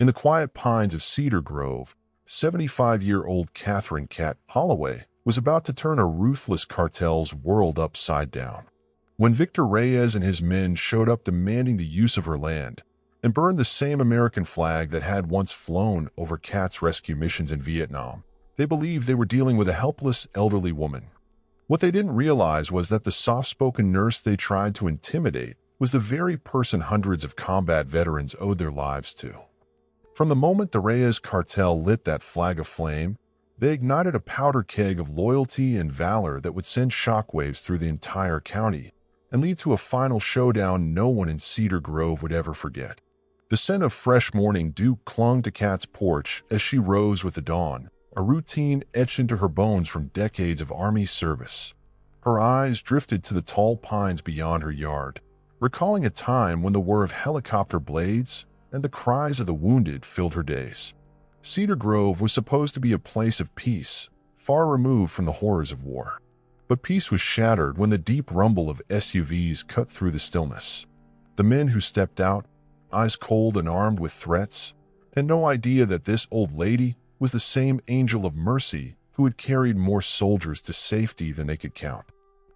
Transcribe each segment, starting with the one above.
In the quiet pines of Cedar Grove, 75-year-old Catherine "Cat" Holloway was about to turn a ruthless cartel's world upside down. When Victor Reyes and his men showed up demanding the use of her land and burned the same American flag that had once flown over Cat's rescue missions in Vietnam, they believed they were dealing with a helpless elderly woman. What they didn't realize was that the soft-spoken nurse they tried to intimidate was the very person hundreds of combat veterans owed their lives to. From the moment the Reyes Cartel lit that flag aflame, they ignited a powder keg of loyalty and valor that would send shockwaves through the entire county and lead to a final showdown no one in Cedar Grove would ever forget. The scent of fresh morning dew clung to Cat's porch as she rose with the dawn, a routine etched into her bones from decades of Army service. Her eyes drifted to the tall pines beyond her yard, recalling a time when the whir of helicopter blades and the cries of the wounded filled her days. Cedar Grove was supposed to be a place of peace, far removed from the horrors of war. But peace was shattered when the deep rumble of SUVs cut through the stillness. The men who stepped out, eyes cold and armed with threats, had no idea that this old lady was the same angel of mercy who had carried more soldiers to safety than they could count.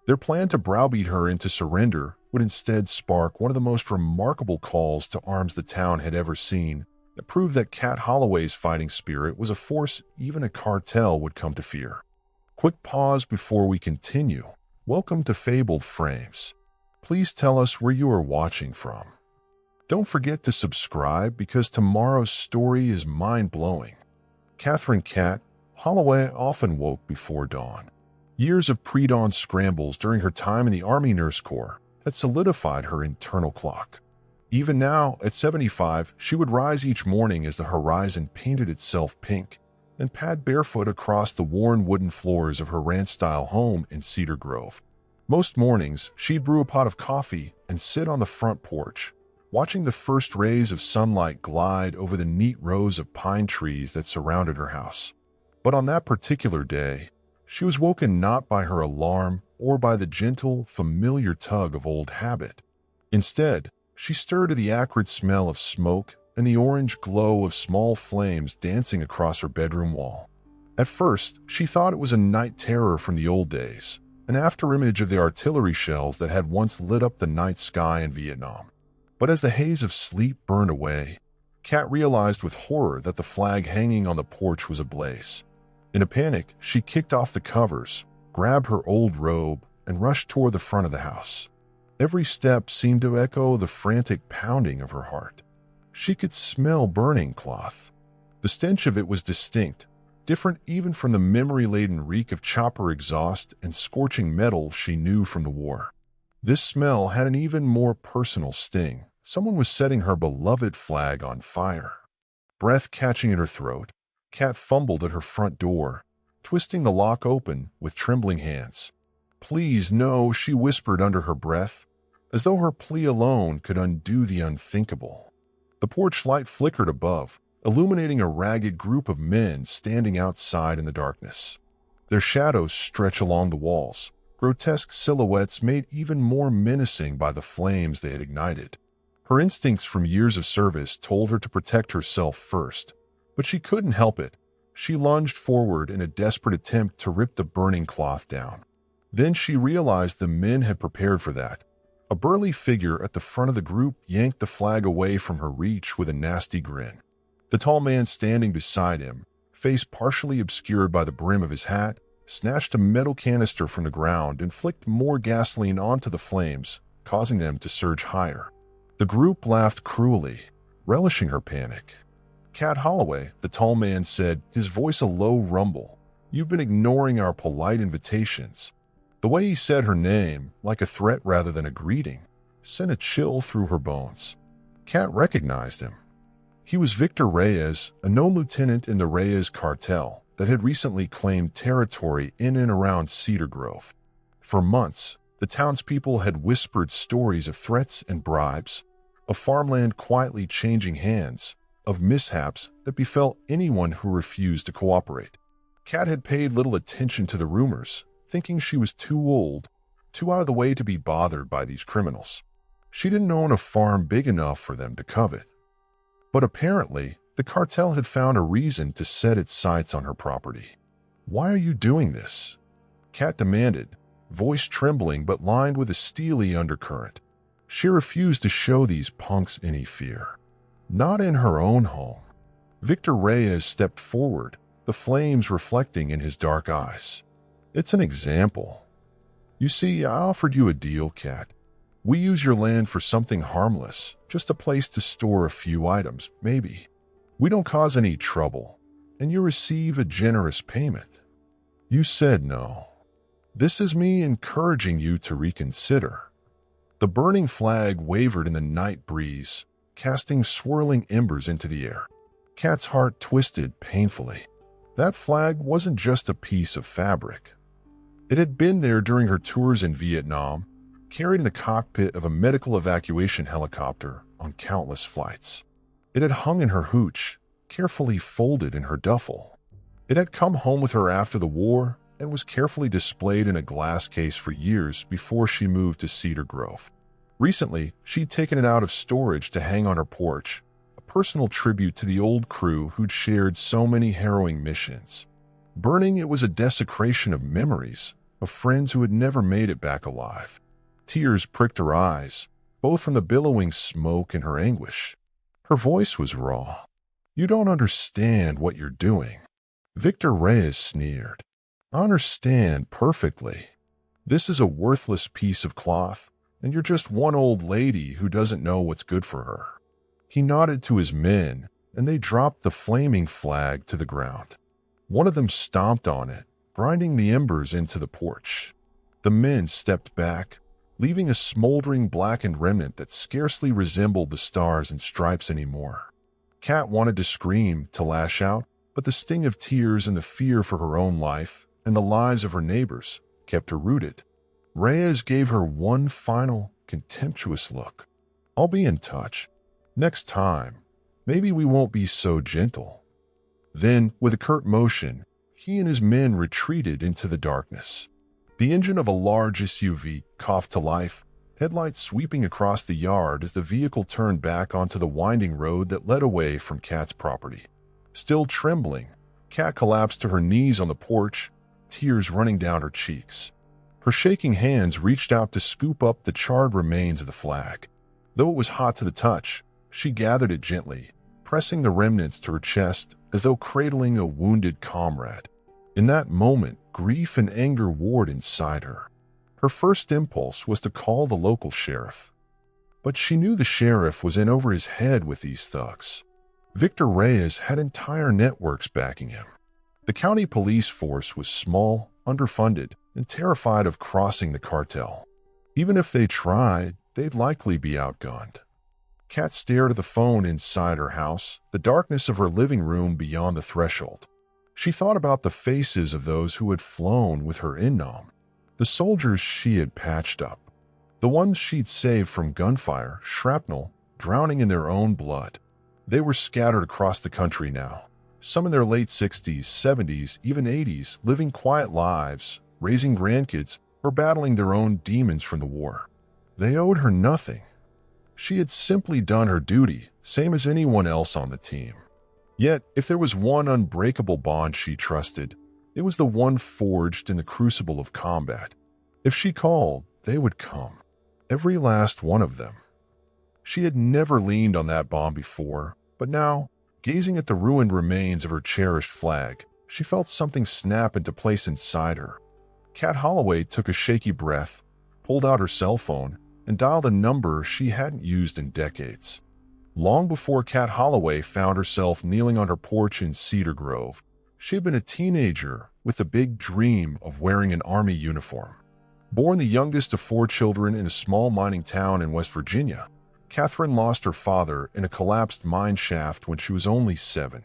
Their plan to browbeat her into surrender would instead spark one of the most remarkable calls to arms the town had ever seen, that proved that Cat Holloway's fighting spirit was a force even a cartel would come to fear. Quick pause before we continue. Welcome to Fabled Frames. Please tell us where you are watching from. Don't forget to subscribe because tomorrow's story is mind-blowing. Catherine "Cat" Holloway often woke before dawn. Years of pre-dawn scrambles during her time in the Army Nurse Corps had solidified her internal clock. Even now, at 75, she would rise each morning as the horizon painted itself pink and pad barefoot across the worn wooden floors of her ranch-style home in Cedar Grove. Most mornings, she'd brew a pot of coffee and sit on the front porch, watching the first rays of sunlight glide over the neat rows of pine trees that surrounded her house. But on that particular day, she was woken not by her alarm or by the gentle, familiar tug of old habit. Instead, she stirred to the acrid smell of smoke and the orange glow of small flames dancing across her bedroom wall. At first, she thought it was a night terror from the old days, an afterimage of the artillery shells that had once lit up the night sky in Vietnam. But as the haze of sleep burned away, Cat realized with horror that the flag hanging on the porch was ablaze. In a panic, she kicked off the covers, grabbed her old robe, and rushed toward the front of the house. Every step seemed to echo the frantic pounding of her heart. She could smell burning cloth. The stench of it was distinct, different even from the memory-laden reek of chopper exhaust and scorching metal she knew from the war. This smell had an even more personal sting. Someone was setting her beloved flag on fire. Breath catching in her throat, Cat fumbled at her front door, twisting the lock open with trembling hands. "Please, no," she whispered under her breath, as though her plea alone could undo the unthinkable. The porch light flickered above, illuminating a ragged group of men standing outside in the darkness. Their shadows stretch along the walls, grotesque silhouettes made even more menacing by the flames they had ignited. Her instincts from years of service told her to protect herself first, but she couldn't help it. She lunged forward in a desperate attempt to rip the burning cloth down. Then she realized the men had prepared for that. A burly figure at the front of the group yanked the flag away from her reach with a nasty grin. The tall man standing beside him, face partially obscured by the brim of his hat, snatched a metal canister from the ground and flicked more gasoline onto the flames, causing them to surge higher. The group laughed cruelly, relishing her panic. "Cat Holloway," the tall man said, his voice a low rumble. "You've been ignoring our polite invitations." The way he said her name, like a threat rather than a greeting, sent a chill through her bones. Cat recognized him. He was Victor Reyes, a known lieutenant in the Reyes Cartel that had recently claimed territory in and around Cedar Grove. For months, the townspeople had whispered stories of threats and bribes, of farmland quietly changing hands, of mishaps that befell anyone who refused to cooperate. Cat had paid little attention to the rumors, thinking she was too old, too out of the way to be bothered by these criminals. She didn't own a farm big enough for them to covet. But apparently, The cartel had found a reason to set its sights on her property. "Why are you doing this?" Kat demanded, voice trembling but lined with a steely undercurrent. She refused to show these punks any fear. Not in her own home. Victor Reyes stepped forward, the flames reflecting in his dark eyes. "It's an example. You see, I offered you a deal, Kat. We use your land for something harmless, just a place to store a few items, maybe. We don't cause any trouble, and you receive a generous payment. You said no. This is me encouraging you to reconsider." The burning flag wavered in the night breeze, casting swirling embers into the air. Kat's heart twisted painfully. That flag wasn't just a piece of fabric. It had been there during her tours in Vietnam, carried in the cockpit of a medical evacuation helicopter on countless flights. It had hung in her hooch, carefully folded in her duffel. It had come home with her after the war and was carefully displayed in a glass case for years before she moved to Cedar Grove. Recently, she'd taken it out of storage to hang on her porch, a personal tribute to the old crew who'd shared so many harrowing missions. Burning, it was a desecration of memories, of friends who had never made it back alive. Tears pricked her eyes, both from the billowing smoke and her anguish. Her voice was raw. "You don't understand what you're doing." Victor Reyes sneered. "I understand perfectly. This is a worthless piece of cloth, and you're just one old lady who doesn't know what's good for her." He nodded to his men, and they dropped the flaming flag to the ground. One of them stomped on it, grinding the embers into the porch. The men stepped back, leaving a smoldering blackened remnant that scarcely resembled the stars and stripes anymore. Kat wanted to scream, to lash out, but the sting of tears and the fear for her own life and the lives of her neighbors kept her rooted. Reyes gave her one final, contemptuous look. "I'll be in touch. Next time, maybe we won't be so gentle." Then, with a curt motion, he and his men retreated into the darkness. The engine of a large SUV coughed to life, headlights sweeping across the yard as the vehicle turned back onto the winding road that led away from Kat's property. Still trembling, Kat collapsed to her knees on the porch, tears running down her cheeks. Her shaking hands reached out to scoop up the charred remains of the flag. Though it was hot to the touch, she gathered it gently, pressing the remnants to her chest as though cradling a wounded comrade. In that moment, grief and anger warred inside her. Her first impulse was to call the local sheriff. But she knew the sheriff was in over his head with these thugs. Victor Reyes had entire networks backing him. The county police force was small, underfunded, and terrified of crossing the cartel. Even if they tried, they'd likely be outgunned. Kat stared at the phone inside her house, the darkness of her living room beyond the threshold. She thought about the faces of those who had flown with her in Nam, the soldiers she had patched up, the ones she'd saved from gunfire, shrapnel, drowning in their own blood. They were scattered across the country now, some in their late 60s, 70s, even 80s, living quiet lives, raising grandkids, or battling their own demons from the war. They owed her nothing. She had simply done her duty, same as anyone else on the team. Yet, if there was one unbreakable bond she trusted, it was the one forged in the crucible of combat. If she called, they would come. Every last one of them. She had never leaned on that bond before, but now, gazing at the ruined remains of her cherished flag, she felt something snap into place inside her. Kat Holloway took a shaky breath, pulled out her cell phone, and dialed a number she hadn't used in decades. Long before Kat Holloway found herself kneeling on her porch in Cedar Grove, she had been a teenager with the big dream of wearing an army uniform. Born the youngest of 4 children in a small mining town in West Virginia, Catherine lost her father in a collapsed mine shaft when she was only 7.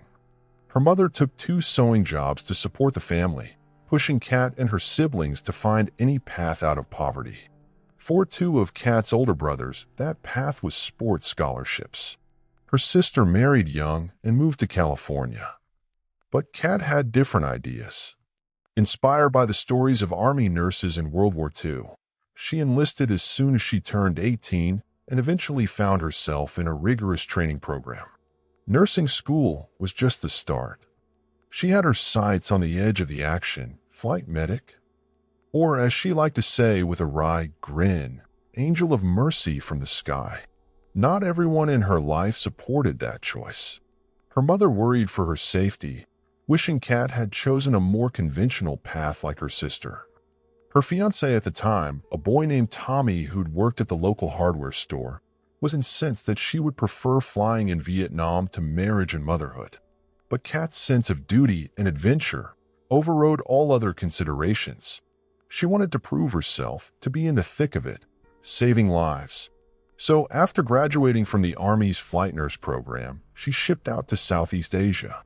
Her mother took 2 sewing jobs to support the family, pushing Kat and her siblings to find any path out of poverty. For 2 of Kat's older brothers, that path was sports scholarships. Her sister married young and moved to California. But Kat had different ideas. Inspired by the stories of Army nurses in World War II, she enlisted as soon as she turned 18 and eventually found herself in a rigorous training program. Nursing school was just the start. She had her sights on the edge of the action, flight medic, or as she liked to say with a wry grin, angel of mercy from the sky. Not everyone in her life supported that choice. Her mother worried for her safety, wishing Kat had chosen a more conventional path like her sister. Her fiancé at the time, a boy named Tommy who'd worked at the local hardware store, was incensed that she would prefer flying in Vietnam to marriage and motherhood. But Kat's sense of duty and adventure overrode all other considerations. She wanted to prove herself, to be in the thick of it, saving lives. So after graduating from the Army's flight nurse program, she shipped out to Southeast Asia.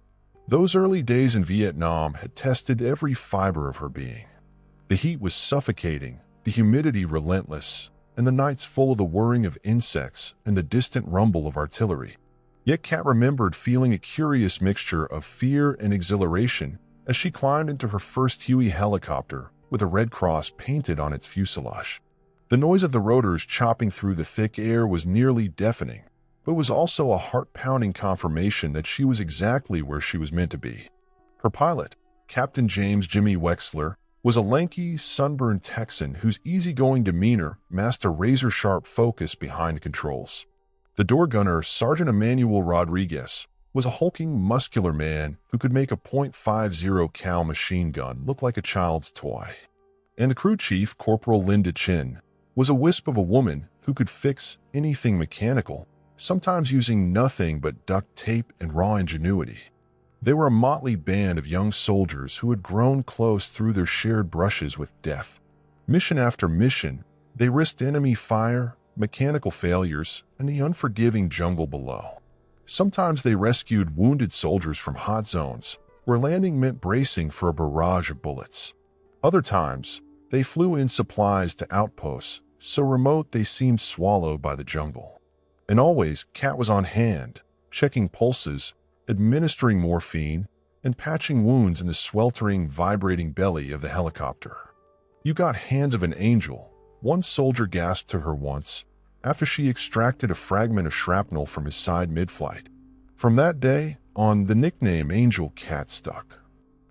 Those early days in Vietnam had tested every fiber of her being. The heat was suffocating, the humidity relentless, and the nights full of the whirring of insects and the distant rumble of artillery. Yet Kat remembered feeling a curious mixture of fear and exhilaration as she climbed into her first Huey helicopter with a red cross painted on its fuselage. The noise of the rotors chopping through the thick air was nearly deafening, but was also a heart-pounding confirmation that she was exactly where she was meant to be. Her pilot, Captain James Jimmy Wexler, was a lanky, sunburned Texan whose easygoing demeanor masked a razor-sharp focus behind controls. The door gunner, Sergeant Emmanuel Rodriguez, was a hulking, muscular man who could make a .50 cal machine gun look like a child's toy. And the crew chief, Corporal Linda Chin, was a wisp of a woman who could fix anything mechanical, sometimes using nothing but duct tape and raw ingenuity. They were a motley band of young soldiers who had grown close through their shared brushes with death. Mission after mission, they risked enemy fire, mechanical failures, and the unforgiving jungle below. Sometimes they rescued wounded soldiers from hot zones, where landing meant bracing for a barrage of bullets. Other times, they flew in supplies to outposts, so remote they seemed swallowed by the jungle. And always, Kat was on hand, checking pulses, administering morphine, and patching wounds in the sweltering, vibrating belly of the helicopter. "You got hands of an angel," one soldier gasped to her once, after she extracted a fragment of shrapnel from his side mid-flight. From that day on, the nickname Angel Kat stuck.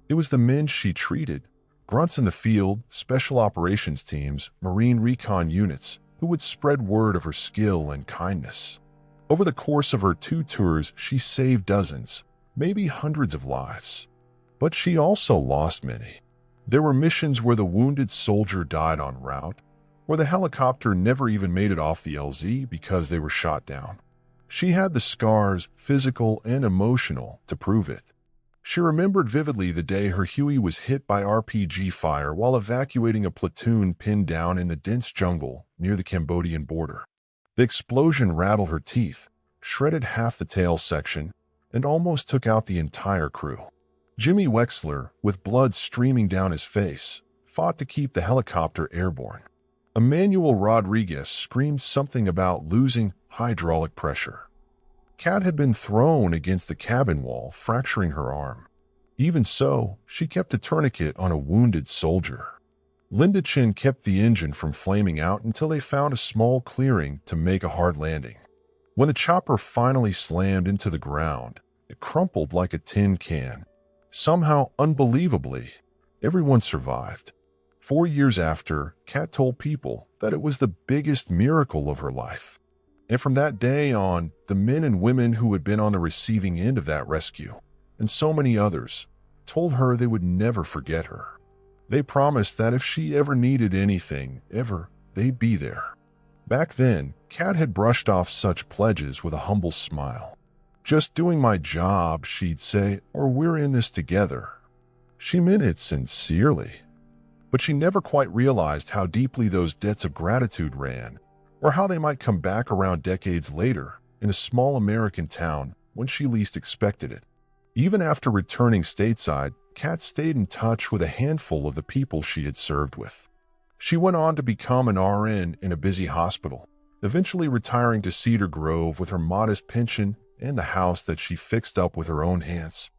It was the men she treated, grunts in the field, special operations teams, marine recon units, who would spread word of her skill and kindness. Over the course of her 2 tours, she saved dozens, maybe hundreds of lives. But she also lost many. There were missions where the wounded soldier died en route, where the helicopter never even made it off the LZ because they were shot down. She had the scars, physical and emotional, to prove it. She remembered vividly the day her Huey was hit by RPG fire while evacuating a platoon pinned down in the dense jungle near the Cambodian border. The explosion rattled her teeth, shredded half the tail section, and almost took out the entire crew. Jimmy Wexler, with blood streaming down his face, fought to keep the helicopter airborne. Emmanuel Rodriguez screamed something about losing hydraulic pressure. Kat had been thrown against the cabin wall, fracturing her arm. Even so, she kept a tourniquet on a wounded soldier. Linda Chin kept the engine from flaming out until they found a small clearing to make a hard landing. When the chopper finally slammed into the ground, it crumpled like a tin can. Somehow, unbelievably, everyone survived. 4 years after, Kat told people that it was the biggest miracle of her life. And from that day on, the men and women who had been on the receiving end of that rescue, and so many others, told her they would never forget her. They promised that if she ever needed anything, ever, they'd be there. Back then, Kat had brushed off such pledges with a humble smile. "Just doing my job," she'd say, "or we're in this together." She meant it sincerely. But she never quite realized how deeply those debts of gratitude ran, or how they might come back around decades later in a small American town when she least expected it. Even after returning stateside, Kat stayed in touch with a handful of the people she had served with. She went on to become an RN in a busy hospital, eventually retiring to Cedar Grove with her modest pension and the house that she fixed up with her own hands.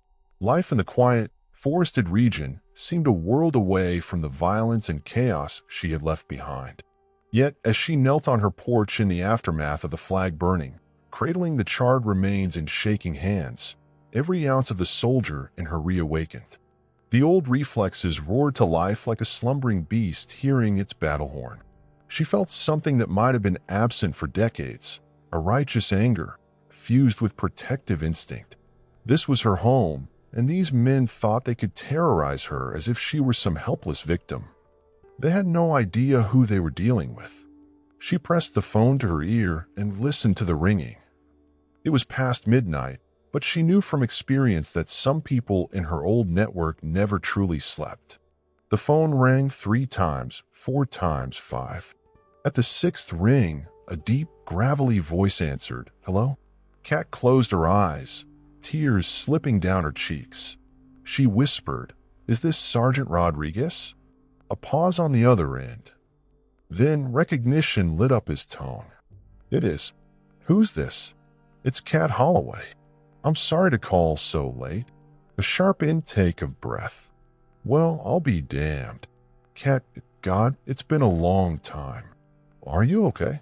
Life in the quiet, forested region seemed a world away from the violence and chaos she had left behind. Yet, as she knelt on her porch in the aftermath of the flag burning, cradling the charred remains in shaking hands, every ounce of the soldier in her reawakened. The old reflexes roared to life like a slumbering beast hearing its battle horn. She felt something that might have been absent for decades, a righteous anger, fused with protective instinct. This was her home, and these men thought they could terrorize her as if she were some helpless victim. They had no idea who they were dealing with. She pressed the phone to her ear and listened to the ringing. It was past midnight, but she knew from experience that some people in her old network never truly slept. The phone rang 3 times, 4 times, 5. At the 6th ring, a deep, gravelly voice answered, "Hello?" Kat closed her eyes, tears slipping down her cheeks. She whispered, "Is this Sergeant Rodriguez?" A pause on the other end. Then recognition lit up his tone. "It is. Who's this?" "It's Kat Holloway. I'm sorry to call so late." A sharp intake of breath. "Well, I'll be damned. Kat, God, it's been a long time. Are you okay?"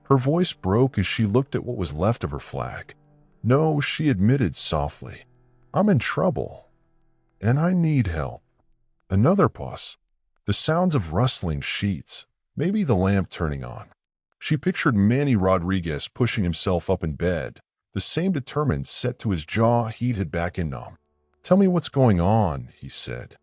Her voice broke as she looked at what was left of her flag. "No," she admitted softly. "I'm in trouble. And I need help." Another pause. The sounds of rustling sheets, maybe the lamp turning on. She pictured Manny Rodriguez pushing himself up in bed, the same determined set to his jaw heated back in numb. "Tell me what's going on," he said.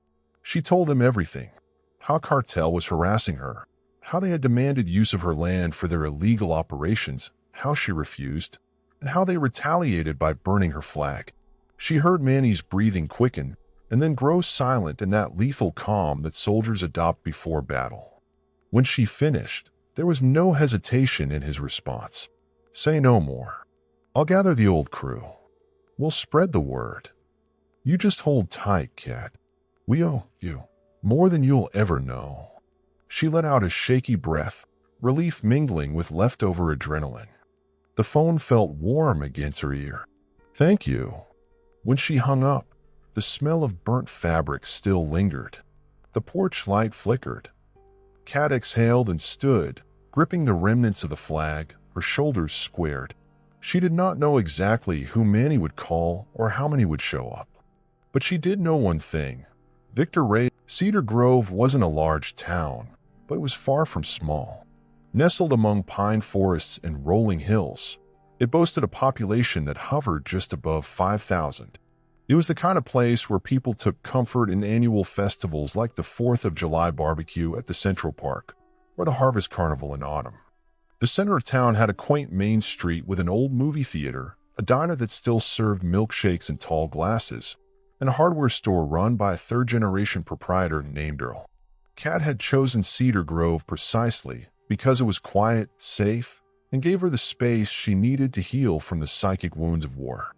She told him everything. How Cartel was harassing her, how they had demanded use of her land for their illegal operations, how she refused, and how they retaliated by burning her flag. She heard Manny's breathing quicken and then grow silent in that lethal calm that soldiers adopt before battle. When she finished, there was no hesitation in his response. "Say no more. I'll gather the old crew. We'll spread the word. You just hold tight, Kat. We owe you more than you'll ever know." She let out a shaky breath, relief mingling with leftover adrenaline. The phone felt warm against her ear. "Thank you." When she hung up, the smell of burnt fabric still lingered. The porch light flickered. Kat exhaled and stood, gripping the remnants of the flag, her shoulders squared. She did not know exactly who Manny would call or how many would show up. But she did know one thing. Victor Reyes. Cedar Grove wasn't a large town, but it was far from small. Nestled among pine forests and rolling hills, it boasted a population that hovered just above 5,000. It was the kind of place where people took comfort in annual festivals like the 4th of July barbecue at the Central Park or the Harvest Carnival in autumn. The center of town had a quaint main street with an old movie theater, a diner that still served milkshakes in tall glasses, and a hardware store run by a third-generation proprietor named Earl. Kat had chosen Cedar Grove precisely because it was quiet, safe, and gave her the space she needed to heal from the psychic wounds of war.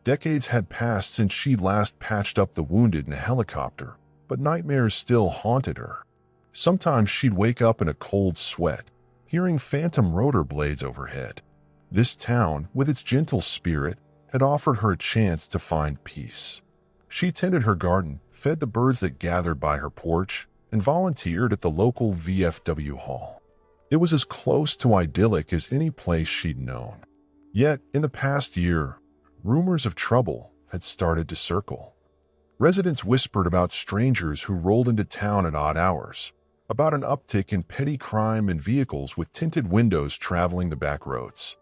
Decades had passed since she'd last patched up the wounded in a helicopter, but nightmares still haunted her. Sometimes she'd wake up in a cold sweat, hearing phantom rotor blades overhead. This town, with its gentle spirit, had offered her a chance to find peace. She tended her garden, fed the birds that gathered by her porch, and volunteered at the local VFW hall. It was as close to idyllic as any place she'd known. Yet, in the past year, rumors of trouble had started to circle. Residents whispered about strangers who rolled into town at odd hours, about an uptick in petty crime and vehicles with tinted windows traveling the back roads.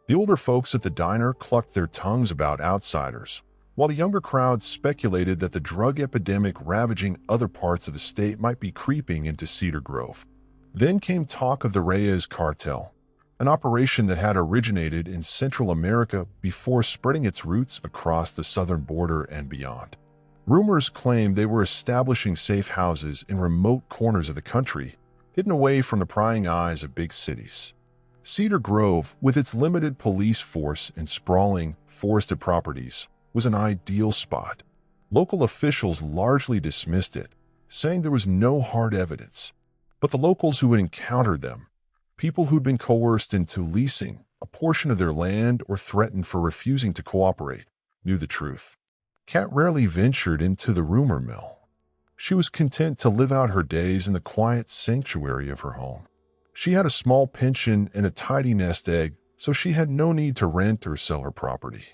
The older folks at the diner clucked their tongues about outsiders, while the younger crowd speculated that the drug epidemic ravaging other parts of the state might be creeping into Cedar Grove. Then came talk of the Reyes Cartel, an operation that had originated in Central America before spreading its roots across the southern border and beyond. Rumors claimed they were establishing safe houses in remote corners of the country, hidden away from the prying eyes of big cities. Cedar Grove, with its limited police force and sprawling, forested properties, was an ideal spot. Local officials largely dismissed it, saying there was no hard evidence. But the locals who had encountered them, people who'd been coerced into leasing a portion of their land or threatened for refusing to cooperate, knew the truth. Kat rarely ventured into the rumor mill. She was content to live out her days in the quiet sanctuary of her home. She had a small pension and a tidy nest egg so she had no need to rent or sell her property.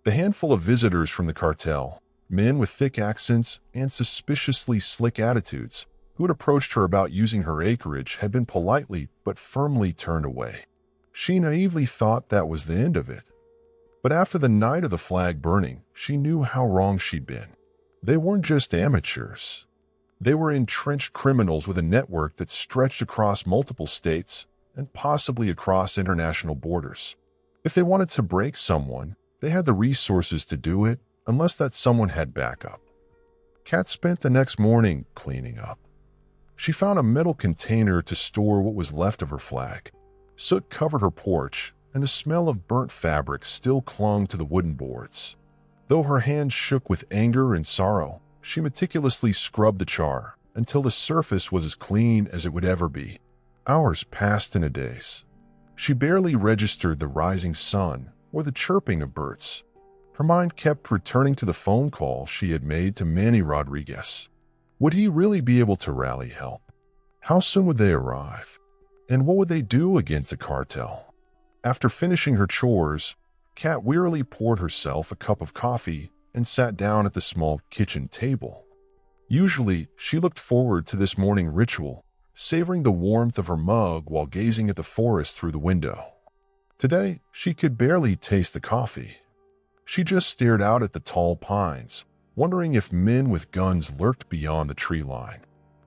The handful of visitors from the cartel, men with thick accents and suspiciously slick attitudes, who had approached her about using her acreage, had been politely but firmly turned away. She naively thought that was the end of it. But after the night of the flag burning, she knew how wrong she'd been. They weren't just amateurs. They were entrenched criminals with a network that stretched across multiple states and possibly across international borders. If they wanted to break someone, they had the resources to do it, unless that someone had backup. Kat spent the next morning cleaning up. She found a metal container to store what was left of her flag. Soot covered her porch, and the smell of burnt fabric still clung to the wooden boards. Though her hands shook with anger and sorrow, she meticulously scrubbed the char until the surface was as clean as it would ever be. Hours passed in a daze. She barely registered the rising sun or the chirping of birds. Her mind kept returning to the phone call she had made to Manny Rodriguez. Would he really be able to rally help? How soon would they arrive? And what would they do against the cartel? After finishing her chores, Kat wearily poured herself a cup of coffee and sat down at the small kitchen table. Usually, she looked forward to this morning ritual, savoring the warmth of her mug while gazing at the forest through the window. Today, she could barely taste the coffee. She just stared out at the tall pines, wondering if men with guns lurked beyond the tree line.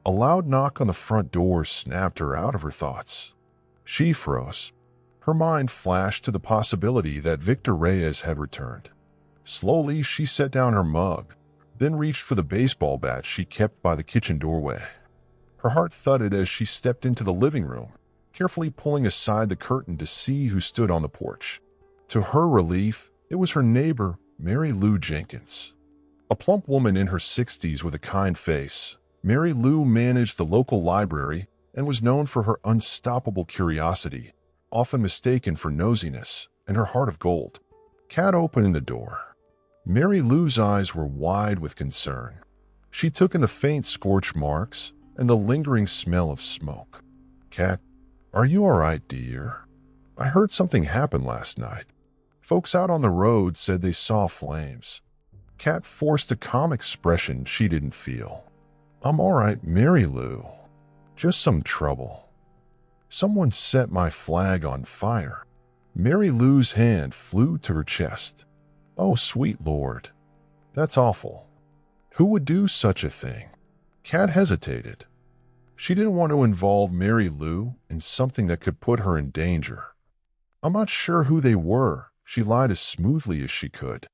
A loud knock on the front door snapped her out of her thoughts. She froze. Her mind flashed to the possibility that Victor Reyes had returned. Slowly, she set down her mug, then reached for the baseball bat she kept by the kitchen doorway. Her heart thudded as she stepped into the living room, carefully pulling aside the curtain to see who stood on the porch. To her relief, it was her neighbor, Mary Lou Jenkins. A plump woman in her 60s with a kind face, Mary Lou managed the local library and was known for her unstoppable curiosity, often mistaken for nosiness, and her heart of gold. Kat opened the door. Mary Lou's eyes were wide with concern. She took in the faint scorch marks and the lingering smell of smoke. "Kat, are you all right, dear? I heard something happen last night. Folks out on the road said they saw flames." Kat forced a calm expression she didn't feel. "I'm all right, Mary Lou. Just some trouble. Someone set my flag on fire." Mary Lou's hand flew to her chest. "Oh, sweet Lord. That's awful. Who would do such a thing?" Kat hesitated. She didn't want to involve Mary Lou in something that could put her in danger. "I'm not sure who they were," she lied as smoothly as she could.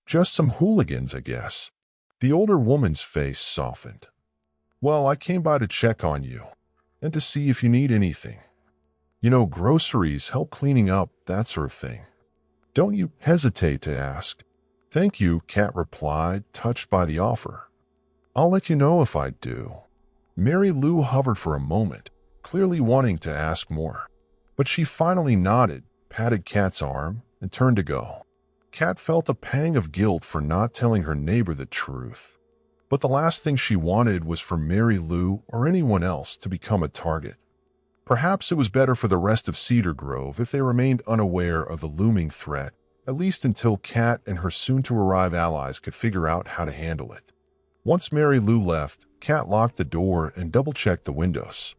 "Just some hooligans, I guess." The older woman's face softened. "Well, I came by to check on you, and to see if you need anything. You know, groceries, help cleaning up, that sort of thing. Don't you hesitate to ask." "Thank you," Kat replied, touched by the offer. "I'll let you know if I do." Mary Lou hovered for a moment, clearly wanting to ask more. But she finally nodded, patted Kat's arm, and turned to go. Kat felt a pang of guilt for not telling her neighbor the truth. But the last thing she wanted was for Mary Lou or anyone else to become a target. Perhaps it was better for the rest of Cedar Grove if they remained unaware of the looming threat, at least until Kat and her soon-to-arrive allies could figure out how to handle it. Once Mary Lou left, Kat locked the door and double-checked the windows.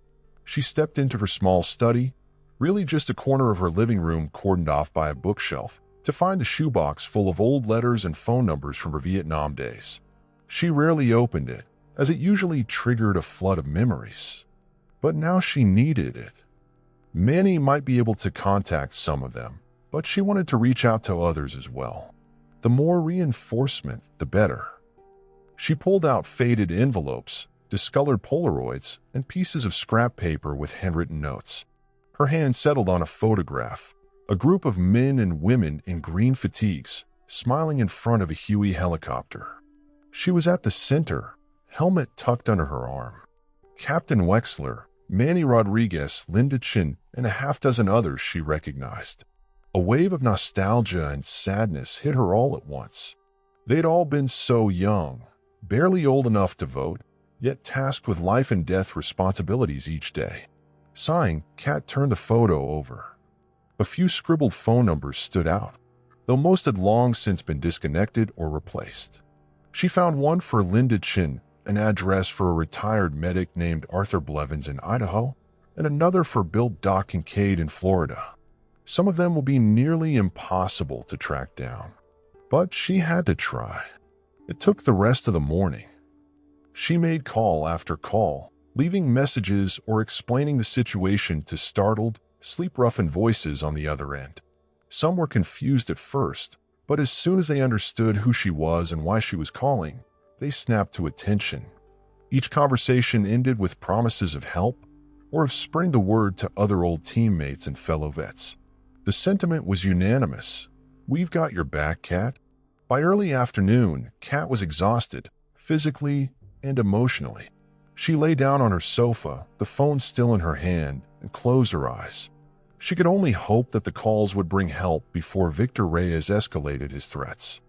She stepped into her small study, really just a corner of her living room cordoned off by a bookshelf, to find the shoebox full of old letters and phone numbers from her Vietnam days. She rarely opened it, as it usually triggered a flood of memories. But now she needed it. Manny might be able to contact some of them, but she wanted to reach out to others as well. The more reinforcement, the better. She pulled out faded envelopes, discolored Polaroids, and pieces of scrap paper with handwritten notes. Her hand settled on a photograph, a group of men and women in green fatigues, smiling in front of a Huey helicopter. She was at the center, helmet tucked under her arm. Captain Wexler, Manny Rodriguez, Linda Chin, and a half-dozen others she recognized. A wave of nostalgia and sadness hit her all at once. They'd all been so young, barely old enough to vote, yet tasked with life and death responsibilities each day. Sighing, Kat turned the photo over. A few scribbled phone numbers stood out, though most had long since been disconnected or replaced. She found one for Linda Chin, an address for a retired medic named Arthur Blevins in Idaho, and another for Bill Doc Kincaid in Florida. Some of them will be nearly impossible to track down, but she had to try. It took the rest of the morning. She made call after call, leaving messages or explaining the situation to startled, sleep-roughened voices on the other end. Some were confused at first, but as soon as they understood who she was and why she was calling, they snapped to attention. Each conversation ended with promises of help or of spreading the word to other old teammates and fellow vets. The sentiment was unanimous. "We've got your back, Kat." By early afternoon, Kat was exhausted, physically and emotionally. She lay down on her sofa, the phone still in her hand, and closed her eyes. She could only hope that the calls would bring help before Victor Reyes escalated his threats.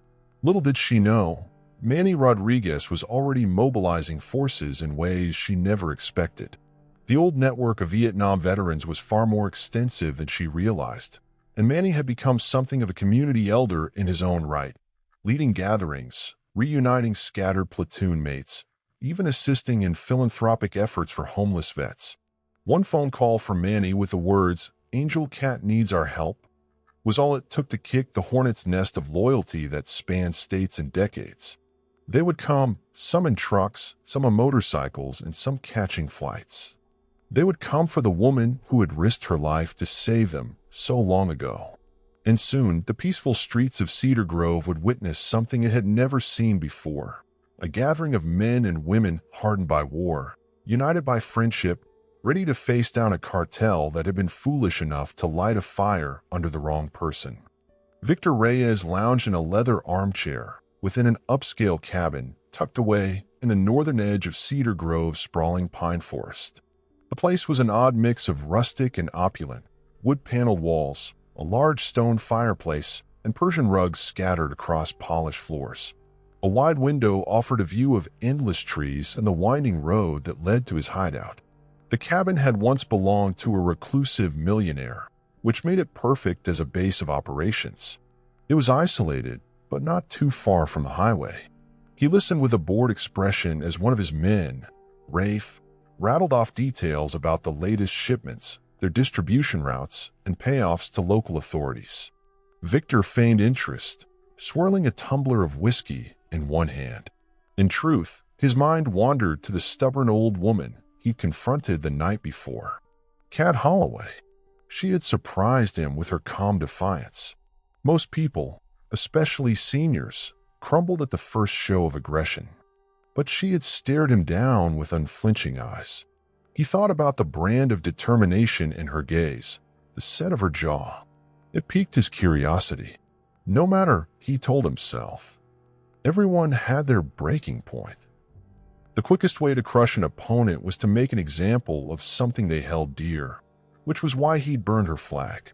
Little did she know, Manny Rodriguez was already mobilizing forces in ways she never expected. The old network of Vietnam veterans was far more extensive than she realized, and Manny had become something of a community elder in his own right, leading gatherings, reuniting scattered platoon mates, even assisting in philanthropic efforts for homeless vets. One phone call from Manny with the words, "Angel Cat needs our help," was all it took to kick the hornet's nest of loyalty that spanned states and decades. They would come, some in trucks, some on motorcycles, and some catching flights. They would come for the woman who had risked her life to save them so long ago. And soon, the peaceful streets of Cedar Grove would witness something it had never seen before. A gathering of men and women hardened by war, united by friendship, ready to face down a cartel that had been foolish enough to light a fire under the wrong person. Victor Reyes lounged in a leather armchair within an upscale cabin tucked away in the northern edge of Cedar Grove's sprawling pine forest. The place was an odd mix of rustic and opulent, wood-paneled walls, a large stone fireplace, and Persian rugs scattered across polished floors. A wide window offered a view of endless trees and the winding road that led to his hideout. The cabin had once belonged to a reclusive millionaire, which made it perfect as a base of operations. It was isolated, but not too far from the highway. He listened with a bored expression as one of his men, Rafe, rattled off details about the latest shipments, their distribution routes, and payoffs to local authorities. Victor feigned interest, swirling a tumbler of whiskey in one hand. In truth, his mind wandered to the stubborn old woman he'd confronted the night before. Kat Holloway. She had surprised him with her calm defiance. Most people, especially seniors, crumbled at the first show of aggression. But she had stared him down with unflinching eyes. He thought about the brand of determination in her gaze, the set of her jaw. It piqued his curiosity. No matter, he told himself, everyone had their breaking point. The quickest way to crush an opponent was to make an example of something they held dear, which was why he'd burned her flag.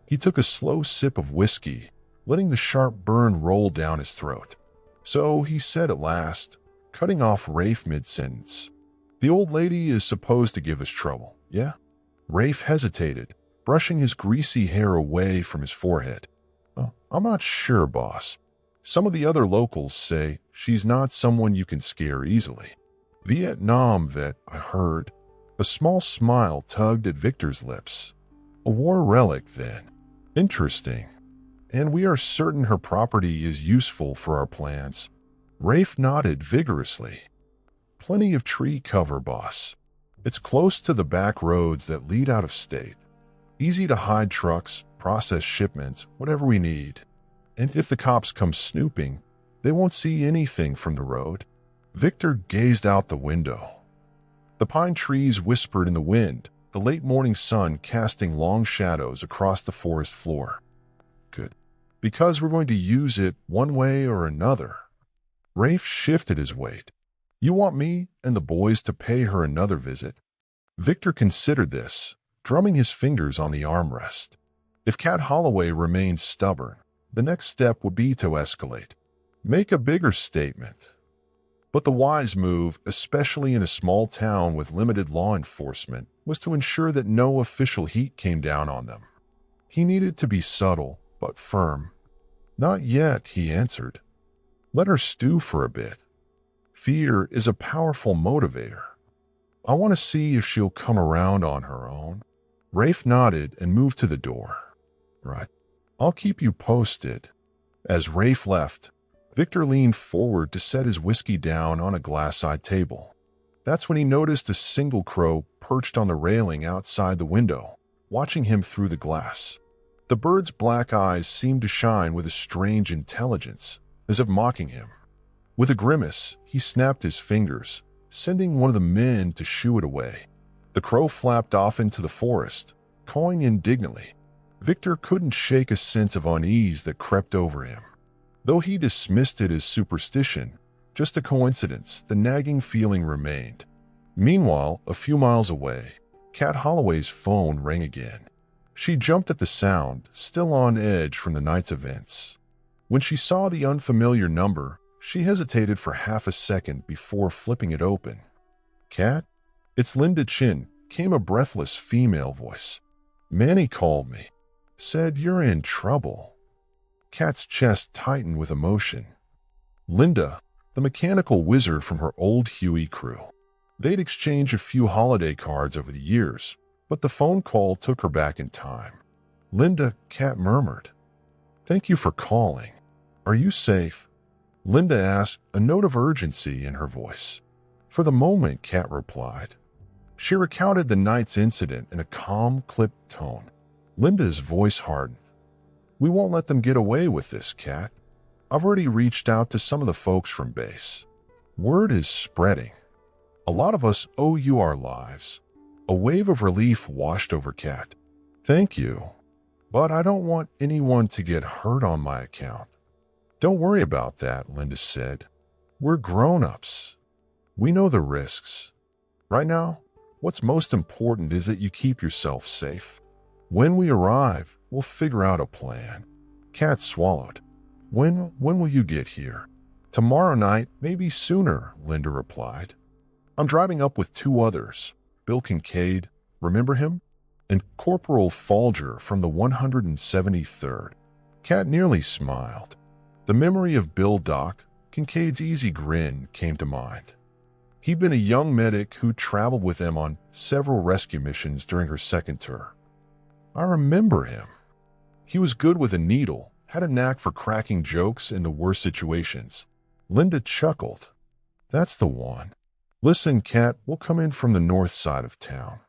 He took a slow sip of whiskey, letting the sharp burn roll down his throat. So he said at last, cutting off Rafe mid-sentence, "The old lady is supposed to give us trouble, yeah?" Rafe hesitated, brushing his greasy hair away from his forehead. "I'm not sure, boss. Some of the other locals say she's not someone you can scare easily." "Vietnam vet, I heard." A small smile tugged at Victor's lips. "A war relic, then. Interesting. And we are certain her property is useful for our plans." Rafe nodded vigorously. "Plenty of tree cover, boss. It's close to the back roads that lead out of state. Easy to hide trucks, process shipments, whatever we need. And if the cops come snooping, they won't see anything from the road." Victor gazed out the window. The pine trees whispered in the wind, the late morning sun casting long shadows across the forest floor. "Good. Because we're going to use it one way or another." Rafe shifted his weight. "You want me and the boys to pay her another visit?" Victor considered this, drumming his fingers on the armrest. If Kat Holloway remained stubborn, the next step would be to escalate. Make a bigger statement. But the wise move, especially in a small town with limited law enforcement, was to ensure that no official heat came down on them. He needed to be subtle, but firm. "Not yet," he answered. "Let her stew for a bit. Fear is a powerful motivator. I want to see if she'll come around on her own." Rafe nodded and moved to the door. "Right. I'll keep you posted." As Rafe left, Victor leaned forward to set his whiskey down on a glass-side table. That's when he noticed a single crow perched on the railing outside the window, watching him through the glass. The bird's black eyes seemed to shine with a strange intelligence, as if mocking him. With a grimace, he snapped his fingers, sending one of the men to shoo it away. The crow flapped off into the forest, cawing indignantly. Victor couldn't shake a sense of unease that crept over him. Though he dismissed it as superstition, just a coincidence, the nagging feeling remained. Meanwhile, a few miles away, Cat Holloway's phone rang again. She jumped at the sound, still on edge from the night's events. When she saw the unfamiliar number, she hesitated for half a second before flipping it open. "Cat? It's Linda Chin," came a breathless female voice. "Manny called me. Said you're in trouble." Cat's chest tightened with emotion. Linda, the mechanical wizard from her old Huey crew. They'd exchanged a few holiday cards over the years, but the phone call took her back in time. "Linda," Cat murmured. "Thank you for calling. Are you safe?" Linda asked, a note of urgency in her voice. "For the moment," Cat replied. She recounted the night's incident in a calm, clipped tone. Linda's voice hardened. "We won't let them get away with this, Cat. I've already reached out to some of the folks from base. Word is spreading. A lot of us owe you our lives." A wave of relief washed over Cat. "Thank you. But I don't want anyone to get hurt on my account." "Don't worry about that," Linda said. "We're grown-ups. We know the risks. Right now, what's most important is that you keep yourself safe. When we arrive, we'll figure out a plan." Cat swallowed. When will you get here?" "Tomorrow night, maybe sooner," Linda replied. "I'm driving up with two others. Bill Kincaid, remember him? And Corporal Folger from the 173rd. Cat nearly smiled. The memory of Bill Doc, Kincaid's easy grin, came to mind. He'd been a young medic who traveled with them on several rescue missions during her second tour. "I remember him. He was good with a needle, had a knack for cracking jokes in the worst situations." Linda chuckled. "That's the one. Listen, Cat, we'll come in from the north side of town.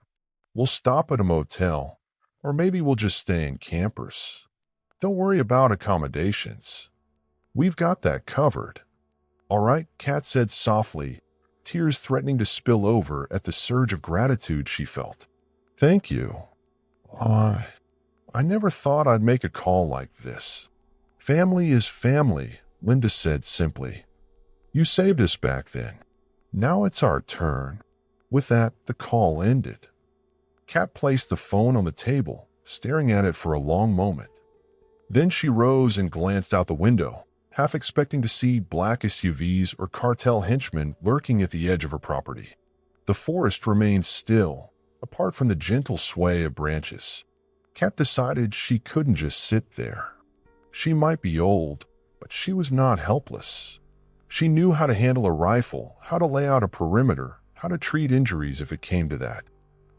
We'll stop at a motel, or maybe we'll just stay in campers. Don't worry about accommodations. We've got that covered." "All right," Cat said softly, tears threatening to spill over at the surge of gratitude she felt. "Thank you. I never thought I'd make a call like this." "Family is family," Linda said simply. "You saved us back then. Now it's our turn." With that, the call ended. Cat placed the phone on the table, staring at it for a long moment. Then she rose and glanced out the window, half expecting to see black SUVs or cartel henchmen lurking at the edge of her property. The forest remained still, apart from the gentle sway of branches. Cat decided she couldn't just sit there. She might be old, but she was not helpless. She knew how to handle a rifle, how to lay out a perimeter, how to treat injuries if it came to that.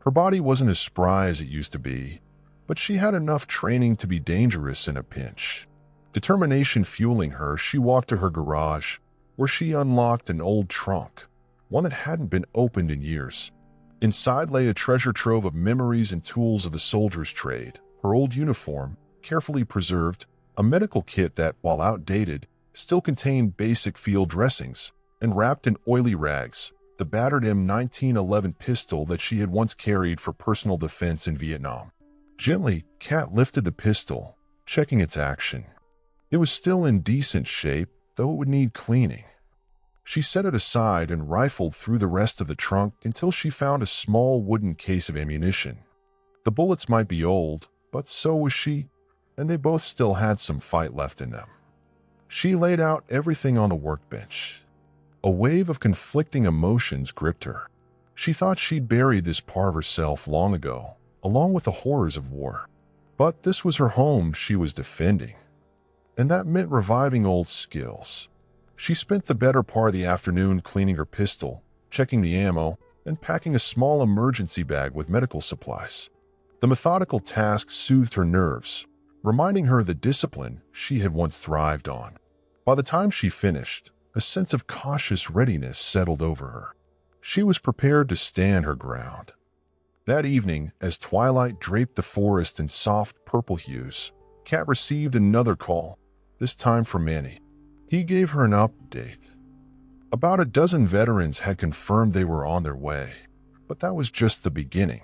Her body wasn't as spry as it used to be, but she had enough training to be dangerous in a pinch. Determination fueling her, she walked to her garage, where she unlocked an old trunk, one that hadn't been opened in years. Inside lay a treasure trove of memories and tools of the soldier's trade, her old uniform, carefully preserved, a medical kit that, while outdated, still contained basic field dressings, and wrapped in oily rags, the battered M1911 pistol that she had once carried for personal defense in Vietnam. Gently, Cat lifted the pistol, checking its action. It was still in decent shape, though it would need cleaning. She set it aside and rifled through the rest of the trunk until she found a small wooden case of ammunition. The bullets might be old, but so was she, and they both still had some fight left in them. She laid out everything on the workbench. A wave of conflicting emotions gripped her. She thought she'd buried this part of herself long ago, along with the horrors of war. But this was her home she was defending, and that meant reviving old skills. She spent the better part of the afternoon cleaning her pistol, checking the ammo, and packing a small emergency bag with medical supplies. The methodical task soothed her nerves, reminding her of the discipline she had once thrived on. By the time she finished, a sense of cautious readiness settled over her. She was prepared to stand her ground. That evening, as twilight draped the forest in soft purple hues, Kat received another call, this time from Manny. He gave her an update. About a dozen veterans had confirmed they were on their way, but that was just the beginning.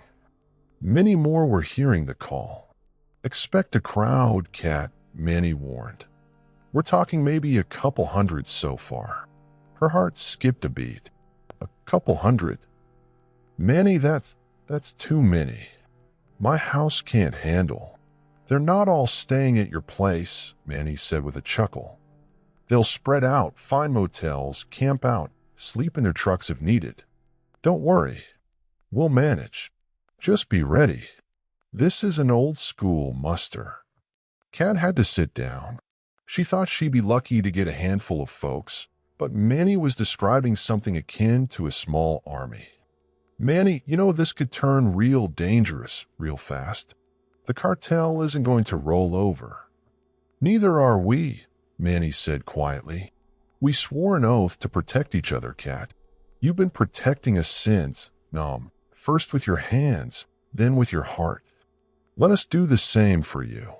Many more were hearing the call. Expect a crowd, Kat, Manny warned. We're talking maybe a couple hundred so far. Her heart skipped a beat. A couple hundred? Manny, that's too many. My house can't handle. They're not all staying at your place, Manny said with a chuckle. They'll spread out, find motels, camp out, sleep in their trucks if needed. Don't worry. We'll manage. Just be ready. This is an old-school muster. Kat had to sit down. She thought she'd be lucky to get a handful of folks, but Manny was describing something akin to a small army. Manny, this could turn real dangerous real fast. The cartel isn't going to roll over. Neither are we, Manny said quietly. We swore an oath to protect each other, Kat. You've been protecting us since, first with your hands, then with your heart. Let us do the same for you.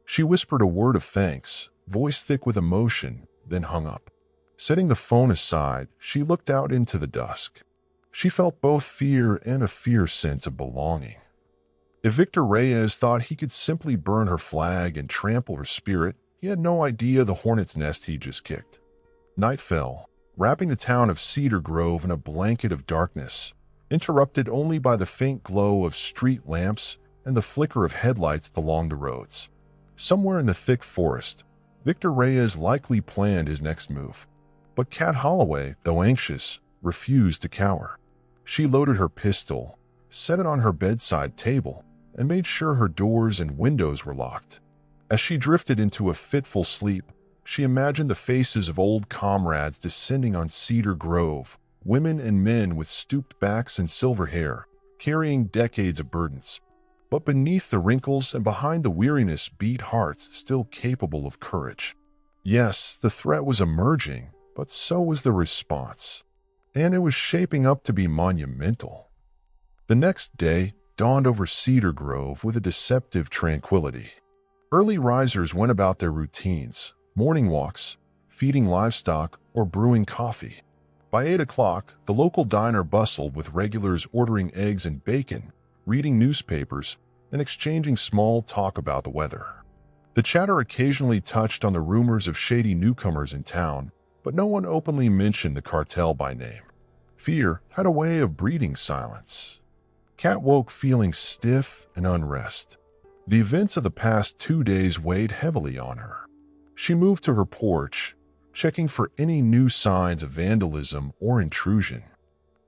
She whispered a word of thanks, voice thick with emotion, then hung up. Setting the phone aside, she looked out into the dusk. She felt both fear and a fierce sense of belonging. If Victor Reyes thought he could simply burn her flag and trample her spirit, he had no idea the hornet's nest he just kicked. Night fell, wrapping the town of Cedar Grove in a blanket of darkness, interrupted only by the faint glow of street lamps and the flicker of headlights along the roads. Somewhere in the thick forest, Victor Reyes likely planned his next move. But Kat Holloway, though anxious, refused to cower. She loaded her pistol, set it on her bedside table, and made sure her doors and windows were locked. As she drifted into a fitful sleep, she imagined the faces of old comrades descending on Cedar Grove, women and men with stooped backs and silver hair, carrying decades of burdens. But beneath the wrinkles and behind the weariness beat hearts still capable of courage. Yes, the threat was emerging, but so was the response. And it was shaping up to be monumental. The next day dawned over Cedar Grove with a deceptive tranquility. Early risers went about their routines, morning walks, feeding livestock, or brewing coffee. By 8 o'clock, the local diner bustled with regulars ordering eggs and bacon, reading newspapers, and exchanging small talk about the weather. The chatter occasionally touched on the rumors of shady newcomers in town, but no one openly mentioned the cartel by name. Fear had a way of breeding silence. Kat woke feeling stiff and unrest. The events of the past 2 days weighed heavily on her. She moved to her porch, checking for any new signs of vandalism or intrusion.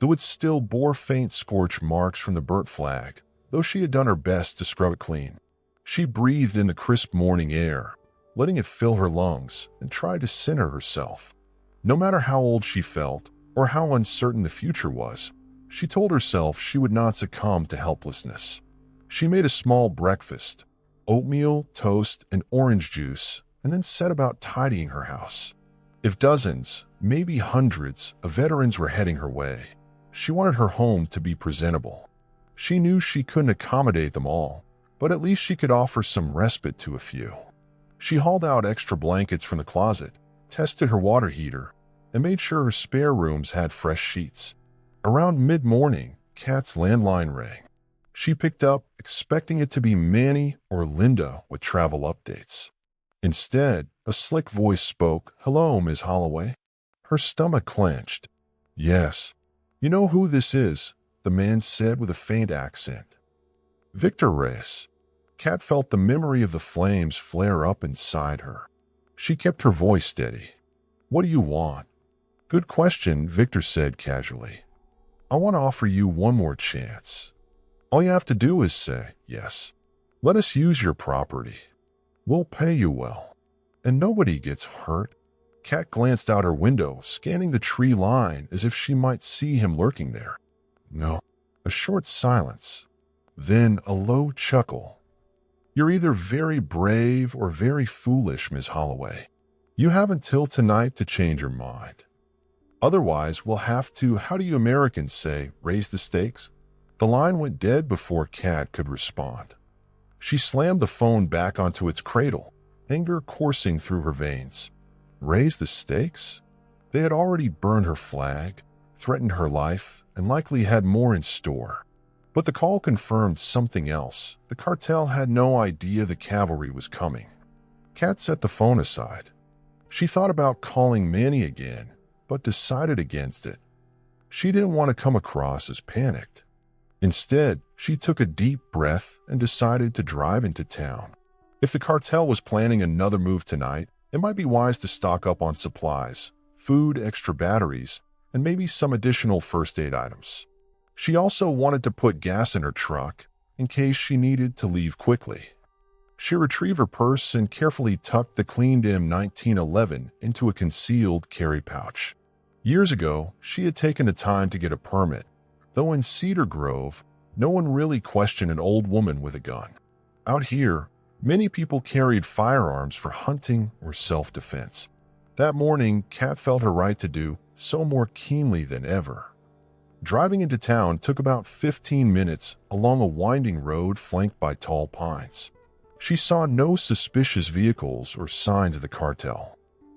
The wood still bore faint scorch marks from the burnt flag, though she had done her best to scrub it clean. She breathed in the crisp morning air, letting it fill her lungs, and tried to center herself. No matter how old she felt, or how uncertain the future was, she told herself she would not succumb to helplessness. She made a small breakfast, oatmeal, toast, and orange juice, and then set about tidying her house. If dozens, maybe hundreds, of veterans were heading her way, she wanted her home to be presentable. She knew she couldn't accommodate them all, but at least she could offer some respite to a few. She hauled out extra blankets from the closet, tested her water heater, and made sure her spare rooms had fresh sheets. Around mid-morning, Kat's landline rang. She picked up, expecting it to be Manny or Linda with travel updates. Instead, a slick voice spoke, "Hello, Ms. Holloway." Her stomach clenched. "Yes. You know who this is," the man said with a faint accent. "Victor Reyes." Kat felt the memory of the flames flare up inside her. She kept her voice steady. "What do you want?" "Good question," Victor said casually. "I want to offer you one more chance. All you have to do is say yes." Let us use your property. We'll pay you well. And nobody gets hurt." Kat glanced out her window, scanning the tree line as if she might see him lurking there. No. A short silence. Then a low chuckle. "You're either very brave or very foolish, Miss Holloway. You have until tonight to change your mind. Otherwise, we'll have to, how do you Americans say, raise the stakes?" The line went dead before Kat could respond. She slammed the phone back onto its cradle, anger coursing through her veins. Raise the stakes? They had already burned her flag, threatened her life, and likely had more in store. But the call confirmed something else. The cartel had no idea the cavalry was coming. Kat set the phone aside. She thought about calling Manny again, but decided against it. She didn't want to come across as panicked. Instead, she took a deep breath and decided to drive into town. If the cartel was planning another move tonight, it might be wise to stock up on supplies, food, extra batteries, and maybe some additional first aid items. She also wanted to put gas in her truck in case she needed to leave quickly. She retrieved her purse and carefully tucked the cleaned M1911 into a concealed carry pouch. Years ago, she had taken the time to get a permit, though in Cedar Grove, no one really questioned an old woman with a gun. Out here, many people carried firearms for hunting or self-defense. That morning, Kat felt her right to do so more keenly than ever. Driving into town took about 15 minutes along a winding road flanked by tall pines. She saw no suspicious vehicles or signs of the cartel.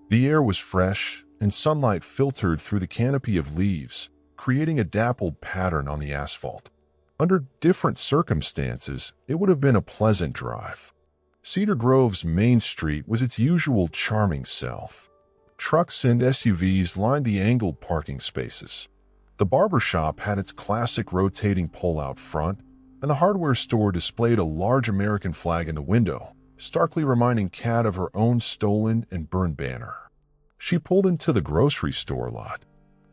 The air was fresh, and sunlight filtered through the canopy of leaves, creating a dappled pattern on the asphalt. Under different circumstances, it would have been a pleasant drive. Cedar Grove's main street was its usual charming self. Trucks and SUVs lined the angled parking spaces. The barber shop had its classic rotating pole out front, and the hardware store displayed a large American flag in the window, starkly reminding Kat of her own stolen and burned banner. She pulled into the grocery store lot.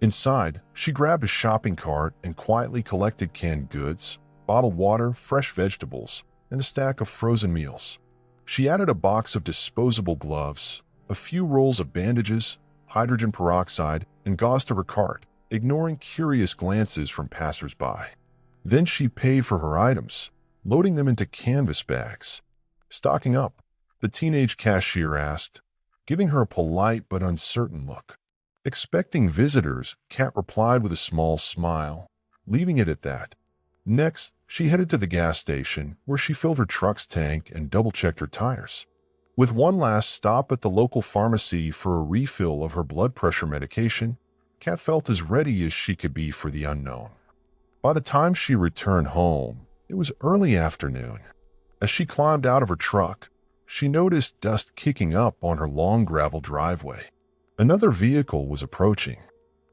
Inside, she grabbed a shopping cart and quietly collected canned goods, bottled water, fresh vegetables, and a stack of frozen meals. She added a box of disposable gloves, a few rolls of bandages, hydrogen peroxide, and gauze to her cart, ignoring curious glances from passers-by. Then she paid for her items, loading them into canvas bags. "Stocking up?" the teenage cashier asked, giving her a polite but uncertain look. Expecting visitors, Kat replied with a small smile, leaving it at that. Next, she headed to the gas station, where she filled her truck's tank and double-checked her tires. With one last stop at the local pharmacy for a refill of her blood pressure medication, Kat felt as ready as she could be for the unknown. By the time she returned home, it was early afternoon. As she climbed out of her truck, she noticed dust kicking up on her long gravel driveway. Another vehicle was approaching.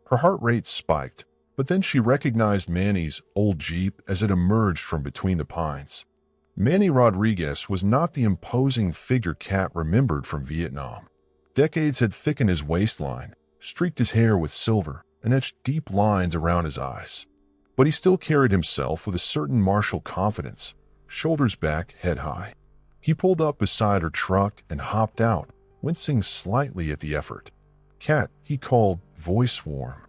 Her heart rate spiked, but then she recognized Manny's old Jeep as it emerged from between the pines. Manny Rodriguez was not the imposing figure Kat remembered from Vietnam. Decades had thickened his waistline, streaked his hair with silver, and etched deep lines around his eyes. But he still carried himself with a certain martial confidence, shoulders back, head high. He pulled up beside her truck and hopped out, wincing slightly at the effort. "Kat," he called, voice warm.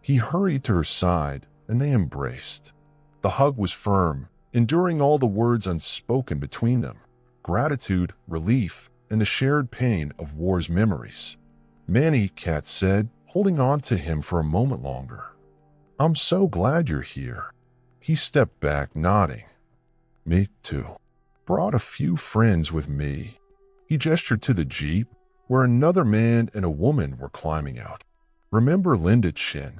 He hurried to her side, and they embraced. The hug was firm, enduring all the words unspoken between them, gratitude, relief, and the shared pain of war's memories. "Manny," Kat said, holding on to him for a moment longer. "I'm so glad you're here." He stepped back, nodding. "Me too. Brought a few friends with me." He gestured to the Jeep, where another man and a woman were climbing out. "Remember Linda Chin?"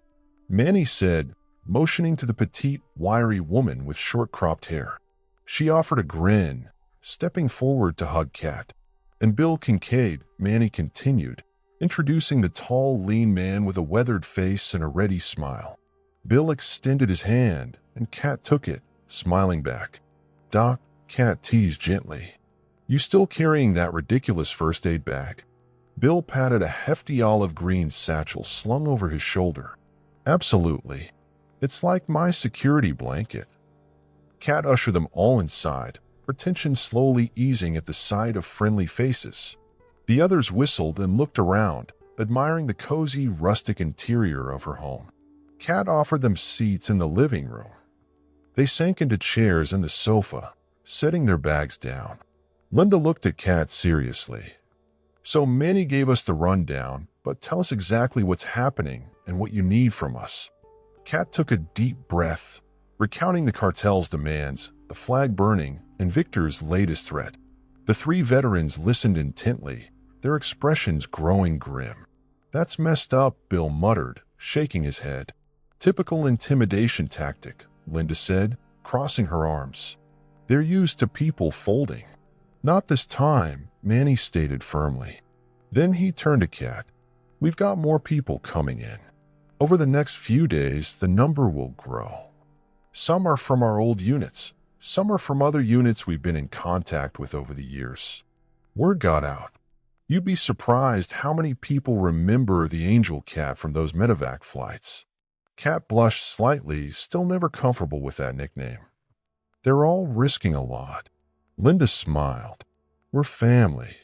Manny said, motioning to the petite, wiry woman with short-cropped hair. She offered a grin, stepping forward to hug Kat. "And Bill Kincaid," Manny continued, introducing the tall, lean man with a weathered face and a ready smile. Bill extended his hand, and Kat took it, smiling back. "Doc," Kat teased gently, "you still carrying that ridiculous first aid bag?" Bill patted a hefty olive green satchel slung over his shoulder. "Absolutely. It's like my security blanket." Kat ushered them all inside, her tension slowly easing at the sight of friendly faces. The others whistled and looked around, admiring the cozy, rustic interior of her home. Kat offered them seats in the living room. They sank into chairs and the sofa, setting their bags down. Linda looked at Kat seriously. "So Manny gave us the rundown, but tell us exactly what's happening and what you need from us." Kat took a deep breath, recounting the cartel's demands, the flag burning, and Victor's latest threat. The three veterans listened intently, their expressions growing grim. "That's messed up," Bill muttered, shaking his head. "Typical intimidation tactic," Linda said, crossing her arms. "They're used to people folding." "Not this time," Manny stated firmly. Then he turned to Kat. "We've got more people coming in. Over the next few days, the number will grow. Some are from our old units. Some are from other units we've been in contact with over the years. Word got out. You'd be surprised how many people remember the Angel Cat from those medevac flights." Kat blushed slightly, still never comfortable with that nickname. "They're all risking a lot." Linda smiled. "We're family.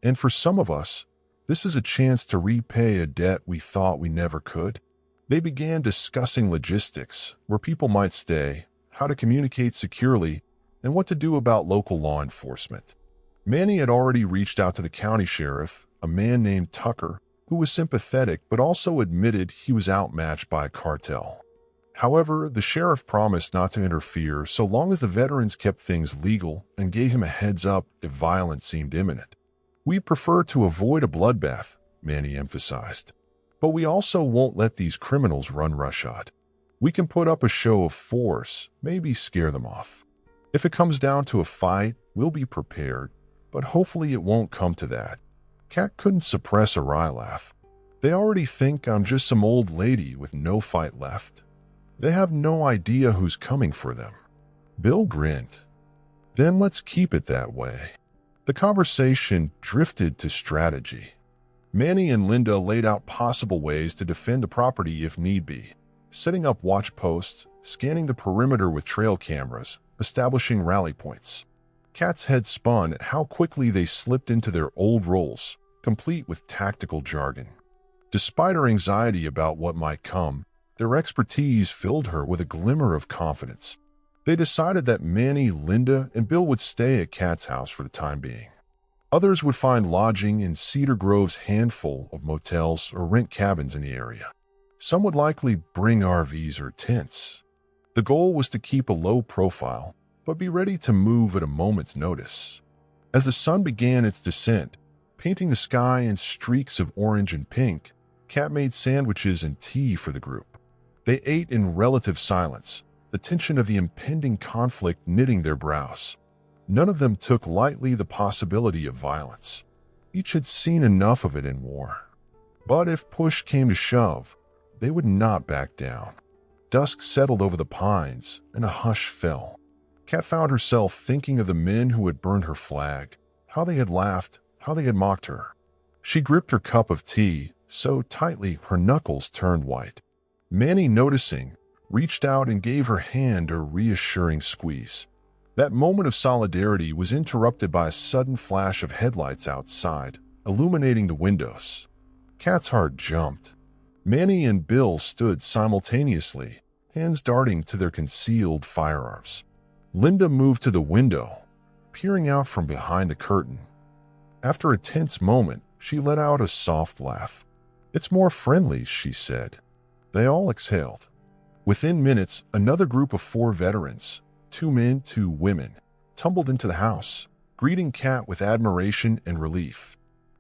And for some of us, this is a chance to repay a debt we thought we never could." They began discussing logistics, where people might stay, how to communicate securely, and what to do about local law enforcement. Manny had already reached out to the county sheriff, a man named Tucker, who was sympathetic but also admitted he was outmatched by a cartel. However, the sheriff promised not to interfere so long as the veterans kept things legal and gave him a heads up if violence seemed imminent. "We prefer to avoid a bloodbath," Manny emphasized. "But we also won't let these criminals run roughshod. We can put up a show of force, maybe scare them off. If it comes down to a fight, we'll be prepared, but hopefully it won't come to that." Kat couldn't suppress a wry laugh. "They already think I'm just some old lady with no fight left. They have no idea who's coming for them." Bill grinned. "Then let's keep it that way." The conversation drifted to strategy. Manny and Linda laid out possible ways to defend the property if need be, setting up watch posts, scanning the perimeter with trail cameras, establishing rally points. Kat's head spun at how quickly they slipped into their old roles, complete with tactical jargon. Despite her anxiety about what might come, their expertise filled her with a glimmer of confidence. They decided that Manny, Linda, and Bill would stay at Kat's house for the time being. Others would find lodging in Cedar Grove's handful of motels or rent cabins in the area. Some would likely bring RVs or tents. The goal was to keep a low profile, but be ready to move at a moment's notice. As the sun began its descent, painting the sky in streaks of orange and pink, Kat made sandwiches and tea for the group. They ate in relative silence, the tension of the impending conflict knitting their brows. None of them took lightly the possibility of violence. Each had seen enough of it in war. But if push came to shove, they would not back down. Dusk settled over the pines, and a hush fell. Kat found herself thinking of the men who had burned her flag, how they had laughed, how they had mocked her. She gripped her cup of tea so tightly her knuckles turned white. Manny, noticing, reached out and gave her hand a reassuring squeeze. That moment of solidarity was interrupted by a sudden flash of headlights outside, illuminating the windows. Kat's heart jumped. Manny and Bill stood simultaneously, hands darting to their concealed firearms. Linda moved to the window, peering out from behind the curtain. After a tense moment, she let out a soft laugh. "It's more friendly," she said. They all exhaled. Within minutes, another group of 4 veterans, 2 men, 2 women, tumbled into the house, greeting Kat with admiration and relief.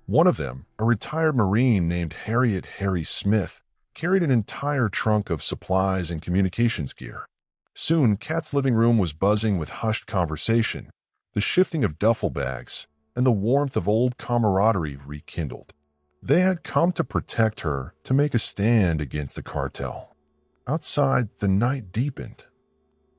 One of them, a retired Marine named Harry Smith, carried an entire trunk of supplies and communications gear. Soon, Kat's living room was buzzing with hushed conversation, the shifting of duffel bags, and the warmth of old camaraderie rekindled. They had come to protect her, to make a stand against the cartel. Outside, the night deepened.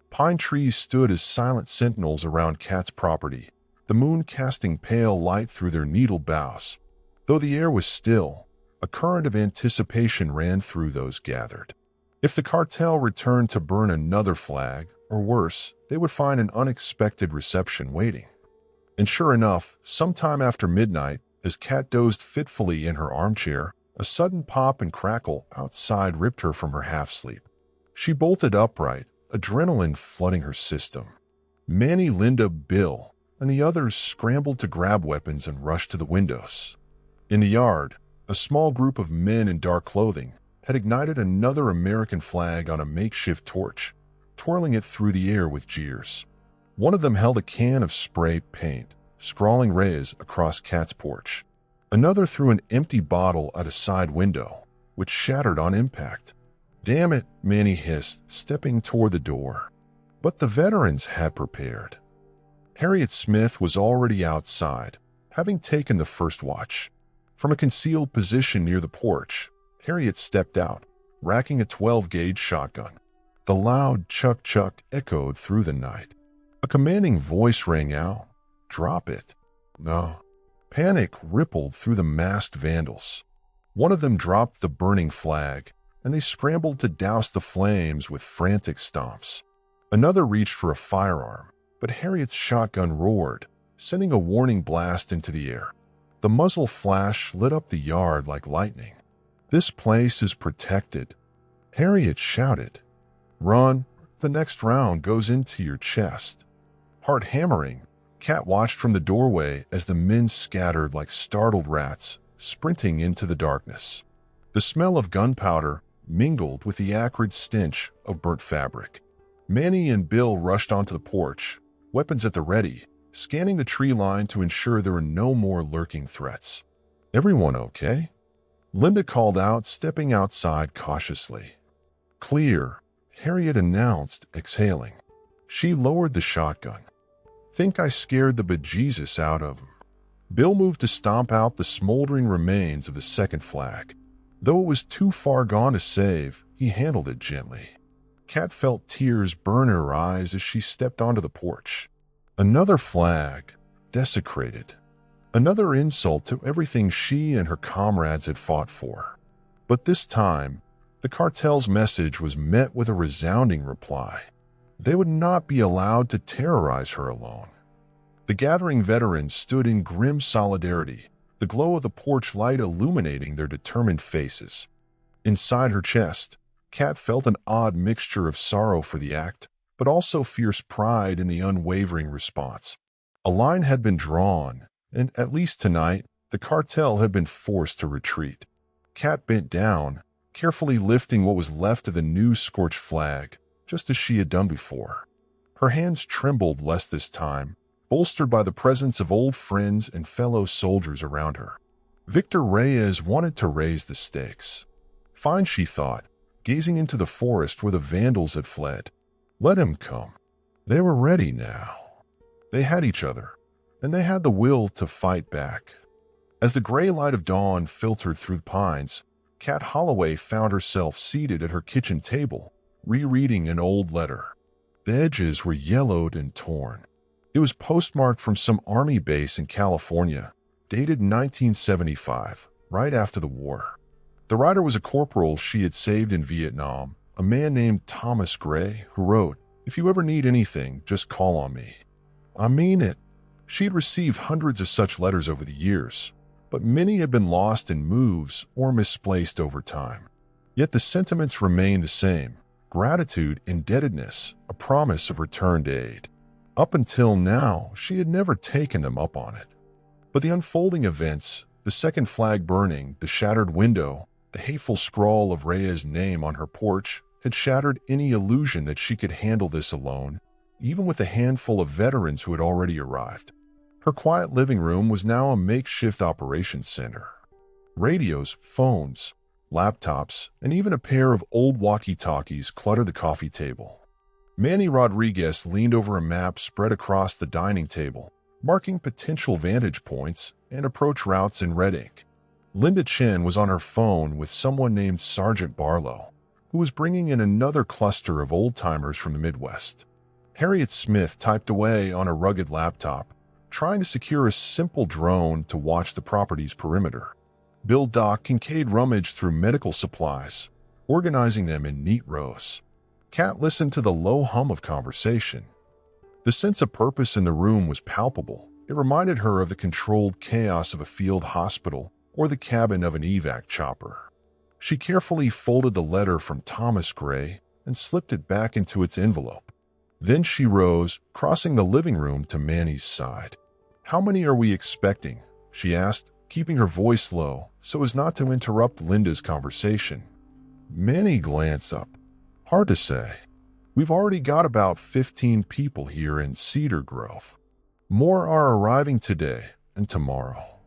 Pine trees stood as silent sentinels around Kat's property, the moon casting pale light through their needled boughs. Though the air was still, a current of anticipation ran through those gathered. If the cartel returned to burn another flag, or worse, they would find an unexpected reception waiting. And sure enough, sometime after midnight, as Kat dozed fitfully in her armchair, a sudden pop and crackle outside ripped her from her half-sleep. She bolted upright, adrenaline flooding her system. Manny, Linda, Bill, and the others scrambled to grab weapons and rushed to the windows. In the yard, a small group of men in dark clothing had ignited another American flag on a makeshift torch, twirling it through the air with jeers. One of them held a can of spray paint, scrawling Reyes across Kat's porch. Another threw an empty bottle at a side window, which shattered on impact. "Damn it," Manny hissed, stepping toward the door. But the veterans had prepared. Harriet Smith was already outside, having taken the first watch. From a concealed position near the porch, Harriet stepped out, racking a 12-gauge shotgun. The loud chuck-chuck echoed through the night. A commanding voice rang out, "Drop it." No. Panic rippled through the masked vandals. One of them dropped the burning flag, and they scrambled to douse the flames with frantic stomps. Another reached for a firearm, but Harriet's shotgun roared, sending a warning blast into the air. The muzzle flash lit up the yard like lightning. "This place is protected," Harriet shouted. "Run, the next round goes into your chest." Heart hammering, Kat watched from the doorway as the men scattered like startled rats, sprinting into the darkness. The smell of gunpowder mingled with the acrid stench of burnt fabric. Manny and Bill rushed onto the porch, weapons at the ready, scanning the tree line to ensure there were no more lurking threats. "Everyone okay?" Linda called out, stepping outside cautiously. "Clear," Harriet announced, exhaling. She lowered the shotgun. "Think I scared the bejesus out of him." Bill moved to stomp out the smoldering remains of the second flag. Though it was too far gone to save, he handled it gently. Kat felt tears burn her eyes as she stepped onto the porch. Another flag, desecrated. Another insult to everything she and her comrades had fought for. But this time, the cartel's message was met with a resounding reply. They would not be allowed to terrorize her alone. The gathering veterans stood in grim solidarity, the glow of the porch light illuminating their determined faces. Inside her chest, Kat felt an odd mixture of sorrow for the act, but also fierce pride in the unwavering response. A line had been drawn, and at least tonight, the cartel had been forced to retreat. Kat bent down, carefully lifting what was left of the new scorched flag, just as she had done before. Her hands trembled less this time, bolstered by the presence of old friends and fellow soldiers around her. Victor Reyes wanted to raise the stakes. Fine, she thought, gazing into the forest where the vandals had fled. Let him come. They were ready now. They had each other, and they had the will to fight back. As the gray light of dawn filtered through the pines, Kat Holloway found herself seated at her kitchen table, rereading an old letter. The edges were yellowed and torn. It was postmarked from some army base in California, dated 1975, right after the war. The writer was a corporal she had saved in Vietnam, a man named Thomas Gray, who wrote, "If you ever need anything, just call on me." I mean it. She had received hundreds of such letters over the years, but many had been lost in moves or misplaced over time. Yet the sentiments remained the same: gratitude, indebtedness, a promise of returned aid. Up until now, she had never taken them up on it. But the unfolding events, the second flag burning, the shattered window, the hateful scrawl of Reyes' name on her porch, had shattered any illusion that she could handle this alone, even with a handful of veterans who had already arrived. Her quiet living room was now a makeshift operations center. Radios, phones, laptops, and even a pair of old walkie-talkies cluttered the coffee table. Manny Rodriguez leaned over a map spread across the dining table, marking potential vantage points and approach routes in red ink. Linda Chen was on her phone with someone named Sergeant Barlow, who was bringing in another cluster of old-timers from the Midwest. Harriet Smith typed away on a rugged laptop, trying to secure a simple drone to watch the property's perimeter. Bill Doc Kincaid rummaged through medical supplies, organizing them in neat rows. Kat listened to the low hum of conversation. The sense of purpose in the room was palpable. It reminded her of the controlled chaos of a field hospital or the cabin of an evac chopper. She carefully folded the letter from Thomas Gray and slipped it back into its envelope. Then she rose, crossing the living room to Manny's side. "How many are we expecting?" she asked, keeping her voice low so as not to interrupt Linda's conversation. Manny glanced up. "Hard to say. We've already got about 15 people here in Cedar Grove. More are arriving today and tomorrow.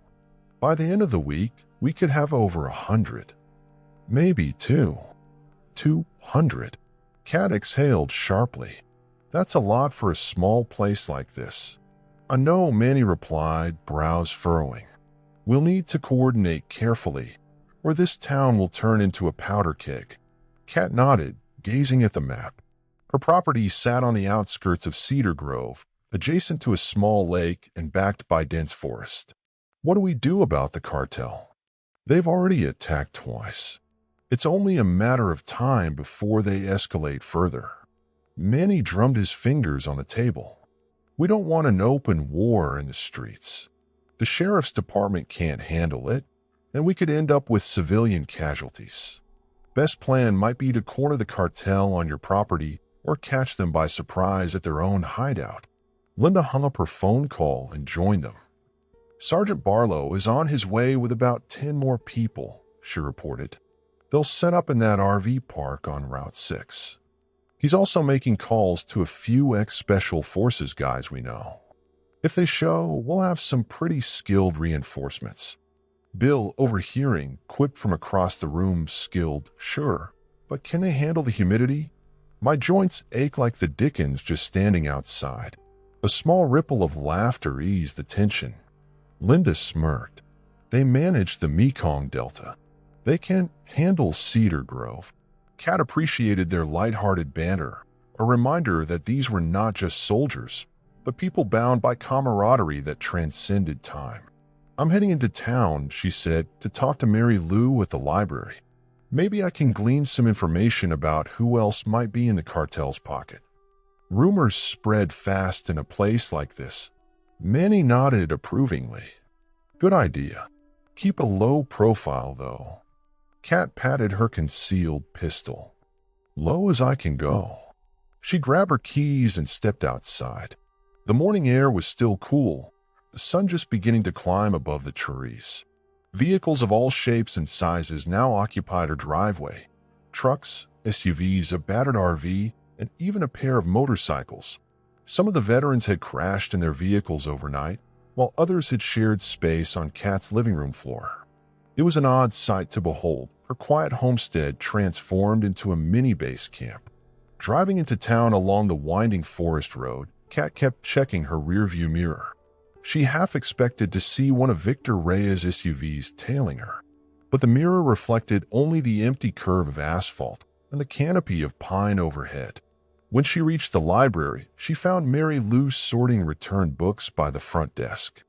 By the end of the week, we could have over 100. Maybe 200. Kat exhaled sharply. "That's a lot for a small place like this." "I know," Manny replied, brows furrowing. "We'll need to coordinate carefully, or this town will turn into a powder keg." Kat nodded, gazing at the map. Her property sat on the outskirts of Cedar Grove, adjacent to a small lake and backed by dense forest. "What do we do about the cartel? They've already attacked twice. It's only a matter of time before they escalate further." Manny drummed his fingers on the table. "We don't want an open war in the streets. The sheriff's department can't handle it, and we could end up with civilian casualties. Best plan might be to corner the cartel on your property or catch them by surprise at their own hideout." Linda hung up her phone call and joined them. "Sergeant Barlow is on his way with about 10 more people," she reported. "They'll set up in that RV park on Route 6. He's also making calls to a few ex-Special Forces guys we know. If they show, we'll have some pretty skilled reinforcements." Bill, overhearing, quipped from across the room, "Skilled, sure, but can they handle the humidity? My joints ache like the dickens just standing outside." A small ripple of laughter eased the tension. Linda smirked. "They manage the Mekong Delta. They can handle Cedar Grove." Kat appreciated their light-hearted banter, a reminder that these were not just soldiers, but people bound by camaraderie that transcended time. "I'm heading into town," she said, "to talk to Mary Lou at the library. Maybe I can glean some information about who else might be in the cartel's pocket." Rumors spread fast in a place like this. Manny nodded approvingly. "Good idea. Keep a low profile, though." Kat patted her concealed pistol. "Low as I can go." She grabbed her keys and stepped outside. The morning air was still cool, the sun just beginning to climb above the trees. Vehicles of all shapes and sizes now occupied her driveway. Trucks, SUVs, a battered RV, and even a pair of motorcycles. Some of the veterans had crashed in their vehicles overnight, while others had shared space on Kat's living room floor. It was an odd sight to behold, her quiet homestead transformed into a mini base camp. Driving into town along the winding forest road, Kat kept checking her rearview mirror. She half expected to see one of Victor Reyes' SUVs tailing her, but the mirror reflected only the empty curve of asphalt and the canopy of pine overhead. When she reached the library, she found Mary Lou sorting returned books by the front desk.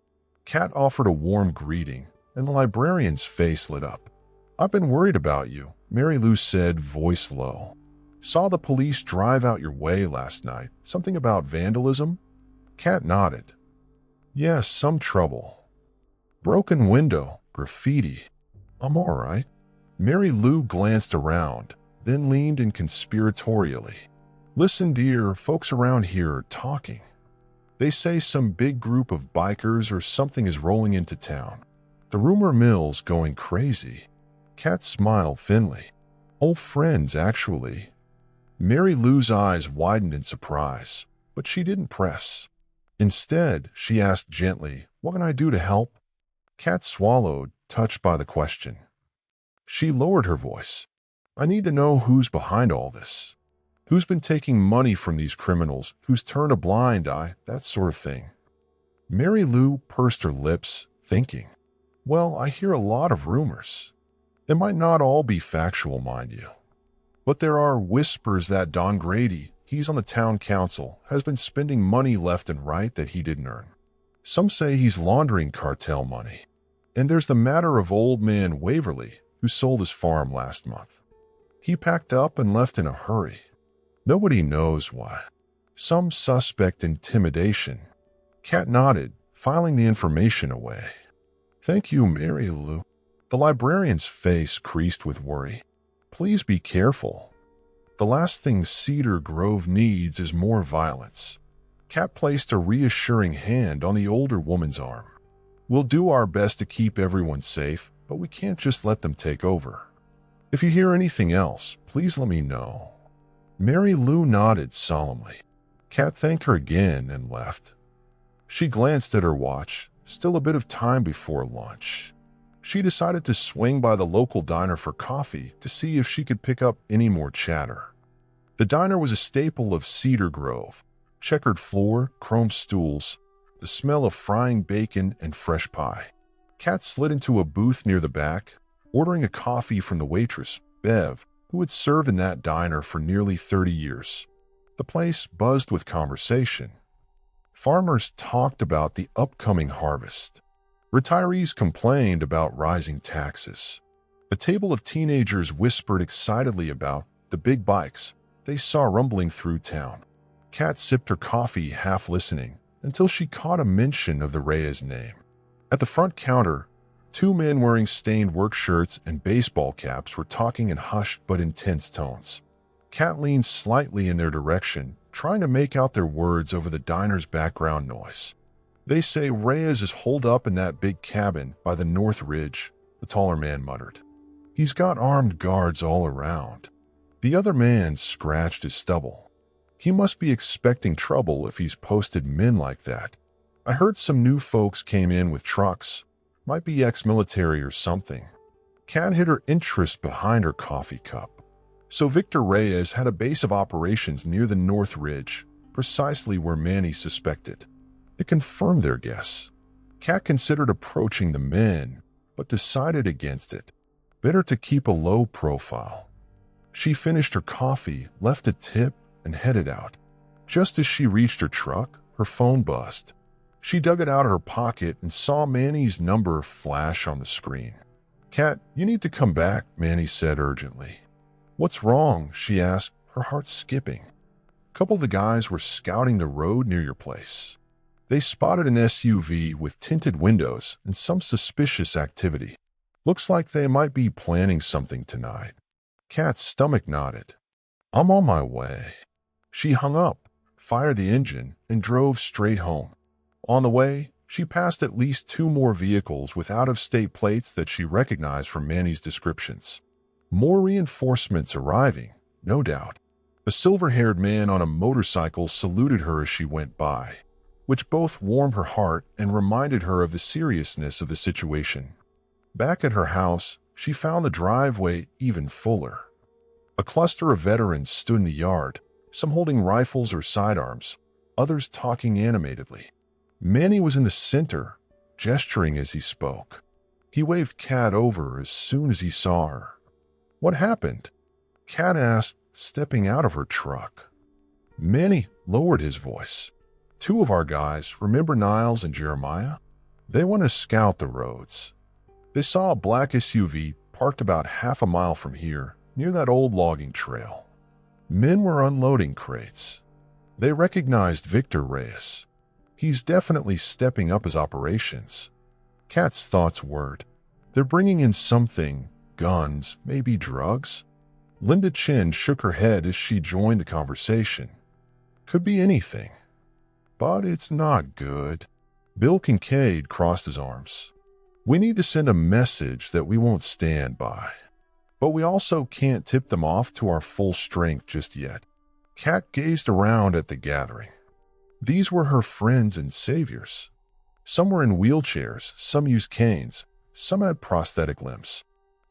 Kat offered a warm greeting, and the librarian's face lit up. "I've been worried about you," Mary Lou said, voice low. "Saw the police drive out your way last night. Something about vandalism?" Kat nodded. "Yes, some trouble. Broken window, graffiti. I'm all right." Mary Lou glanced around, then leaned in conspiratorially. "Listen, dear, folks around here are talking. They say some big group of bikers or something is rolling into town. The rumor mill's going crazy." Kat smiled thinly. "Old friends, actually." Mary Lou's eyes widened in surprise, but she didn't press. Instead, she asked gently, "What can I do to help?" Kat swallowed, touched by the question. She lowered her voice. "I need to know who's behind all this. Who's been taking money from these criminals? Who's turned a blind eye? That sort of thing." Mary Lou pursed her lips, thinking. "Well, I hear a lot of rumors. They might not all be factual, mind you. But there are whispers that Don Grady, he's on the town council, has been spending money left and right that he didn't earn. Some say he's laundering cartel money. And there's the matter of old man Waverly, who sold his farm last month. He packed up and left in a hurry. Nobody knows why. Some suspect intimidation. Kat nodded, filing the information away. Thank you, Mary Lou. The librarian's face creased with worry. Please be careful. The last thing Cedar Grove needs is more violence. Kat placed a reassuring hand on the older woman's arm. We'll do our best to keep everyone safe, but we can't just let them take over. If you hear anything else, please let me know. Mary Lou nodded solemnly. Kat thanked her again and left. She glanced at her watch, still a bit of time before lunch. She decided to swing by the local diner for coffee to see if she could pick up any more chatter. The diner was a staple of Cedar Grove. Checkered floor, chrome stools, the smell of frying bacon and fresh pie. Kat slid into a booth near the back, ordering a coffee from the waitress, Bev, who had served in that diner for nearly 30 years. The place buzzed with conversation. Farmers talked about the upcoming harvest. Retirees complained about rising taxes. A table of teenagers whispered excitedly about the big bikes they saw rumbling through town. Kat sipped her coffee, half listening, until she caught a mention of the Reyes name. At the front counter, two men wearing stained work shirts and baseball caps were talking in hushed but intense tones. Kat leaned slightly in their direction, trying to make out their words over the diner's background noise. They say Reyes is holed up in that big cabin by the North Ridge, the taller man muttered. He's got armed guards all around. The other man scratched his stubble. He must be expecting trouble if he's posted men like that. I heard some new folks came in with trucks. Might be ex-military or something. Kat hid her interest behind her coffee cup. So Victor Reyes had a base of operations near the North Ridge, precisely where Manny suspected. It confirmed their guess. Kat considered approaching the men, but decided against it. Better to keep a low profile. She finished her coffee, left a tip, and headed out. Just as she reached her truck, her phone buzzed. She dug it out of her pocket and saw Manny's number flash on the screen. Kat, you need to come back, Manny said urgently. What's wrong? She asked, her heart skipping. A couple of the guys were scouting the road near your place. They spotted an SUV with tinted windows and some suspicious activity. Looks like they might be planning something tonight. Kat's stomach nodded. I'm on my way. She hung up, fired the engine, and drove straight home. On the way, she passed at least two more vehicles with out-of-state plates that she recognized from Manny's descriptions. More reinforcements arriving, no doubt. A silver-haired man on a motorcycle saluted her as she went by, which both warmed her heart and reminded her of the seriousness of the situation. Back at her house, she found the driveway even fuller. A cluster of veterans stood in the yard, some holding rifles or sidearms, others talking animatedly. Manny was in the center, gesturing as he spoke. He waved Kat over as soon as he saw her. What happened? Kat asked, stepping out of her truck. Manny lowered his voice. Two of our guys, remember Niles and Jeremiah? They want to scout the roads. They saw a black SUV parked about half a mile from here, near that old logging trail. Men were unloading crates. They recognized Victor Reyes. He's definitely stepping up his operations. Kat's thoughts whirred. They're bringing in something, guns, maybe drugs? Linda Chin shook her head as she joined the conversation. Could be anything. But it's not good. Bill Kincaid crossed his arms. We need to send a message that we won't stand by. But we also can't tip them off to our full strength just yet. Kat gazed around at the gathering. These were her friends and saviors. Some were in wheelchairs, some used canes, some had prosthetic limbs.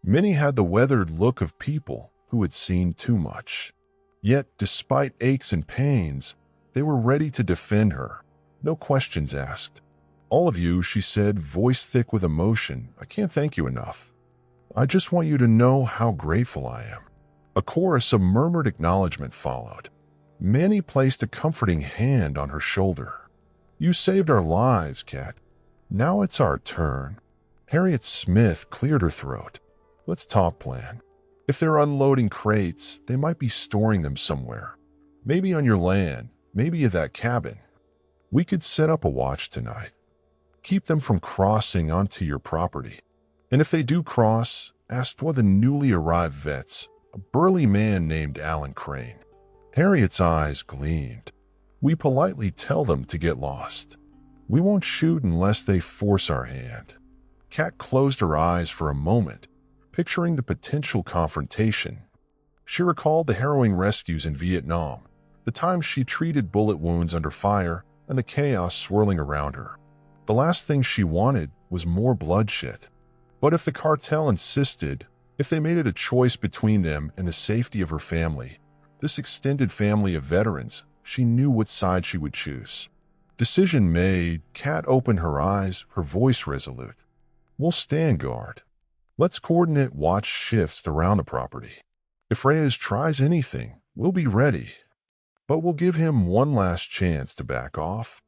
Many had the weathered look of people who had seen too much. Yet, despite aches and pains, they were ready to defend her, no questions asked. All of you, she said, voice thick with emotion, I can't thank you enough. I just want you to know how grateful I am. A chorus of murmured acknowledgement followed. Manny placed a comforting hand on her shoulder. You saved our lives, Kat. Now it's our turn. Harriet Smith cleared her throat. Let's talk plan. If they're unloading crates, they might be storing them somewhere. Maybe on your land, maybe at that cabin. We could set up a watch tonight. Keep them from crossing onto your property. And if they do cross, ask one of the newly arrived vets, a burly man named Alan Crane. Harriet's eyes gleamed. We politely tell them to get lost. We won't shoot unless they force our hand. Kat closed her eyes for a moment, picturing the potential confrontation. She recalled the harrowing rescues in Vietnam, the times she treated bullet wounds under fire, and the chaos swirling around her. The last thing she wanted was more bloodshed. But if the cartel insisted, if they made it a choice between them and the safety of her family, this extended family of veterans, she knew what side she would choose. Decision made, Kat opened her eyes, her voice resolute. We'll stand guard. Let's coordinate watch shifts around the property. If Reyes tries anything, we'll be ready. But we'll give him one last chance to back off.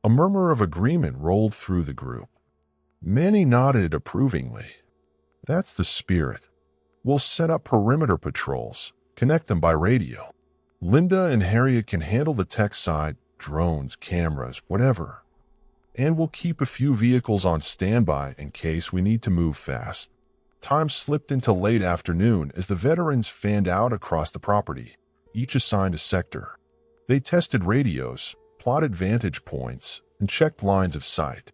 A murmur of agreement rolled through the group. Many nodded approvingly. That's the spirit. We'll set up perimeter patrols, connect them by radio. Linda and Harriet can handle the tech side, drones, cameras, whatever. And we'll keep a few vehicles on standby in case we need to move fast. Time slipped into late afternoon as the veterans fanned out across the property, each assigned a sector. They tested radios, plotted vantage points, and checked lines of sight.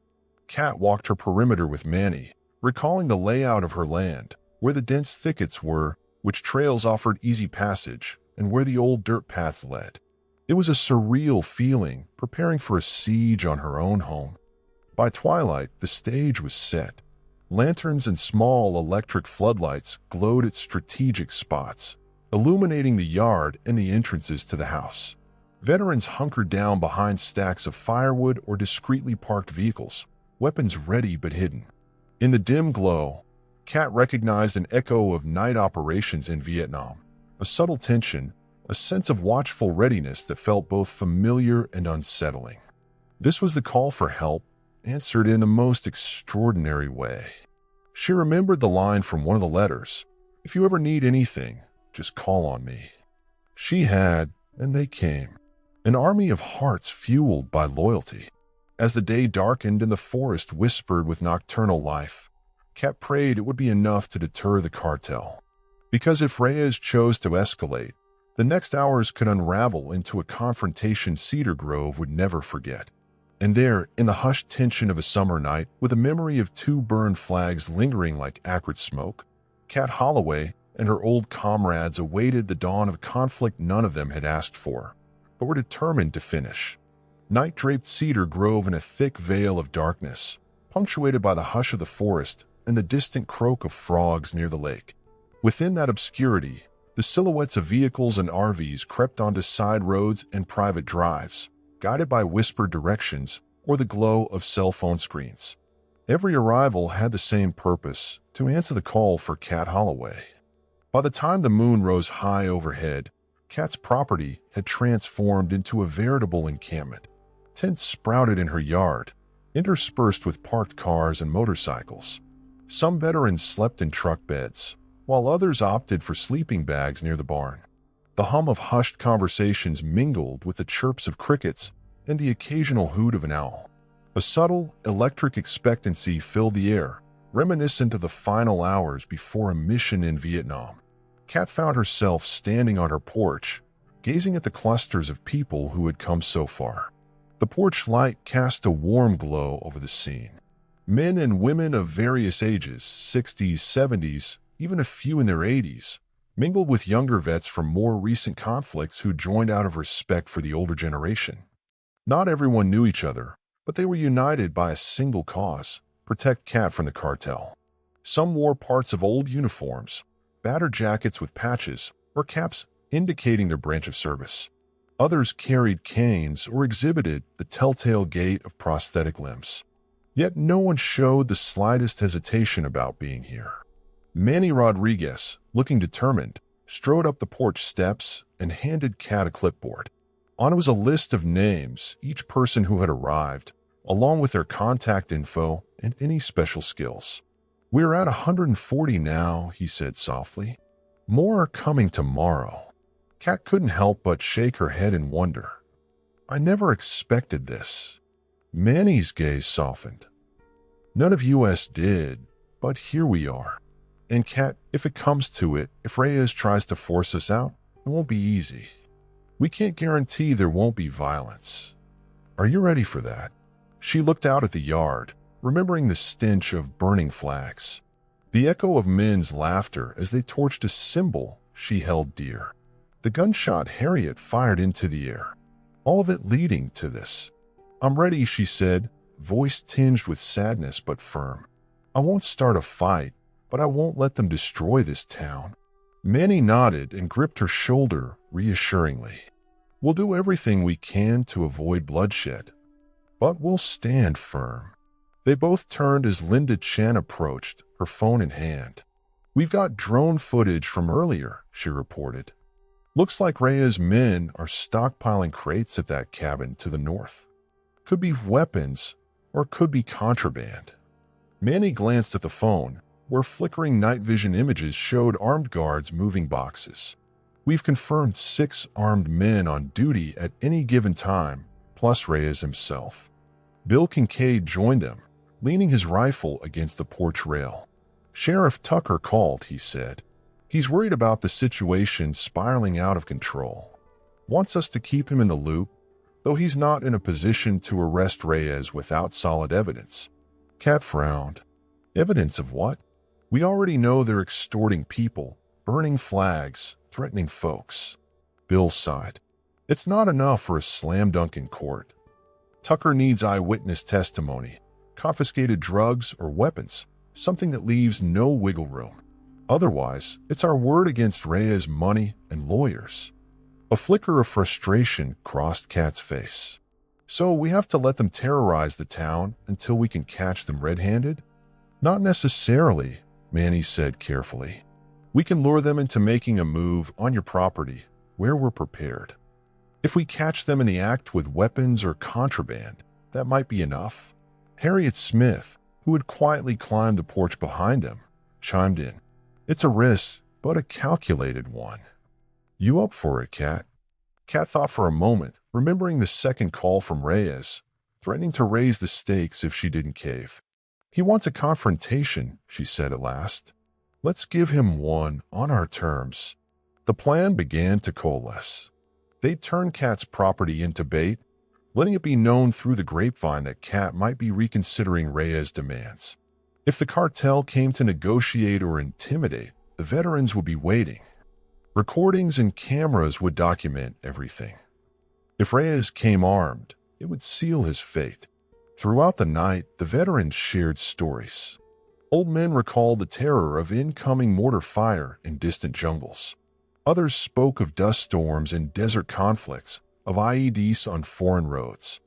Kat walked her perimeter with Manny, recalling the layout of her land, where the dense thickets were, which trails offered easy passage, and where the old dirt paths led. It was a surreal feeling, preparing for a siege on her own home. By twilight, the stage was set. Lanterns and small electric floodlights glowed at strategic spots, illuminating the yard and the entrances to the house. Veterans hunkered down behind stacks of firewood or discreetly parked vehicles, weapons ready but hidden. In the dim glow, Kat recognized an echo of night operations in Vietnam, a subtle tension, a sense of watchful readiness that felt both familiar and unsettling. This was the call for help, answered in the most extraordinary way. She remembered the line from one of the letters, "If you ever need anything, just call on me." She had, and they came. An army of hearts fueled by loyalty. As the day darkened and the forest whispered with nocturnal life, Kat prayed it would be enough to deter the cartel. Because if Reyes chose to escalate, the next hours could unravel into a confrontation Cedar Grove would never forget. And there, in the hushed tension of a summer night, with a memory of 2 burned flags lingering like acrid smoke, Kat Holloway and her old comrades awaited the dawn of a conflict none of them had asked for, but were determined to finish. Night draped Cedar Grove in a thick veil of darkness, punctuated by the hush of the forest and the distant croak of frogs near the lake. Within that obscurity, the silhouettes of vehicles and RVs crept onto side roads and private drives, guided by whispered directions or the glow of cell phone screens. Every arrival had the same purpose, to answer the call for Kat Holloway. By the time the moon rose high overhead, Kat's property had transformed into a veritable encampment. Tents sprouted in her yard, interspersed with parked cars and motorcycles. Some veterans slept in truck beds, while others opted for sleeping bags near the barn. The hum of hushed conversations mingled with the chirps of crickets and the occasional hoot of an owl. A subtle, electric expectancy filled the air, reminiscent of the final hours before a mission in Vietnam. Kat found herself standing on her porch, gazing at the clusters of people who had come so far. The porch light cast a warm glow over the scene. Men and women of various ages, 60s, 70s, even a few in their 80s, mingled with younger vets from more recent conflicts who joined out of respect for the older generation. Not everyone knew each other, but they were united by a single cause: protect Kat from the cartel. Some wore parts of old uniforms, battered jackets with patches, or caps indicating their branch of service. Others carried canes or exhibited the telltale gait of prosthetic limbs. Yet no one showed the slightest hesitation about being here. Manny Rodriguez, looking determined, strode up the porch steps and handed Kat a clipboard. On it was a list of names, each person who had arrived, along with their contact info and any special skills. "We're at 140 now," he said softly. "More are coming tomorrow." Kat couldn't help but shake her head in wonder. I never expected this. Manny's gaze softened. None of us did, but here we are. And Kat, if it comes to it, if Reyes tries to force us out, it won't be easy. We can't guarantee there won't be violence. Are you ready for that? She looked out at the yard, remembering the stench of burning flags. The echo of men's laughter as they torched a symbol she held dear. The gunshot Harriet fired into the air. All of it leading to this. I'm ready, she said, voice tinged with sadness but firm. I won't start a fight, but I won't let them destroy this town. Manny nodded and gripped her shoulder reassuringly. We'll do everything we can to avoid bloodshed, but we'll stand firm. They both turned as Linda Chan approached, her phone in hand. We've got drone footage from earlier, she reported. Looks like Reyes' men are stockpiling crates at that cabin to the north. Could be weapons, or could be contraband. Manny glanced at the phone, where flickering night vision images showed armed guards moving boxes. We've confirmed 6 armed men on duty at any given time, plus Reyes himself. Bill Kincaid joined them, leaning his rifle against the porch rail. Sheriff Tucker called, he said. He's worried about the situation spiraling out of control. Wants us to keep him in the loop, though he's not in a position to arrest Reyes without solid evidence. Kat frowned. Evidence of what? We already know they're extorting people, burning flags, threatening folks. Bill sighed. It's not enough for a slam dunk in court. Tucker needs eyewitness testimony, confiscated drugs or weapons, something that leaves no wiggle room. Otherwise, it's our word against Reyes' money and lawyers. A flicker of frustration crossed Kat's face. So we have to let them terrorize the town until we can catch them red-handed? Not necessarily, Manny said carefully. We can lure them into making a move on your property where we're prepared. If we catch them in the act with weapons or contraband, that might be enough. Harriet Smith, who had quietly climbed the porch behind them, chimed in. It's a risk, but a calculated one. You up for it, Kat? Kat thought for a moment, remembering the second call from Reyes, threatening to raise the stakes if she didn't cave. He wants a confrontation, she said at last. Let's give him one on our terms. The plan began to coalesce. They'd turn Kat's property into bait, letting it be known through the grapevine that Kat might be reconsidering Reyes' demands. If the cartel came to negotiate or intimidate, the veterans would be waiting. Recordings and cameras would document everything. If Reyes came armed, it would seal his fate. Throughout the night, the veterans shared stories. Old men recalled the terror of incoming mortar fire in distant jungles. Others spoke of dust storms and desert conflicts, of IEDs on foreign roads.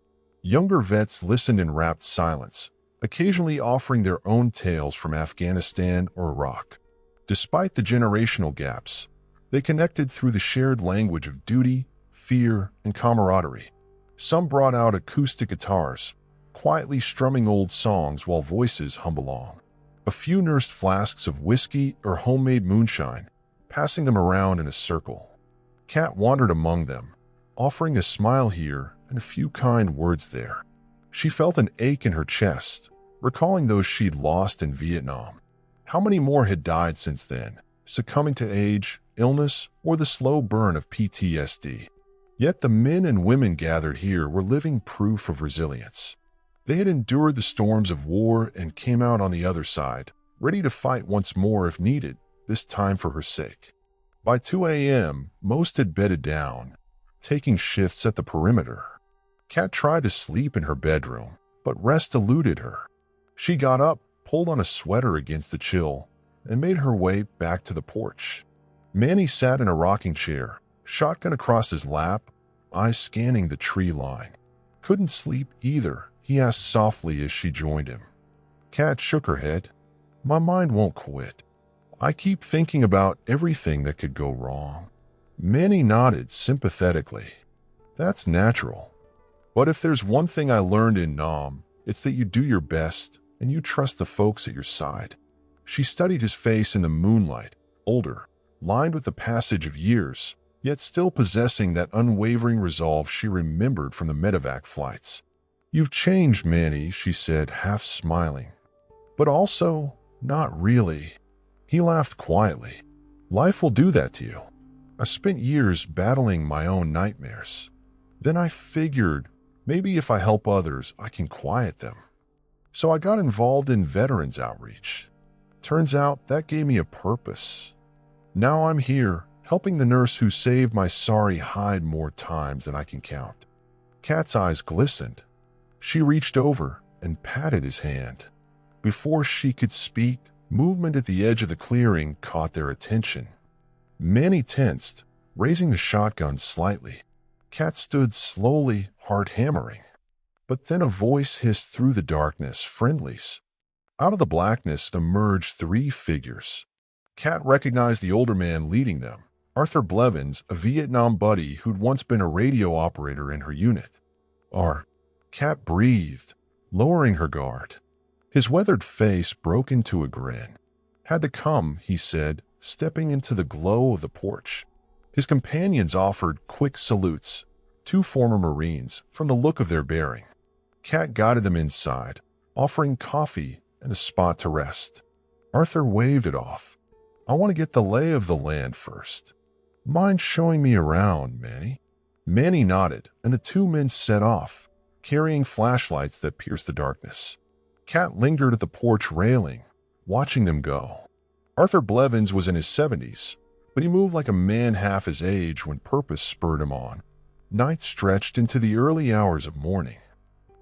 Younger vets listened in rapt silence, occasionally offering their own tales from Afghanistan or Iraq. Despite the generational gaps, they connected through the shared language of duty, fear, and camaraderie. Some brought out acoustic guitars, quietly strumming old songs while voices hummed along. A few nursed flasks of whiskey or homemade moonshine, passing them around in a circle. Kat wandered among them, offering a smile here and a few kind words there. She felt an ache in her chest, recalling those she'd lost in Vietnam. How many more had died since then, succumbing to age, illness, or the slow burn of PTSD? Yet the men and women gathered here were living proof of resilience. They had endured the storms of war and came out on the other side, ready to fight once more if needed, this time for her sake. By 2 a.m., most had bedded down, taking shifts at the perimeter. Kat tried to sleep in her bedroom, but rest eluded her. She got up, pulled on a sweater against the chill, and made her way back to the porch. Manny sat in a rocking chair, shotgun across his lap, eyes scanning the tree line. Couldn't sleep either, he asked softly as she joined him. Kat shook her head. My mind won't quit. I keep thinking about everything that could go wrong. Manny nodded sympathetically. That's natural. But if there's one thing I learned in Nam, it's that you do your best and you trust the folks at your side. She studied his face in the moonlight, older, lined with the passage of years, yet still possessing that unwavering resolve she remembered from the medevac flights. "You've changed, Manny," she said, half smiling. "But also, not really." He laughed quietly. "Life will do that to you. I spent years battling my own nightmares. Then I figured, maybe if I help others, I can quiet them. So I got involved in veterans outreach. Turns out that gave me a purpose. Now I'm here, helping the nurse who saved my sorry hide more times than I can count." Kat's eyes glistened. She reached over and patted his hand. Before she could speak, movement at the edge of the clearing caught their attention. Manny tensed, raising the shotgun slightly. Kat stood slowly, heart hammering. But then a voice hissed through the darkness, "Friendlies." Out of the blackness emerged three figures. Kat recognized the older man leading them, Arthur Blevins, a Vietnam buddy who'd once been a radio operator in her unit. Kat breathed, lowering her guard. His weathered face broke into a grin. "Had to come," he said, stepping into the glow of the porch. His companions offered quick salutes, two former Marines, from the look of their bearing. Kat guided them inside, offering coffee and a spot to rest. Arthur waved it off. "I want to get the lay of the land first. Mind showing me around, Manny?" Manny nodded, and the two men set off, carrying flashlights that pierced the darkness. Kat lingered at the porch railing, watching them go. Arthur Blevins was in his 70s, but he moved like a man half his age when purpose spurred him on. Night stretched into the early hours of morning.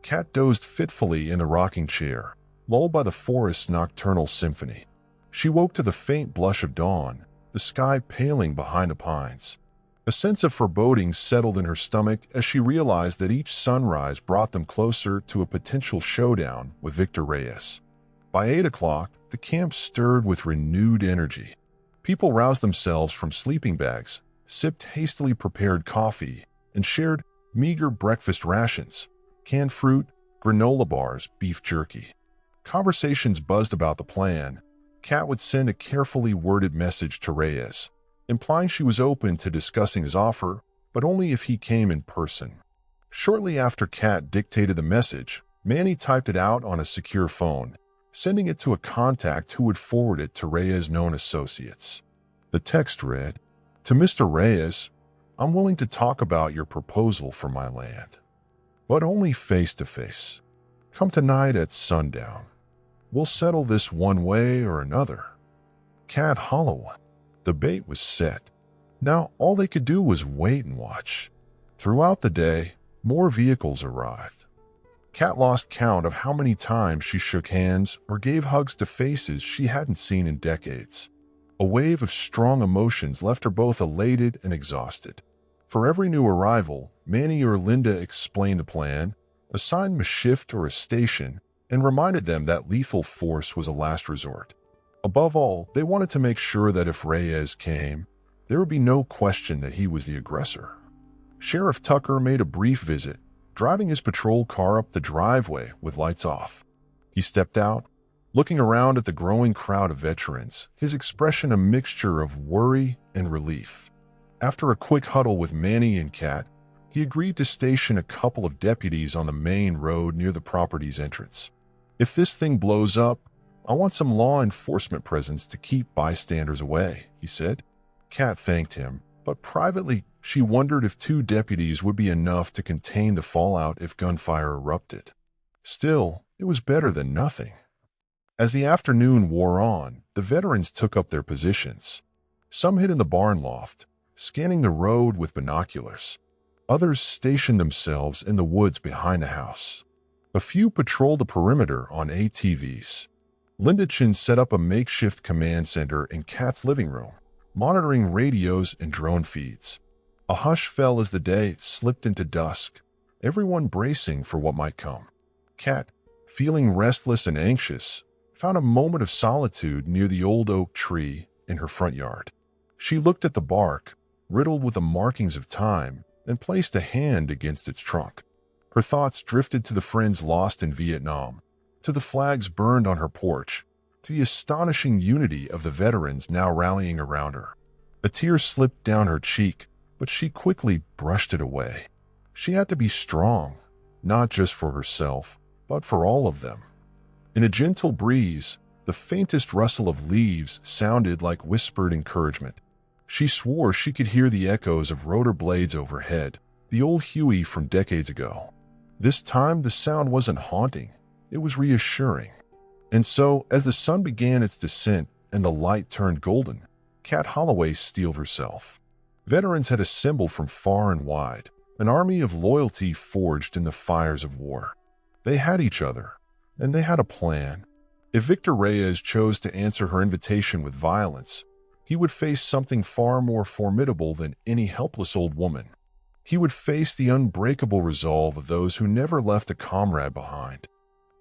Kat dozed fitfully in the rocking chair, lulled by the forest's nocturnal symphony. She woke to the faint blush of dawn, the sky paling behind the pines. A sense of foreboding settled in her stomach as she realized that each sunrise brought them closer to a potential showdown with Victor Reyes. By 8 o'clock, the camp stirred with renewed energy. People roused themselves from sleeping bags, sipped hastily prepared coffee, and shared meager breakfast rations, canned fruit, granola bars, beef jerky. Conversations buzzed about the plan. Kat would send a carefully worded message to Reyes, implying she was open to discussing his offer, but only if he came in person. Shortly after Kat dictated the message, Manny typed it out on a secure phone, sending it to a contact who would forward it to Reyes' known associates. The text read, "To Mr. Reyes, I'm willing to talk about your proposal for my land, but only face to face. Come tonight at sundown. We'll settle this one way or another. Kat Holloway." The bait was set. Now all they could do was wait and watch. Throughout the day, more vehicles arrived. Kat lost count of how many times she shook hands or gave hugs to faces she hadn't seen in decades. A wave of strong emotions left her both elated and exhausted. For every new arrival, Manny or Linda explained the plan, assigned them a shift or a station, and reminded them that lethal force was a last resort. Above all, they wanted to make sure that if Reyes came, there would be no question that he was the aggressor. Sheriff Tucker made a brief visit, driving his patrol car up the driveway with lights off. He stepped out, looking around at the growing crowd of veterans, his expression a mixture of worry and relief. After a quick huddle with Manny and Kat, he agreed to station a couple of deputies on the main road near the property's entrance. "If this thing blows up, I want some law enforcement presence to keep bystanders away," he said. Kat thanked him, but privately she wondered if 2 deputies would be enough to contain the fallout if gunfire erupted. Still, it was better than nothing. As the afternoon wore on, the veterans took up their positions. Some hid in the barn loft, scanning the road with binoculars. Others stationed themselves in the woods behind the house. A few patrolled the perimeter on ATVs. Linda Chin set up a makeshift command center in Kat's living room, monitoring radios and drone feeds. A hush fell as the day slipped into dusk, everyone bracing for what might come. Kat, feeling restless and anxious, found a moment of solitude near the old oak tree in her front yard. She looked at the bark, riddled with the markings of time, and placed a hand against its trunk. Her thoughts drifted to the friends lost in Vietnam, to the flags burned on her porch, to the astonishing unity of the veterans now rallying around her. A tear slipped down her cheek, but she quickly brushed it away. She had to be strong, not just for herself, but for all of them. In a gentle breeze, the faintest rustle of leaves sounded like whispered encouragement. She swore she could hear the echoes of rotor blades overhead, the old Huey from decades ago. This time, the sound wasn't haunting, it was reassuring. And so, as the sun began its descent and the light turned golden, Cat Holloway steeled herself. Veterans had assembled from far and wide, an army of loyalty forged in the fires of war. They had each other, and they had a plan. If Victor Reyes chose to answer her invitation with violence, he would face something far more formidable than any helpless old woman. He would face the unbreakable resolve of those who never left a comrade behind.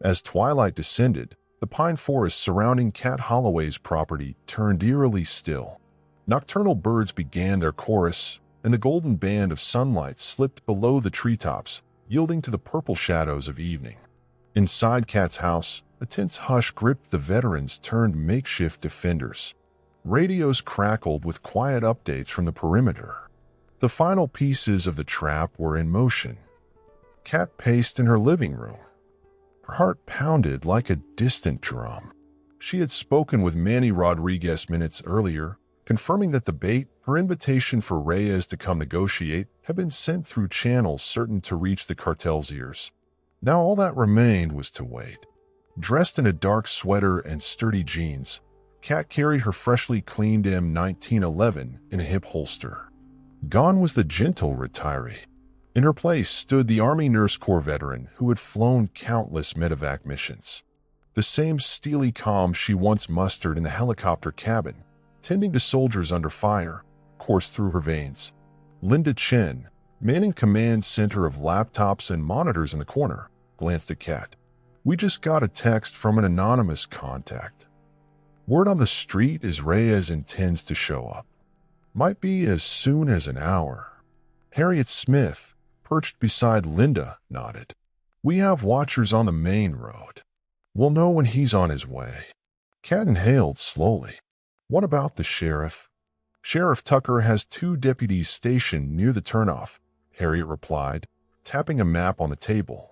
As twilight descended, the pine forest surrounding Cat Holloway's property turned eerily still. Nocturnal birds began their chorus, and the golden band of sunlight slipped below the treetops, yielding to the purple shadows of evening. Inside Cat's house, a tense hush gripped the veterans turned makeshift defenders. Radios crackled with quiet updates from the perimeter. The final pieces of the trap were in motion. Cat paced in her living room. Her heart pounded like a distant drum. She had spoken with Manny Rodriguez minutes earlier, confirming that the bait, her invitation for Reyes to come negotiate, had been sent through channels certain to reach the cartel's ears. Now all that remained was to wait. Dressed in a dark sweater and sturdy jeans, Cat carried her freshly cleaned M1911 in a hip holster. Gone was the gentle retiree. In her place stood the Army Nurse Corps veteran who had flown countless medevac missions. The same steely calm she once mustered in the helicopter cabin, tending to soldiers under fire, coursed through her veins. Linda Chen, manning command center of laptops and monitors in the corner, glanced at Cat. "We just got a text from an anonymous contact. Word on the street is Reyes intends to show up. Might be as soon as an hour." Harriet Smith, perched beside Linda, nodded. "We have watchers on the main road. We'll know when he's on his way." Cat inhaled slowly. "What about the sheriff?" "Sheriff Tucker has 2 deputies stationed near the turnoff," Harriet replied, tapping a map on the table.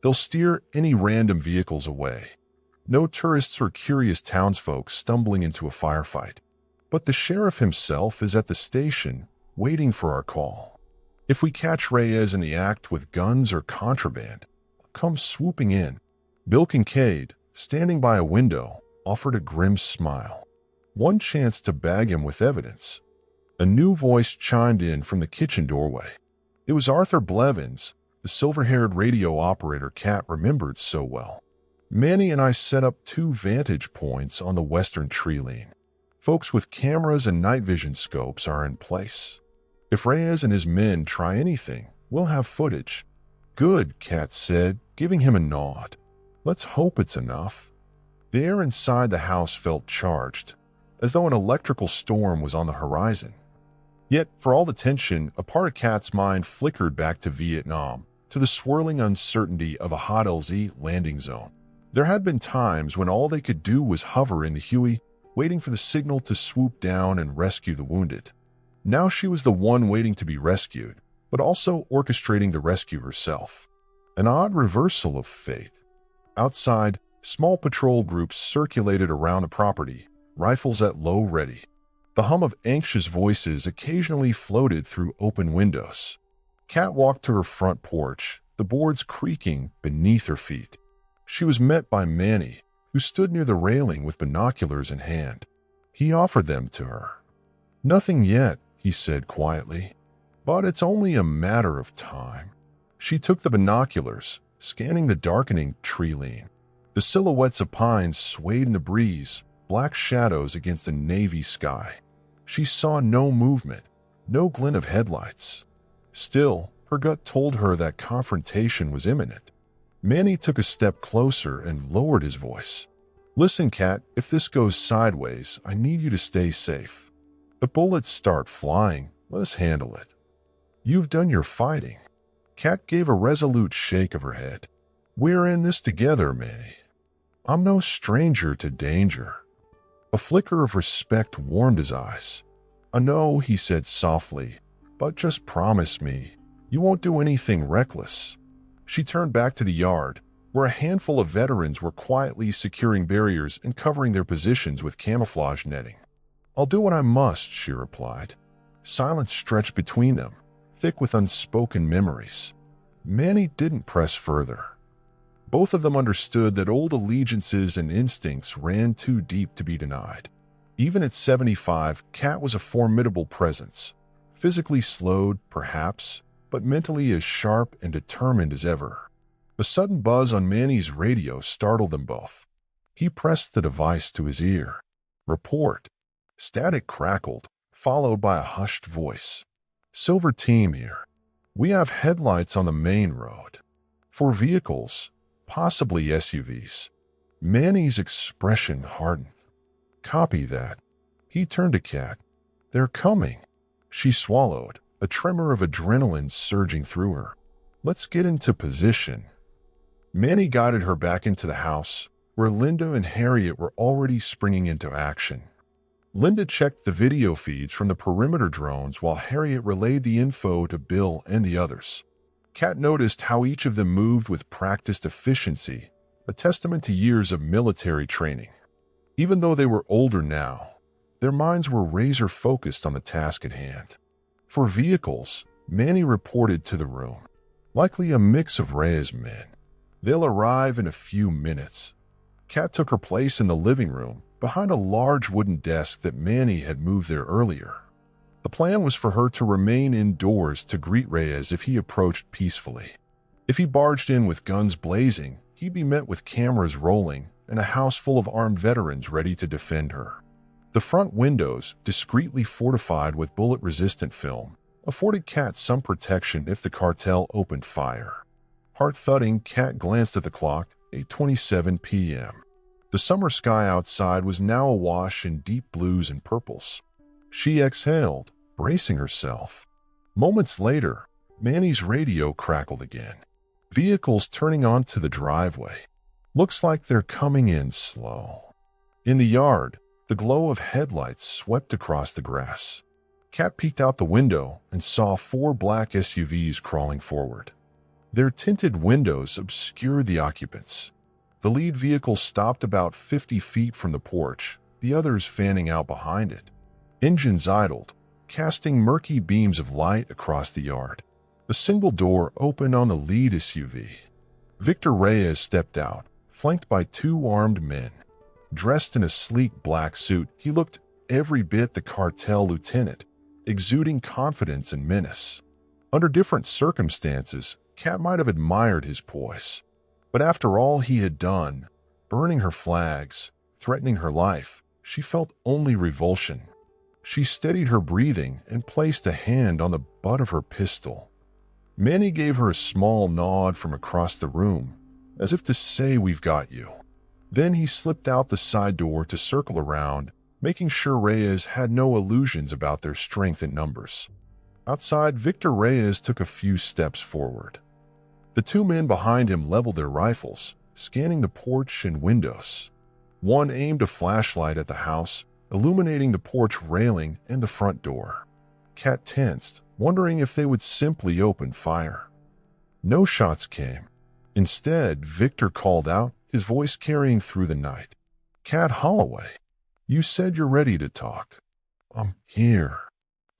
"They'll steer any random vehicles away. No tourists or curious townsfolk stumbling into a firefight. But the sheriff himself is at the station, waiting for our call. If we catch Reyes in the act with guns or contraband, come swooping in." Bill Kincaid, standing by a window, offered a grim smile. One chance to bag him with evidence. A new voice chimed in from the kitchen doorway. It was Arthur Blevins, the silver-haired radio operator Cat remembered so well. "Manny and I set up 2 vantage points on the western tree line. Folks with cameras and night vision scopes are in place. If Reyes and his men try anything, we'll have footage." "Good," Cat said, giving him a nod. "Let's hope it's enough." The air inside the house felt charged, as though an electrical storm was on the horizon. Yet, for all the tension, a part of Cat's mind flickered back to Vietnam, to the swirling uncertainty of a hot LZ landing zone. There had been times when all they could do was hover in the Huey, waiting for the signal to swoop down and rescue the wounded. Now she was the one waiting to be rescued, but also orchestrating the rescue herself. An odd reversal of fate. Outside, small patrol groups circulated around the property, rifles at low ready. The hum of anxious voices occasionally floated through open windows. Cat walked to her front porch, the boards creaking beneath her feet. She was met by Manny, who stood near the railing with binoculars in hand. He offered them to her. "Nothing yet," he said quietly, "but it's only a matter of time." She took the binoculars, scanning the darkening tree line. The silhouettes of pines swayed in the breeze, black shadows against the navy sky. She saw no movement, no glint of headlights. Still, her gut told her that confrontation was imminent. Manny took a step closer and lowered his voice. "Listen, Cat, if this goes sideways, I need you to stay safe. If bullets start flying, let us handle it. You've done your fighting." Cat gave a resolute shake of her head. "We're in this together, Manny. I'm no stranger to danger." A flicker of respect warmed his eyes. "I know," he said softly, but just promise me you won't do anything reckless." She turned back to the yard, where a handful of veterans were quietly securing barriers and covering their positions with camouflage netting. "I'll do what I must," she replied. Silence stretched between them, thick with unspoken memories. Manny didn't press further. Both of them understood that old allegiances and instincts ran too deep to be denied. Even at 75, Kat was a formidable presence, physically slowed, perhaps, but mentally as sharp and determined as ever. A sudden buzz on Manny's radio startled them both. He pressed the device to his ear. "Report." Static crackled, followed by a hushed voice. "Silver team here. We have headlights on the main road. 4 vehicles, possibly SUVs." Manny's expression hardened. "Copy that." He turned to Kat. "They're coming." She swallowed, a tremor of adrenaline surging through her. "Let's get into position." Manny guided her back into the house, where Linda and Harriet were already springing into action. Linda checked the video feeds from the perimeter drones while Harriet relayed the info to Bill and the others. Kat noticed how each of them moved with practiced efficiency, a testament to years of military training. Even though they were older now, their minds were razor-focused on the task at hand. For vehicles, Manny reported to the room. "Likely a mix of Reyes men. They'll arrive in a few minutes." Kat took her place in the living room, behind a large wooden desk that Manny had moved there earlier. The plan was for her to remain indoors to greet Reyes if he approached peacefully. If he barged in with guns blazing, he'd be met with cameras rolling and a house full of armed veterans ready to defend her. The front windows, discreetly fortified with bullet-resistant film, afforded Kat some protection if the cartel opened fire. Heart-thudding, Kat glanced at the clock, 8:27 p.m. The summer sky outside was now awash in deep blues and purples. She exhaled, bracing herself. Moments later, Manny's radio crackled again. Vehicles turning onto the driveway. "Looks like they're coming in slow." In the yard, the glow of headlights swept across the grass. Kat peeked out the window and saw 4 black SUVs crawling forward. Their tinted windows obscured the occupants. The lead vehicle stopped about 50 feet from the porch, the others fanning out behind it. Engines idled, casting murky beams of light across the yard. A single door opened on the lead SUV. Victor Reyes stepped out, flanked by 2 armed men. Dressed in a sleek black suit, he looked every bit the cartel lieutenant, exuding confidence and menace. Under different circumstances, Kat might have admired his poise. But after all he had done, burning her flags, threatening her life, she felt only revulsion. She steadied her breathing and placed a hand on the butt of her pistol. Manny gave her a small nod from across the room, as if to say, "We've got you." Then he slipped out the side door to circle around, making sure Reyes had no illusions about their strength in numbers. Outside, Victor Reyes took a few steps forward. The 2 men behind him leveled their rifles, scanning the porch and windows. One aimed a flashlight at the house, illuminating the porch railing and the front door. Kat tensed, wondering if they would simply open fire. No shots came. Instead, Victor called out, his voice carrying through the night. "Kat Holloway, you said you're ready to talk." "I'm here."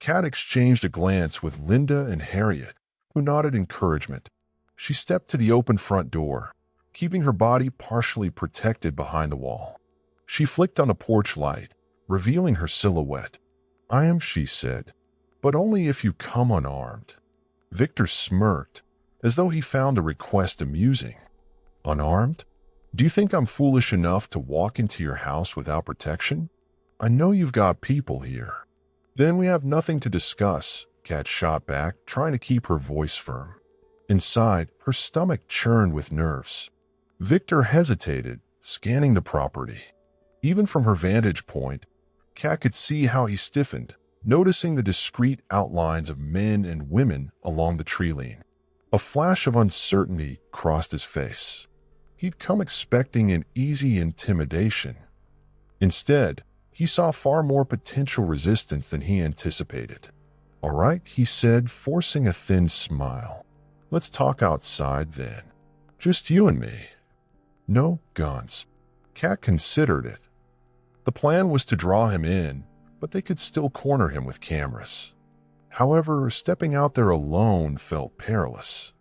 Kat exchanged a glance with Linda and Harriet, who nodded encouragement. She stepped to the open front door, keeping her body partially protected behind the wall. She flicked on the porch light, revealing her silhouette. "I am," she said, "but only if you come unarmed." Victor smirked, as though he found the request amusing. "Unarmed? Do you think I'm foolish enough to walk into your house without protection? I know you've got people here." "Then we have nothing to discuss," Kat shot back, trying to keep her voice firm. Inside, her stomach churned with nerves. Victor hesitated, scanning the property. Even from her vantage point, Kat could see how he stiffened, noticing the discreet outlines of men and women along the tree line. A flash of uncertainty crossed his face. He'd come expecting an easy intimidation. Instead, he saw far more potential resistance than he anticipated. "All right," he said, forcing a thin smile. "Let's talk outside then. Just you and me. No guns." Cat considered it. The plan was to draw him in, but they could still corner him with cameras. However, stepping out there alone felt perilous.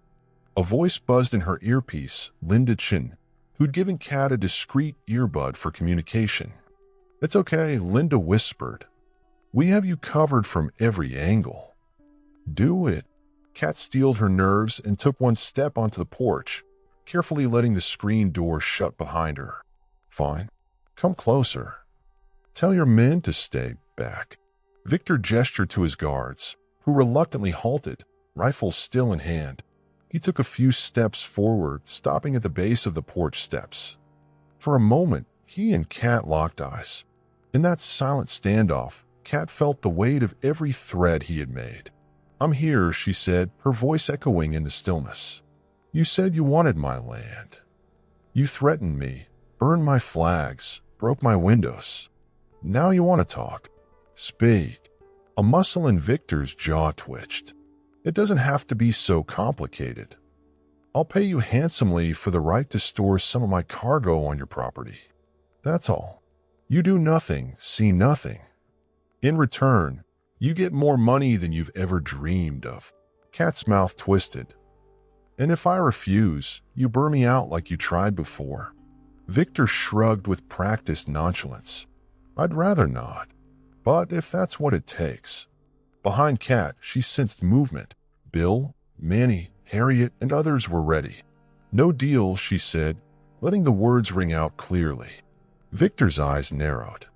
A voice buzzed in her earpiece, Linda Chin, who'd given Cat a discreet earbud for communication. "It's okay," Linda whispered. "We have you covered from every angle." "Do it." Cat steeled her nerves and took one step onto the porch, carefully letting the screen door shut behind her. "Fine. Come closer. Tell your men to stay back." Victor gestured to his guards, who reluctantly halted, rifles still in hand. He took a few steps forward, stopping at the base of the porch steps. For a moment, he and Cat locked eyes. In that silent standoff, Cat felt the weight of every thread he had made. "I'm here," she said, her voice echoing in the stillness. "You said you wanted my land. You threatened me, burned my flags, broke my windows. Now you want to talk. Speak." A muscle in Victor's jaw twitched. "It doesn't have to be so complicated. I'll pay you handsomely for the right to store some of my cargo on your property. That's all. You do nothing, see nothing. In return, you get more money than you've ever dreamed of." Cat's mouth twisted. "And if I refuse, you burn me out like you tried before." Victor shrugged with practiced nonchalance. "I'd rather not. But if that's what it takes." Behind Cat, she sensed movement. Bill, Manny, Harriet, and others were ready. "No deal," she said, letting the words ring out clearly. Victor's eyes narrowed.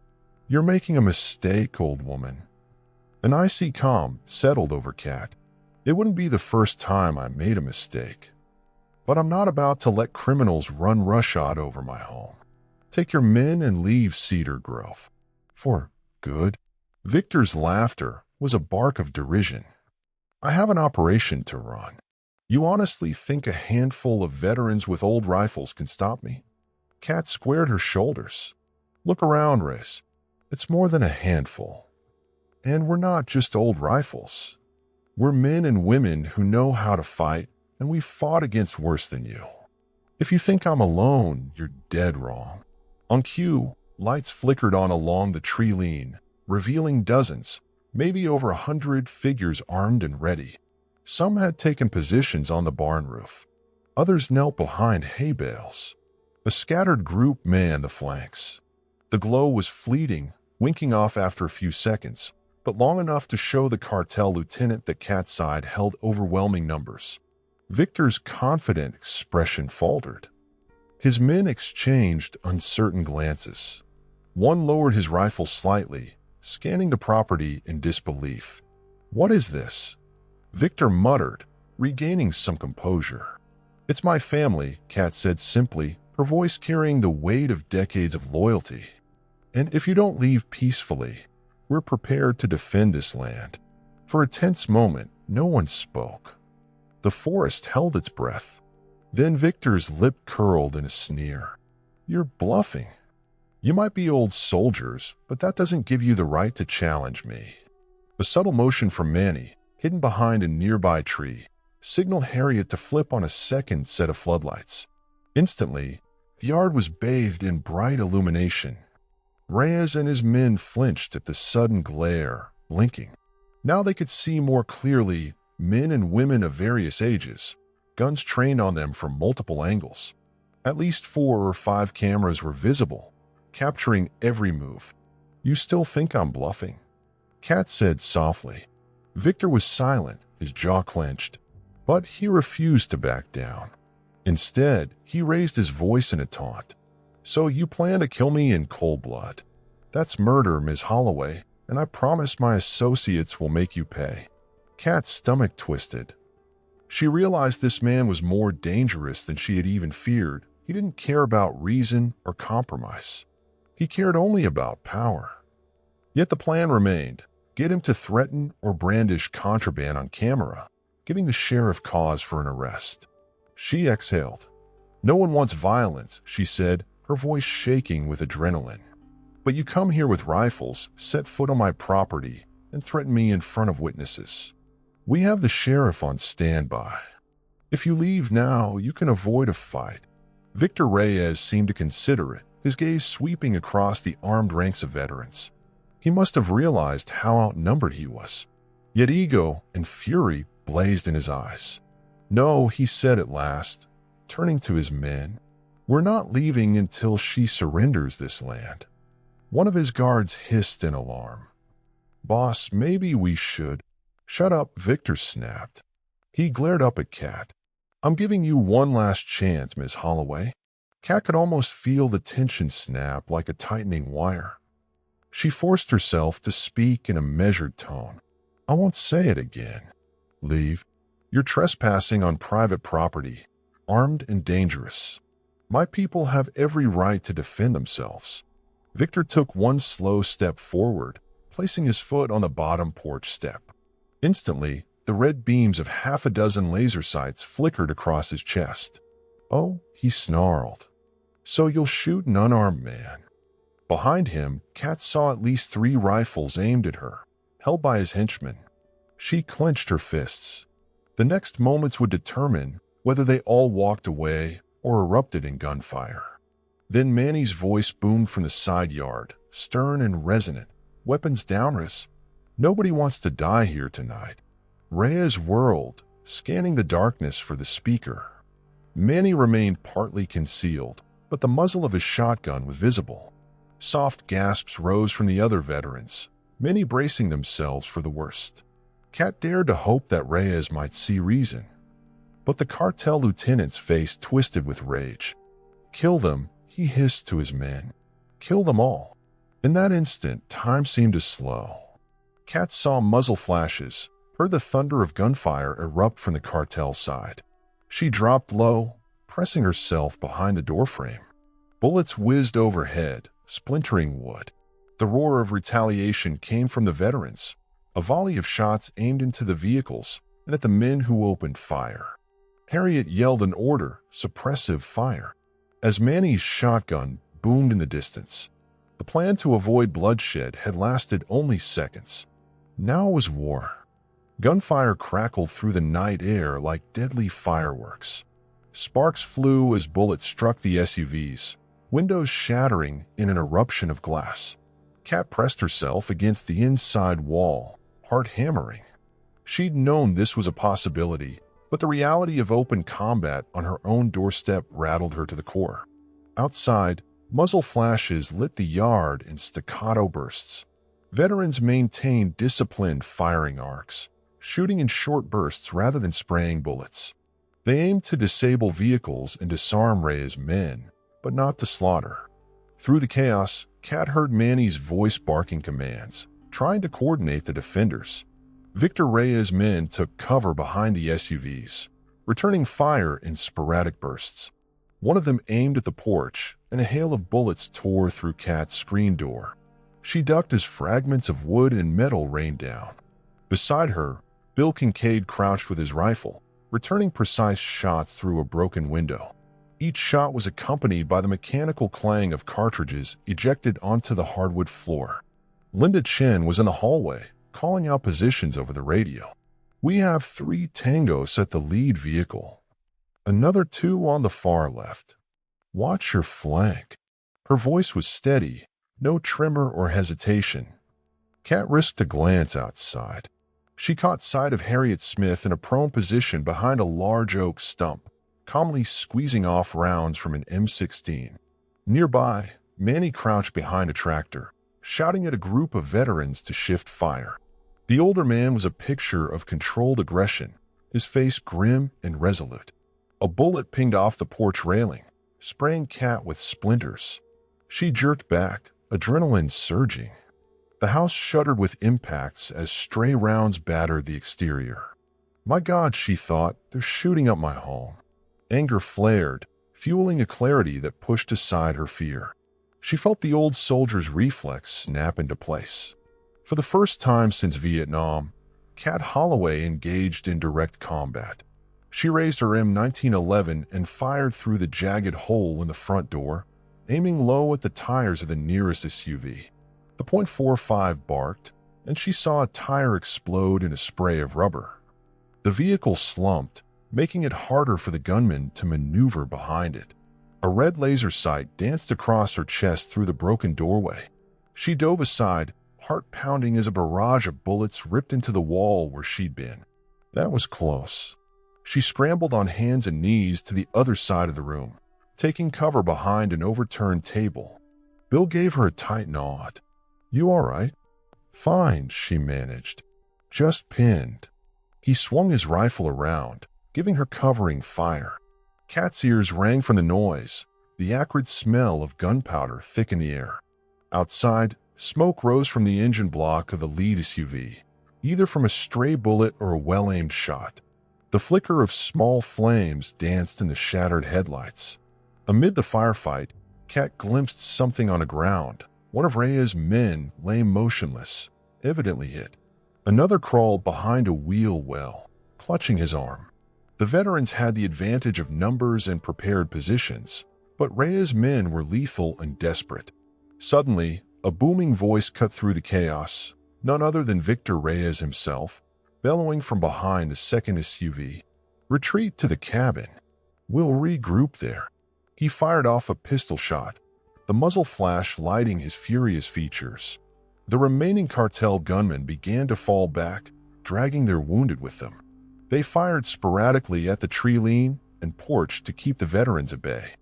"You're making a mistake, old woman." An icy calm settled over Cat. "It wouldn't be the first time I made a mistake. But I'm not about to let criminals run roughshod over my home. Take your men and leave Cedar Grove. For good." Victor's laughter was a bark of derision. "I have an operation to run. You honestly think a handful of veterans with old rifles can stop me?" Cat squared her shoulders. "Look around, Reyes. It's more than a handful. And we're not just old rifles. We're men and women who know how to fight, and we've fought against worse than you. If you think I'm alone, you're dead wrong." On cue, lights flickered on along the tree line, revealing dozens, maybe over 100 figures armed and ready. Some had taken positions on the barn roof. Others knelt behind hay bales. A scattered group manned the flanks. The glow was fleeting, winking off after a few seconds, but long enough to show the cartel lieutenant that Cat's side held overwhelming numbers. Victor's confident expression faltered. His men exchanged uncertain glances. One lowered his rifle slightly, scanning the property in disbelief. "What is this?" Victor muttered, regaining some composure. "It's my family," Cat said simply, her voice carrying the weight of decades of loyalty. "And if you don't leave peacefully, we're prepared to defend this land." For a tense moment, no one spoke. The forest held its breath. Then Victor's lip curled in a sneer. "You're bluffing. You might be old soldiers, but that doesn't give you the right to challenge me." A subtle motion from Manny, hidden behind a nearby tree, signaled Harriet to flip on a second set of floodlights. Instantly, the yard was bathed in bright illumination. Reyes and his men flinched at the sudden glare, blinking. Now they could see more clearly men and women of various ages, guns trained on them from multiple angles. At least 4 or 5 cameras were visible, capturing every move. "You still think I'm bluffing?" Cat said softly. Victor was silent, his jaw clenched, but he refused to back down. Instead, he raised his voice in a taunt. "So you plan to kill me in cold blood? That's murder, Ms. Holloway, and I promise my associates will make you pay." Cat's stomach twisted. She realized this man was more dangerous than she had even feared. He didn't care about reason or compromise. He cared only about power. Yet the plan remained: get him to threaten or brandish contraband on camera, giving the sheriff cause for an arrest. She exhaled. "No one wants violence," she said, her voice shaking with adrenaline. "But you come here with rifles, set foot on my property, and threaten me in front of witnesses. We have the sheriff on standby. If you leave now, you can avoid a fight." Victor Reyes seemed to consider it, his gaze sweeping across the armed ranks of veterans. He must have realized how outnumbered he was. Yet ego and fury blazed in his eyes. "No," he said at last, turning to his men. "We're not leaving until she surrenders this land." One of his guards hissed in alarm. "Boss, maybe we should." "Shut up," Victor snapped. He glared up at Kat. "I'm giving you one last chance, Miss Holloway." Kat could almost feel the tension snap like a tightening wire. She forced herself to speak in a measured tone. "I won't say it again. Leave. You're trespassing on private property, armed and dangerous. My people have every right to defend themselves." Victor took one slow step forward, placing his foot on the bottom porch step. Instantly, the red beams of half a dozen laser sights flickered across his chest. "Oh," he snarled. "So you'll shoot an unarmed man?" Behind him, Kat saw at least 3 rifles aimed at her, held by his henchmen. She clenched her fists. The next moments would determine whether they all walked away or erupted in gunfire. Then Manny's voice boomed from the side yard, stern and resonant. "Weapons down, Reyes. Nobody wants to die here tonight." Reyes whirled, scanning the darkness for the speaker. Manny remained partly concealed, but the muzzle of his shotgun was visible. Soft gasps rose from the other veterans, many bracing themselves for the worst. Kat dared to hope that Reyes might see reason. But the cartel lieutenant's face twisted with rage. "Kill them," he hissed to his men. "Kill them all." In that instant, time seemed to slow. Kat saw muzzle flashes, heard the thunder of gunfire erupt from the cartel side. She dropped low, pressing herself behind the doorframe. Bullets whizzed overhead, splintering wood. The roar of retaliation came from the veterans, a volley of shots aimed into the vehicles and at the men who opened fire. Harriet yelled an order, suppressive fire, as Manny's shotgun boomed in the distance. The plan to avoid bloodshed had lasted only seconds. Now was war. Gunfire crackled through the night air like deadly fireworks. Sparks flew as bullets struck the SUVs, windows shattering in an eruption of glass. Kat pressed herself against the inside wall, heart hammering. She'd known this was a possibility, but the reality of open combat on her own doorstep rattled her to the core. Outside, muzzle flashes lit the yard in staccato bursts. Veterans maintained disciplined firing arcs, shooting in short bursts rather than spraying bullets. They aimed to disable vehicles and disarm Reyes' men, but not to slaughter. Through the chaos, Kat heard Manny's voice barking commands, trying to coordinate the defenders. Victor Reyes' men took cover behind the SUVs, returning fire in sporadic bursts. One of them aimed at the porch, and a hail of bullets tore through Kat's screen door. She ducked as fragments of wood and metal rained down. Beside her, Bill Kincaid crouched with his rifle, returning precise shots through a broken window. Each shot was accompanied by the mechanical clang of cartridges ejected onto the hardwood floor. Linda Chen was in the hallway, calling out positions over the radio. "We have 3 tangos at the lead vehicle. Another 2 on the far left. Watch your flank." Her voice was steady, no tremor or hesitation. Kat risked a glance outside. She caught sight of Harriet Smith in a prone position behind a large oak stump, calmly squeezing off rounds from an M16. Nearby, Manny crouched behind a tractor, shouting at a group of veterans to shift fire. The older man was a picture of controlled aggression, his face grim and resolute. A bullet pinged off the porch railing, spraying Kat with splinters. She jerked back, adrenaline surging. The house shuddered with impacts as stray rounds battered the exterior. "My God," she thought, "they're shooting up my home." Anger flared, fueling a clarity that pushed aside her fear. She felt the old soldier's reflex snap into place. For the first time since Vietnam, Kat Holloway engaged in direct combat. She raised her M1911 and fired through the jagged hole in the front door, aiming low at the tires of the nearest SUV. The .45 barked, and she saw a tire explode in a spray of rubber. The vehicle slumped, making it harder for the gunman to maneuver behind it. A red laser sight danced across her chest through the broken doorway. She dove aside, heart pounding as a barrage of bullets ripped into the wall where she'd been. That was close. She scrambled on hands and knees to the other side of the room, taking cover behind an overturned table. Bill gave her a tight nod. "You all right?" "Fine," she managed. "Just pinned." He swung his rifle around, giving her covering fire. Kat's ears rang from the noise, the acrid smell of gunpowder thick in the air. Outside, smoke rose from the engine block of the lead SUV, either from a stray bullet or a well-aimed shot. The flicker of small flames danced in the shattered headlights. Amid the firefight, Kat glimpsed something on the ground. One of Reyes' men lay motionless, evidently hit. Another crawled behind a wheel well, clutching his arm. The veterans had the advantage of numbers and prepared positions, but Reyes' men were lethal and desperate. Suddenly, a booming voice cut through the chaos, none other than Victor Reyes himself, bellowing from behind the second SUV. "Retreat to the cabin. We'll regroup there." He fired off a pistol shot, the muzzle flash lighting his furious features. The remaining cartel gunmen began to fall back, dragging their wounded with them. They fired sporadically at the tree lean and porch to keep the veterans at bay.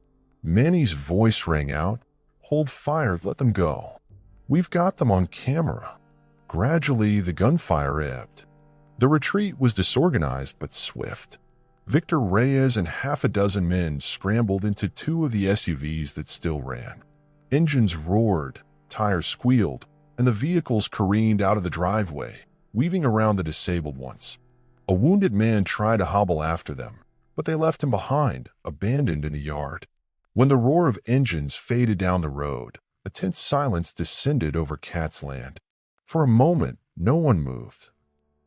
Manny's voice rang out, "Hold fire, let them go. We've got them on camera." Gradually, the gunfire ebbed. The retreat was disorganized but swift. Victor Reyes and half a dozen men scrambled into two of the SUVs that still ran. Engines roared, tires squealed, and the vehicles careened out of the driveway, weaving around the disabled ones. A wounded man tried to hobble after them, but they left him behind, abandoned in the yard. When the roar of engines faded down the road, a tense silence descended over Kat's land. For a moment, no one moved.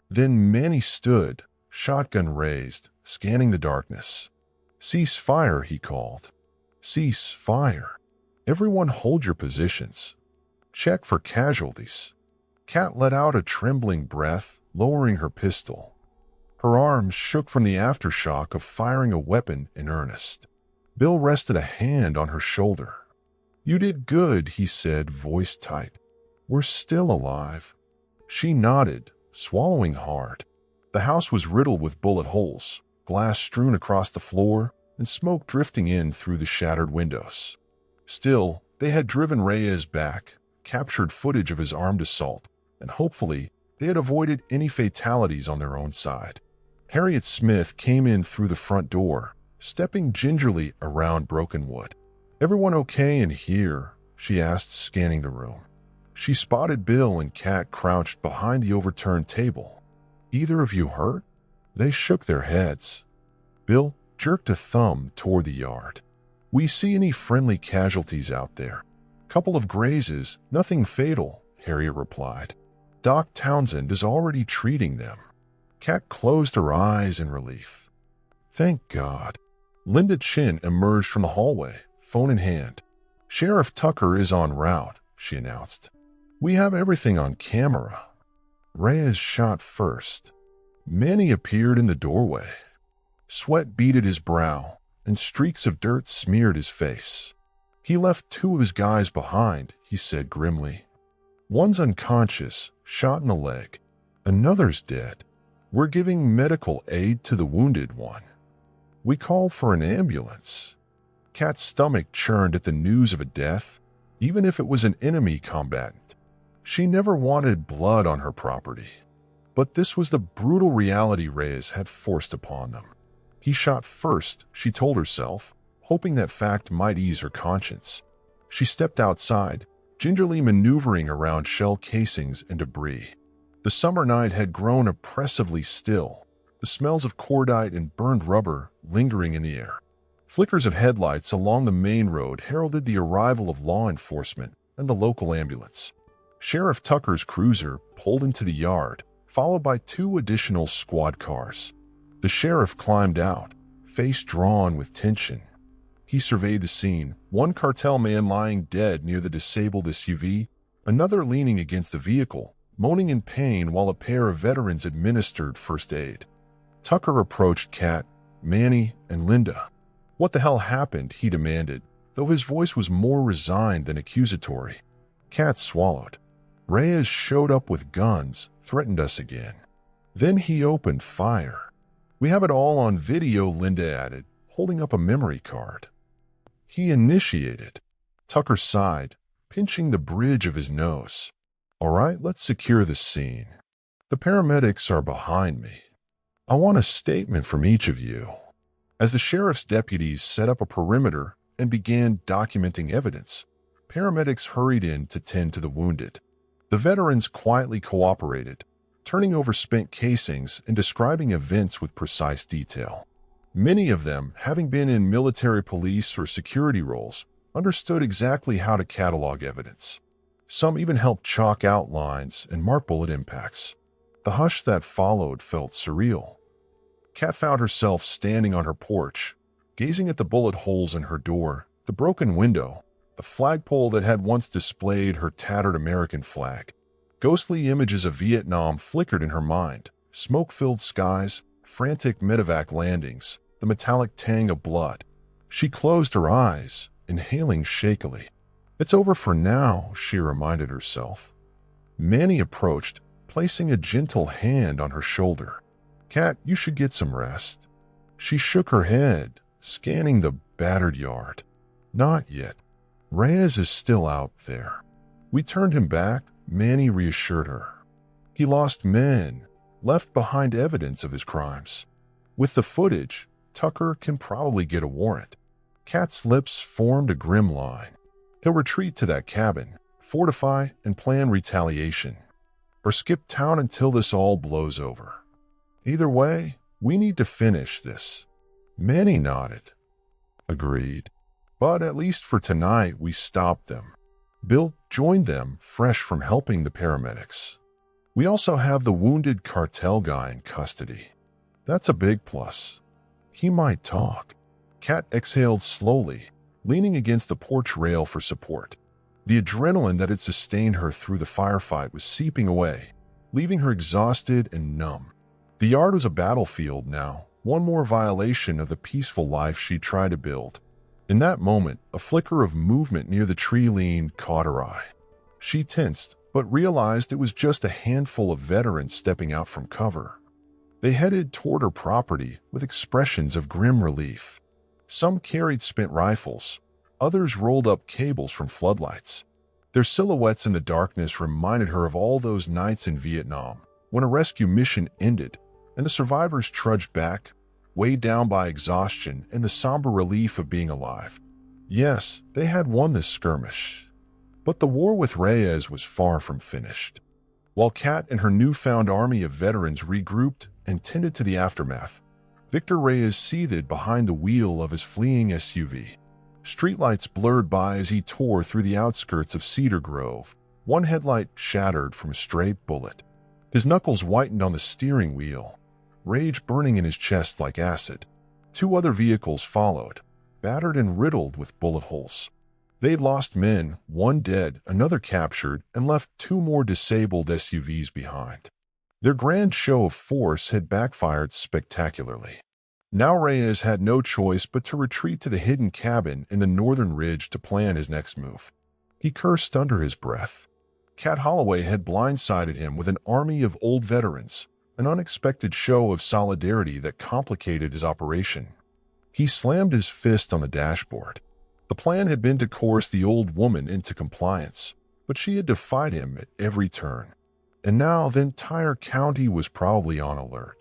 Then Manny stood, shotgun raised, scanning the darkness. "Cease fire," he called. "Cease fire. Everyone hold your positions. Check for casualties." Kat let out a trembling breath, lowering her pistol. Her arms shook from the aftershock of firing a weapon in earnest. Bill rested a hand on her shoulder. "You did good," he said, voice tight. "We're still alive." She nodded, swallowing hard. The house was riddled with bullet holes, glass strewn across the floor, and smoke drifting in through the shattered windows. Still, they had driven Reyes back, captured footage of his armed assault, and hopefully they had avoided any fatalities on their own side. Harriet Smith came in through the front door, stepping gingerly around broken wood. "Everyone okay in here?" she asked, scanning the room. She spotted Bill and Kat crouched behind the overturned table. "Either of you hurt?" They shook their heads. Bill jerked a thumb toward the yard. "We see any friendly casualties out there?" "Couple of grazes, nothing fatal," Harriet replied. "Doc Townsend is already treating them." Kat closed her eyes in relief. "Thank God." Linda Chin emerged from the hallway, phone in hand. "Sheriff Tucker is en route," she announced. "We have everything on camera." Reyes shot first. Manny appeared in the doorway. Sweat beaded his brow, and streaks of dirt smeared his face. "He left two of his guys behind," he said grimly. "One's unconscious, shot in the leg. Another's dead. We're giving medical aid to the wounded one. We called for an ambulance." Kat's stomach churned at the news of a death, even if it was an enemy combatant. She never wanted blood on her property. But this was the brutal reality Reyes had forced upon them. He shot first, she told herself, hoping that fact might ease her conscience. She stepped outside, gingerly maneuvering around shell casings and debris. The summer night had grown oppressively still, the smells of cordite and burned rubber lingering in the air. Flickers of headlights along the main road heralded the arrival of law enforcement and the local ambulance. Sheriff Tucker's cruiser pulled into the yard, followed by two additional squad cars. The sheriff climbed out, face drawn with tension. He surveyed the scene, one cartel man lying dead near the disabled SUV, another leaning against the vehicle, moaning in pain while a pair of veterans administered first aid. Tucker approached Kat, Manny, and Linda. "What the hell happened?" he demanded, though his voice was more resigned than accusatory. Kat swallowed. "Reyes showed up with guns, threatened us again. Then he opened fire. We have it all on video," Linda added, holding up a memory card. "He initiated." Tucker sighed, pinching the bridge of his nose. "All right, let's secure the scene. The paramedics are behind me. I want a statement from each of you." As the sheriff's deputies set up a perimeter and began documenting evidence, paramedics hurried in to tend to the wounded. The veterans quietly cooperated, turning over spent casings and describing events with precise detail. Many of them, having been in military police or security roles, understood exactly how to catalog evidence. Some even helped chalk outlines and mark bullet impacts. The hush that followed felt surreal. Kat found herself standing on her porch, gazing at the bullet holes in her door, the broken window, the flagpole that had once displayed her tattered American flag. Ghostly images of Vietnam flickered in her mind: smoke-filled skies, frantic medevac landings, the metallic tang of blood. She closed her eyes, inhaling shakily. "It's over for now," she reminded herself. Manny approached, placing a gentle hand on her shoulder. "Kat, you should get some rest." She shook her head, scanning the battered yard. "Not yet. Reyes is still out there. We turned him back," Manny reassured her. "He lost men, left behind evidence of his crimes. With the footage, Tucker can probably get a warrant." Kat's lips formed a grim line. "He'll retreat to that cabin, fortify, and plan retaliation. Or skip town until this all blows over. Either way, we need to finish this." Manny nodded. "Agreed. But at least for tonight, we stopped them. Bill joined them, fresh from helping the paramedics. We also have the wounded cartel guy in custody. That's a big plus. He might talk." Kat exhaled slowly, leaning against the porch rail for support. The adrenaline that had sustained her through the firefight was seeping away, leaving her exhausted and numb. The yard was a battlefield now, one more violation of the peaceful life she tried to build. In that moment, a flicker of movement near the tree lean caught her eye. She tensed, but realized it was just a handful of veterans stepping out from cover. They headed toward her property with expressions of grim relief. Some carried spent rifles, others rolled up cables from floodlights. Their silhouettes in the darkness reminded her of all those nights in Vietnam, when a rescue mission ended and the survivors trudged back, weighed down by exhaustion and the somber relief of being alive. Yes, they had won this skirmish. But the war with Reyes was far from finished. While Kat and her newfound army of veterans regrouped and tended to the aftermath, Victor Reyes seethed behind the wheel of his fleeing SUV. Streetlights blurred by as he tore through the outskirts of Cedar Grove, one headlight shattered from a stray bullet. His knuckles whitened on the steering wheel, rage burning in his chest like acid. Two other vehicles followed, battered and riddled with bullet holes. They'd lost men, one dead, another captured, and left two more disabled SUVs behind. Their grand show of force had backfired spectacularly. Now Reyes had no choice but to retreat to the hidden cabin in the northern ridge to plan his next move. He cursed under his breath. Kat Holloway had blindsided him with an army of old veterans, an unexpected show of solidarity that complicated his operation. He slammed his fist on the dashboard. The plan had been to coerce the old woman into compliance, but she had defied him at every turn. And now the entire county was probably on alert.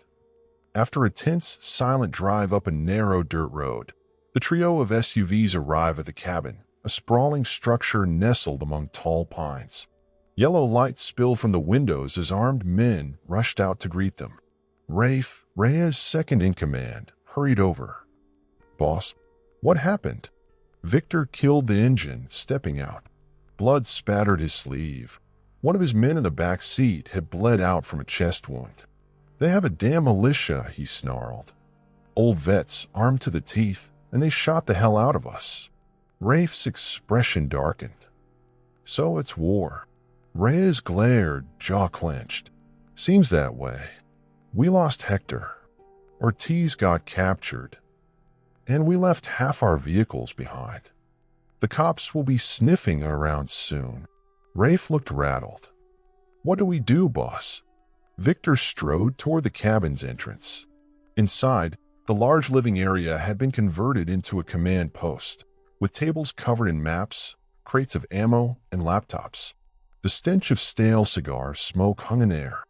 After a tense, silent drive up a narrow dirt road, the trio of SUVs arrive at the cabin, a sprawling structure nestled among tall pines. Yellow light spilled from the windows as armed men rushed out to greet them. Rafe, Reyes' second-in-command, hurried over. "Boss, what happened?" Victor killed the engine, stepping out. Blood spattered his sleeve. One of his men in the back seat had bled out from a chest wound. "They have a damn militia," he snarled. "Old vets, armed to the teeth, and they shot the hell out of us." Rafe's expression darkened. "So it's war. Reyes glared, jaw clenched. Seems that way. We lost Hector. Ortiz got captured. And we left half our vehicles behind. The cops will be sniffing around soon. Rafe looked rattled. What do we do, boss? Victor strode toward the cabin's entrance. Inside, the large living area had been converted into a command post, with tables covered in maps, crates of ammo, and laptops. The stench of stale cigar smoke hung in air.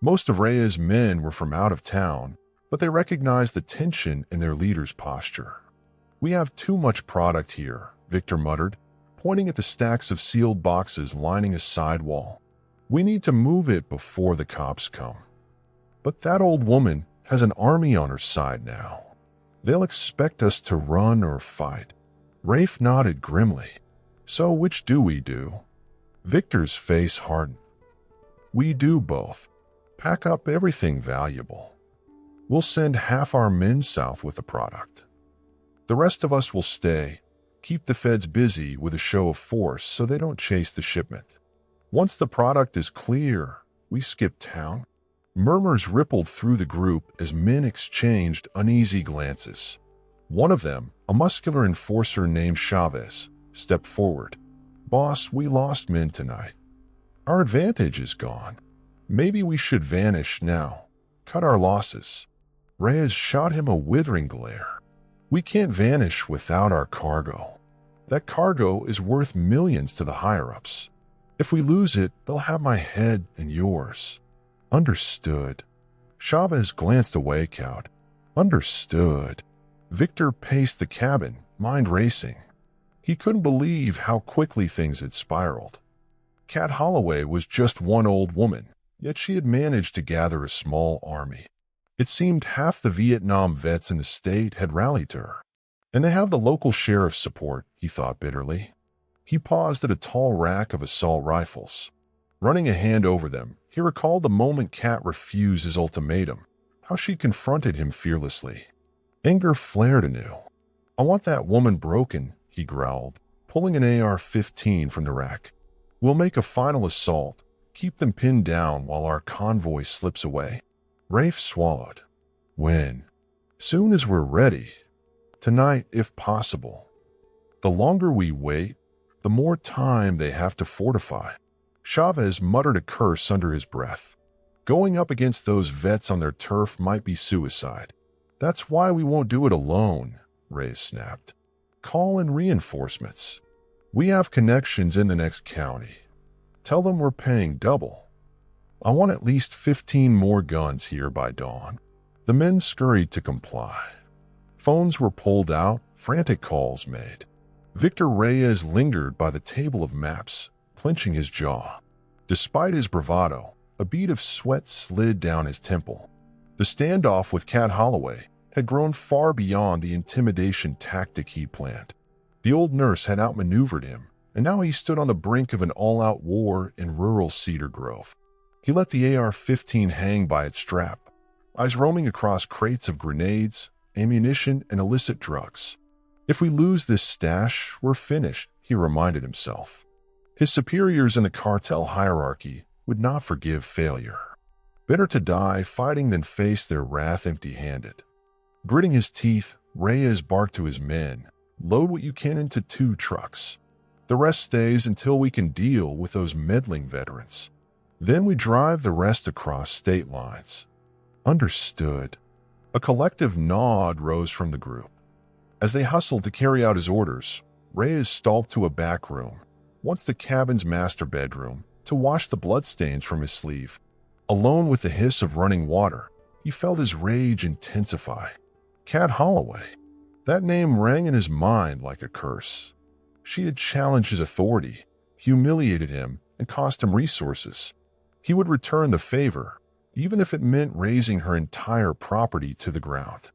Most of Reyes' men were from out of town, but they recognized the tension in their leader's posture. We have too much product here, Victor muttered, pointing at the stacks of sealed boxes lining a side wall. We need to move it before the cops come. But that old woman has an army on her side now. They'll expect us to run or fight. Rafe nodded grimly. So which do we do? Victor's face hardened. We do both. Pack up everything valuable. We'll send half our men south with the product. The rest of us will stay, keep the feds busy with a show of force so they don't chase the shipment. Once the product is clear, we skip town. Murmurs rippled through the group as men exchanged uneasy glances. One of them, a muscular enforcer named Chavez, stepped forward. Boss, we lost men tonight. Our advantage is gone. Maybe we should vanish now. Cut our losses. Reyes shot him a withering glare. We can't vanish without our cargo. That cargo is worth millions to the higher-ups. If we lose it, they'll have my head and yours. Understood. Chavez glanced away, cowed. Understood. Victor paced the cabin, mind racing. He couldn't believe how quickly things had spiraled. Cat Holloway was just one old woman, yet she had managed to gather a small army. It seemed half the Vietnam vets in the state had rallied to her. And they have the local sheriff's support, he thought bitterly. He paused at a tall rack of assault rifles. Running a hand over them, he recalled the moment Cat refused his ultimatum, how she confronted him fearlessly. Anger flared anew. I want that woman broken, he growled, pulling an AR-15 from the rack. We'll make a final assault, keep them pinned down while our convoy slips away. Rafe swallowed. When? Soon as we're ready. Tonight, if possible. The longer we wait, the more time they have to fortify. Chavez muttered a curse under his breath. Going up against those vets on their turf might be suicide. That's why we won't do it alone, Reyes snapped. Call in reinforcements. We have connections in the next county. Tell them we're paying double. I want at least 15 more guns here by dawn. The men scurried to comply. Phones were pulled out, frantic calls made. Victor Reyes lingered by the table of maps, clenching his jaw. Despite his bravado, a bead of sweat slid down his temple. The standoff with Cat Holloway had grown far beyond the intimidation tactic he planned. The old nurse had outmaneuvered him, and now he stood on the brink of an all-out war in rural Cedar Grove. He let the AR-15 hang by its strap, eyes roaming across crates of grenades, ammunition, and illicit drugs. If we lose this stash, we're finished, he reminded himself. His superiors in the cartel hierarchy would not forgive failure. Better to die fighting than face their wrath empty-handed. Gritting his teeth, Reyes barked to his men, load what you can into 2 trucks. The rest stays until we can deal with those meddling veterans. Then we drive the rest across state lines. Understood. A collective nod rose from the group. As they hustled to carry out his orders, Reyes stalked to a back room, once the cabin's master bedroom, to wash the bloodstains from his sleeve. Alone with the hiss of running water, he felt his rage intensify. Cat Holloway. That name rang in his mind like a curse. She had challenged his authority, humiliated him, and cost him resources. He would return the favor, even if it meant razing her entire property to the ground.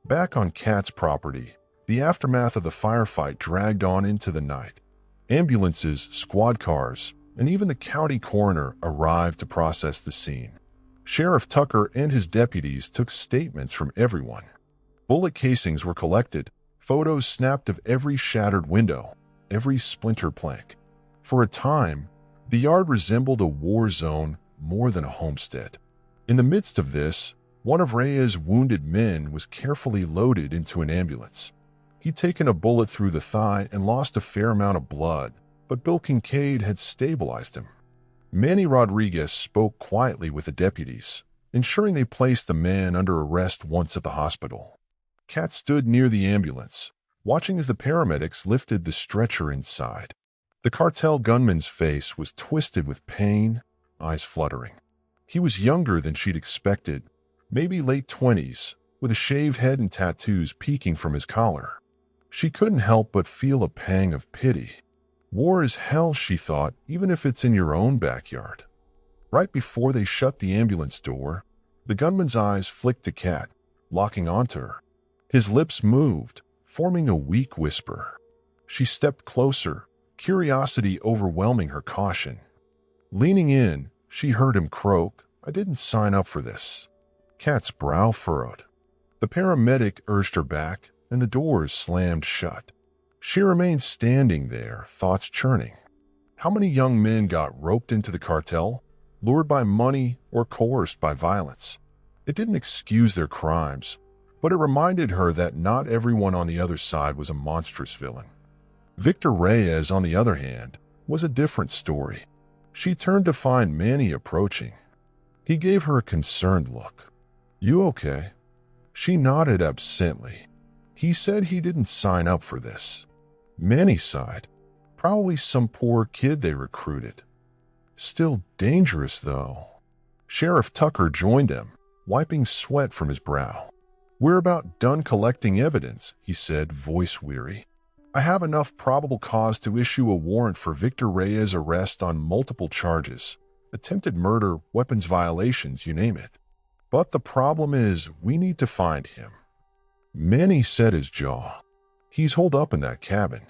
Back on Cat's property, the aftermath of the firefight dragged on into the night. Ambulances, squad cars, and even the county coroner arrived to process the scene. Sheriff Tucker and his deputies took statements from everyone. Bullet casings were collected, photos snapped of every shattered window, every splinter plank. For a time, The yard resembled a war zone more than a homestead. In the midst of this, one of Reyes' wounded men was carefully loaded into an ambulance. He'd taken a bullet through the thigh and lost a fair amount of blood, but Bill Kincaid had stabilized him. Manny Rodriguez spoke quietly with the deputies, ensuring they placed the man under arrest once at the hospital. Kat stood near the ambulance, watching as the paramedics lifted the stretcher inside. The cartel gunman's face was twisted with pain, eyes fluttering. He was younger than she'd expected, maybe late 20s, with a shaved head and tattoos peeking from his collar. She couldn't help but feel a pang of pity. War is hell, she thought, even if it's in your own backyard. Right before they shut the ambulance door, the gunman's eyes flicked to Kat, locking onto her. His lips moved, forming a weak whisper. She stepped closer, curiosity overwhelming her caution. Leaning in, she heard him croak, "I didn't sign up for this." Kat's brow furrowed. The paramedic urged her back, and the doors slammed shut. She remained standing there, thoughts churning. How many young men got roped into the cartel, lured by money or coerced by violence? It didn't excuse their crimes, but it reminded her that not everyone on the other side was a monstrous villain. Victor Reyes, on the other hand, was a different story. She turned to find Manny approaching. He gave her a concerned look. "You okay?" She nodded absently. He said he didn't sign up for this. Manny sighed. Probably some poor kid they recruited. Still dangerous, though. Sheriff Tucker joined them, wiping sweat from his brow. "We're about done collecting evidence," he said, voice weary. "I have enough probable cause to issue a warrant for Victor Reyes' arrest on multiple charges. Attempted murder, weapons violations, you name it. But the problem is, we need to find him." Manny set his jaw. "He's holed up in that cabin.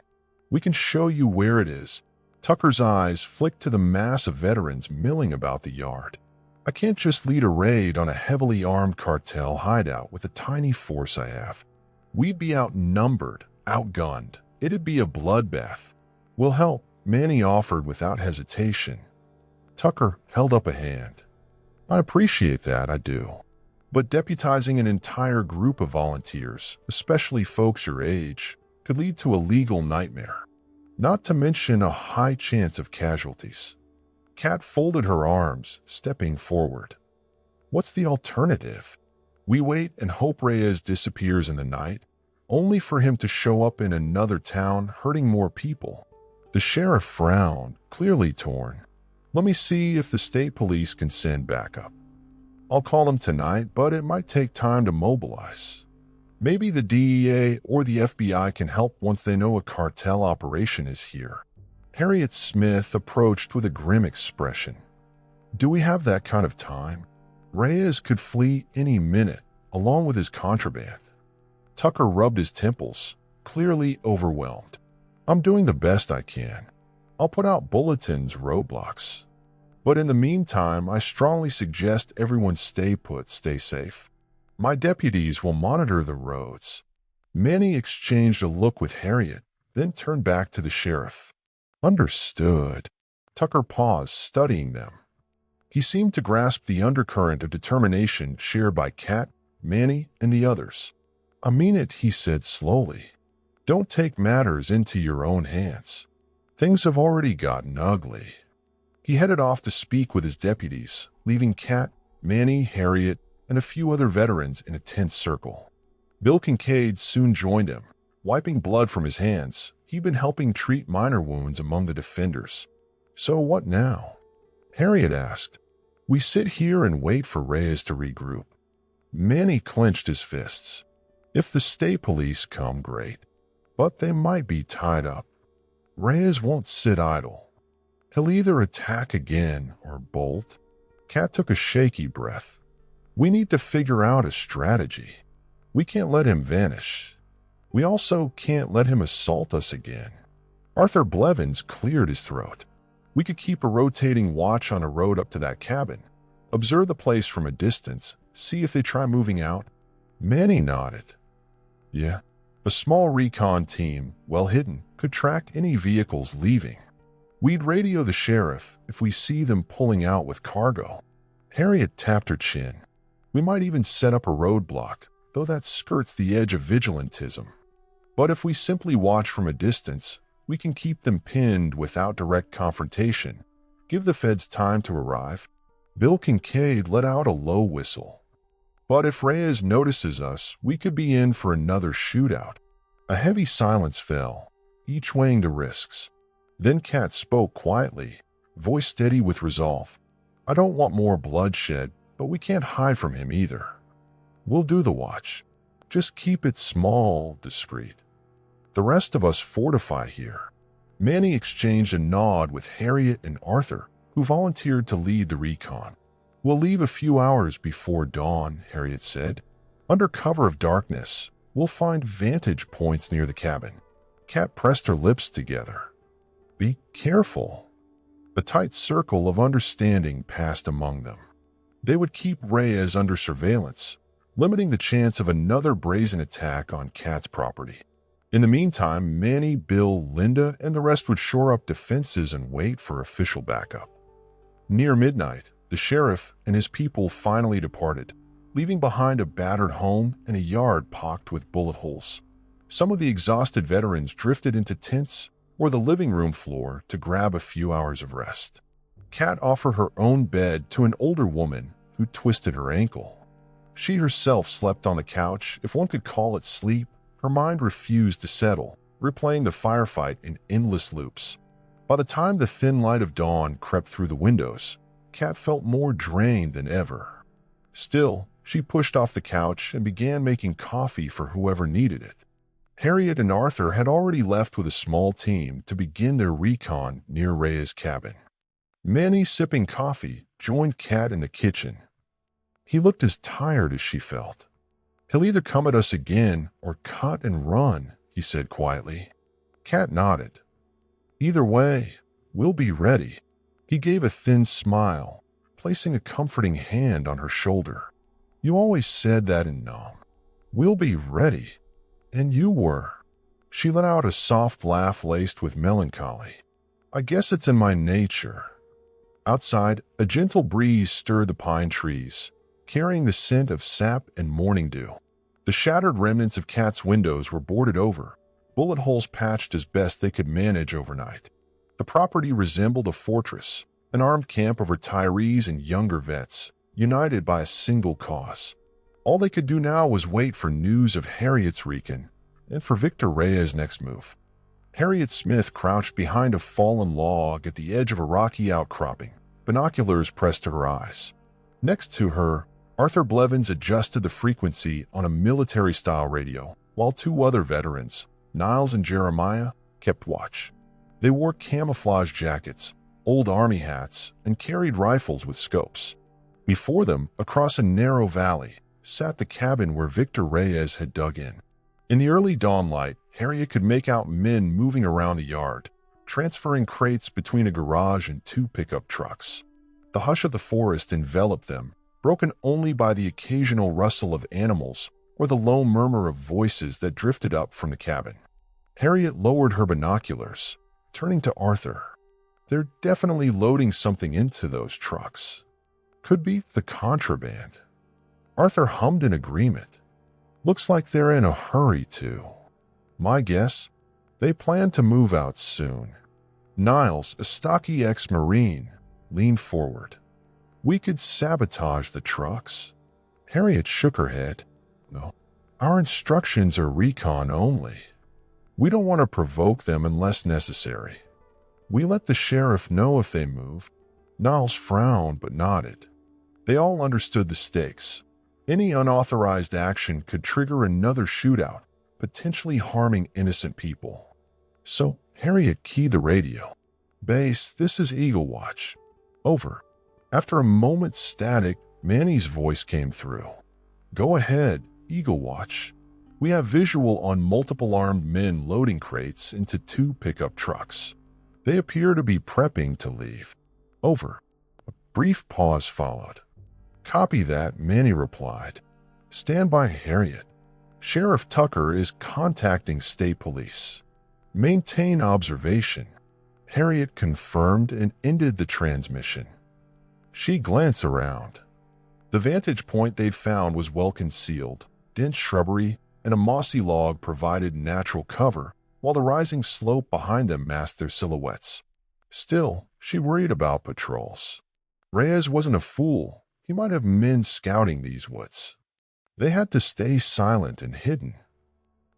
We can show you where it is." Tucker's eyes flicked to the mass of veterans milling about the yard. "I can't just lead a raid on a heavily armed cartel hideout with the tiny force I have. We'd be outnumbered, outgunned. It'd be a bloodbath." "We'll help," Manny offered without hesitation. Tucker held up a hand. "I appreciate that, I do. But deputizing an entire group of volunteers, especially folks your age, could lead to a legal nightmare. Not to mention a high chance of casualties." Kat folded her arms, stepping forward. "What's the alternative? We wait and hope Reyes disappears in the night, only for him to show up in another town hurting more people." The sheriff frowned, clearly torn. "Let me see if the state police can send backup. I'll call them tonight, but it might take time to mobilize. Maybe the DEA or the FBI can help once they know a cartel operation is here." Harriet Smith approached with a grim expression. "Do we have that kind of time? Reyes could flee any minute, along with his contraband." Tucker rubbed his temples, clearly overwhelmed. "I'm doing the best I can. I'll put out bulletins, roadblocks. But in the meantime, I strongly suggest everyone stay put, stay safe. My deputies will monitor the roads." Manny exchanged a look with Harriet, then turned back to the sheriff. "Understood." Tucker paused, studying them. He seemed to grasp the undercurrent of determination shared by Kat, Manny, and the others. "I mean it," he said slowly. "Don't take matters into your own hands. Things have already gotten ugly." He headed off to speak with his deputies, leaving Kat, Manny, Harriet, and a few other veterans in a tense circle. Bill Kincaid soon joined him, wiping blood from his hands. He'd been helping treat minor wounds among the defenders. "So what now?" Harriet asked. "We sit here and wait for Reyes to regroup." Manny clenched his fists. "If the state police come, great. But they might be tied up. Reyes won't sit idle. He'll either attack again or bolt." Kat took a shaky breath. "We need to figure out a strategy. We can't let him vanish. We also can't let him assault us again." Arthur Blevins cleared his throat. "We could keep a rotating watch on a road up to that cabin, observe the place from a distance, see if they try moving out." Manny nodded. "Yeah, a small recon team, well hidden, could track any vehicles leaving." We'd radio the sheriff if we see them pulling out with cargo. Harriet tapped her chin. We might even set up a roadblock, though that skirts the edge of vigilantism. But if we simply watch from a distance, we can keep them pinned without direct confrontation. Give the feds time to arrive. Bill Kincaid let out a low whistle. But if Reyes notices us, we could be in for another shootout. A heavy silence fell, each weighing the risks. Then Kat spoke quietly, voice steady with resolve. I don't want more bloodshed, but we can't hide from him either. We'll do the watch. Just keep it small, discreet. The rest of us fortify here. Manny exchanged a nod with Harriet and Arthur, who volunteered to lead the recon. We'll leave a few hours before dawn, Harriet said. Under cover of darkness, we'll find vantage points near the cabin. Kat pressed her lips together. Be careful. A tight circle of understanding passed among them. They would keep Reyes under surveillance, limiting the chance of another brazen attack on Kat's property. In the meantime, Manny, Bill, Linda, and the rest would shore up defenses and wait for official backup. Near midnight, the sheriff and his people finally departed, leaving behind a battered home and a yard pocked with bullet holes. Some of the exhausted veterans drifted into tents or the living room floor to grab a few hours of rest. Kat offered her own bed to an older woman who twisted her ankle. She herself slept on the couch, if one could call it sleep. Her mind refused to settle, replaying the firefight in endless loops. By the time the thin light of dawn crept through the windows, Kat felt more drained than ever. Still, she pushed off the couch and began making coffee for whoever needed it. Harriet and Arthur had already left with a small team to begin their recon near Reyes' cabin. Manny, sipping coffee, joined Kat in the kitchen. He looked as tired as she felt. He'll either come at us again or cut and run, he said quietly. Kat nodded. Either way, we'll be ready. He gave a thin smile, placing a comforting hand on her shoulder. You always said that in Nam. We'll be ready. And you were. She let out a soft laugh laced with melancholy. I guess it's in my nature. Outside, a gentle breeze stirred the pine trees, carrying the scent of sap and morning dew. The shattered remnants of Kat's windows were boarded over, bullet holes patched as best they could manage overnight. The property resembled a fortress, an armed camp of retirees and younger vets, united by a single cause. All they could do now was wait for news of Harriet's recon and for Victor Reyes' next move. Harriet Smith crouched behind a fallen log at the edge of a rocky outcropping, binoculars pressed to her eyes. Next to her, Arthur Blevins adjusted the frequency on a military-style radio, while two other veterans, Niles and Jeremiah, kept watch. They wore camouflage jackets, old army hats, and carried rifles with scopes. Before them, across a narrow valley, sat the cabin where Victor Reyes had dug in. In the early dawn light, Harriet could make out men moving around the yard, transferring crates between a garage and two pickup trucks. The hush of the forest enveloped them, broken only by the occasional rustle of animals or the low murmur of voices that drifted up from the cabin. Harriet lowered her binoculars, turning to Arthur. They're definitely loading something into those trucks. Could be the contraband. Arthur hummed in agreement. Looks like they're in a hurry too. My guess? They plan to move out soon. Niles, a stocky ex-Marine, leaned forward. We could sabotage the trucks. Harriet shook her head. No, our instructions are recon only. We don't want to provoke them unless necessary. We let the sheriff know if they move. Niles frowned but nodded. They all understood the stakes. Any unauthorized action could trigger another shootout, potentially harming innocent people. So Harriet keyed the radio. Base, this is Eagle Watch. Over. After a moment's static, Manny's voice came through. Go ahead, Eagle Watch. We have visual on multiple armed men loading crates into two pickup trucks. They appear to be prepping to leave. Over. A brief pause followed. Copy that, Manny replied. Stand by, Harriet. Sheriff Tucker is contacting state police. Maintain observation. Harriet confirmed and ended the transmission. She glanced around. The vantage point they'd found was well concealed. Dense shrubbery and a mossy log provided natural cover, while the rising slope behind them masked their silhouettes. Still, she worried about patrols. Reyes wasn't a fool. He might have men scouting these woods. They had to stay silent and hidden.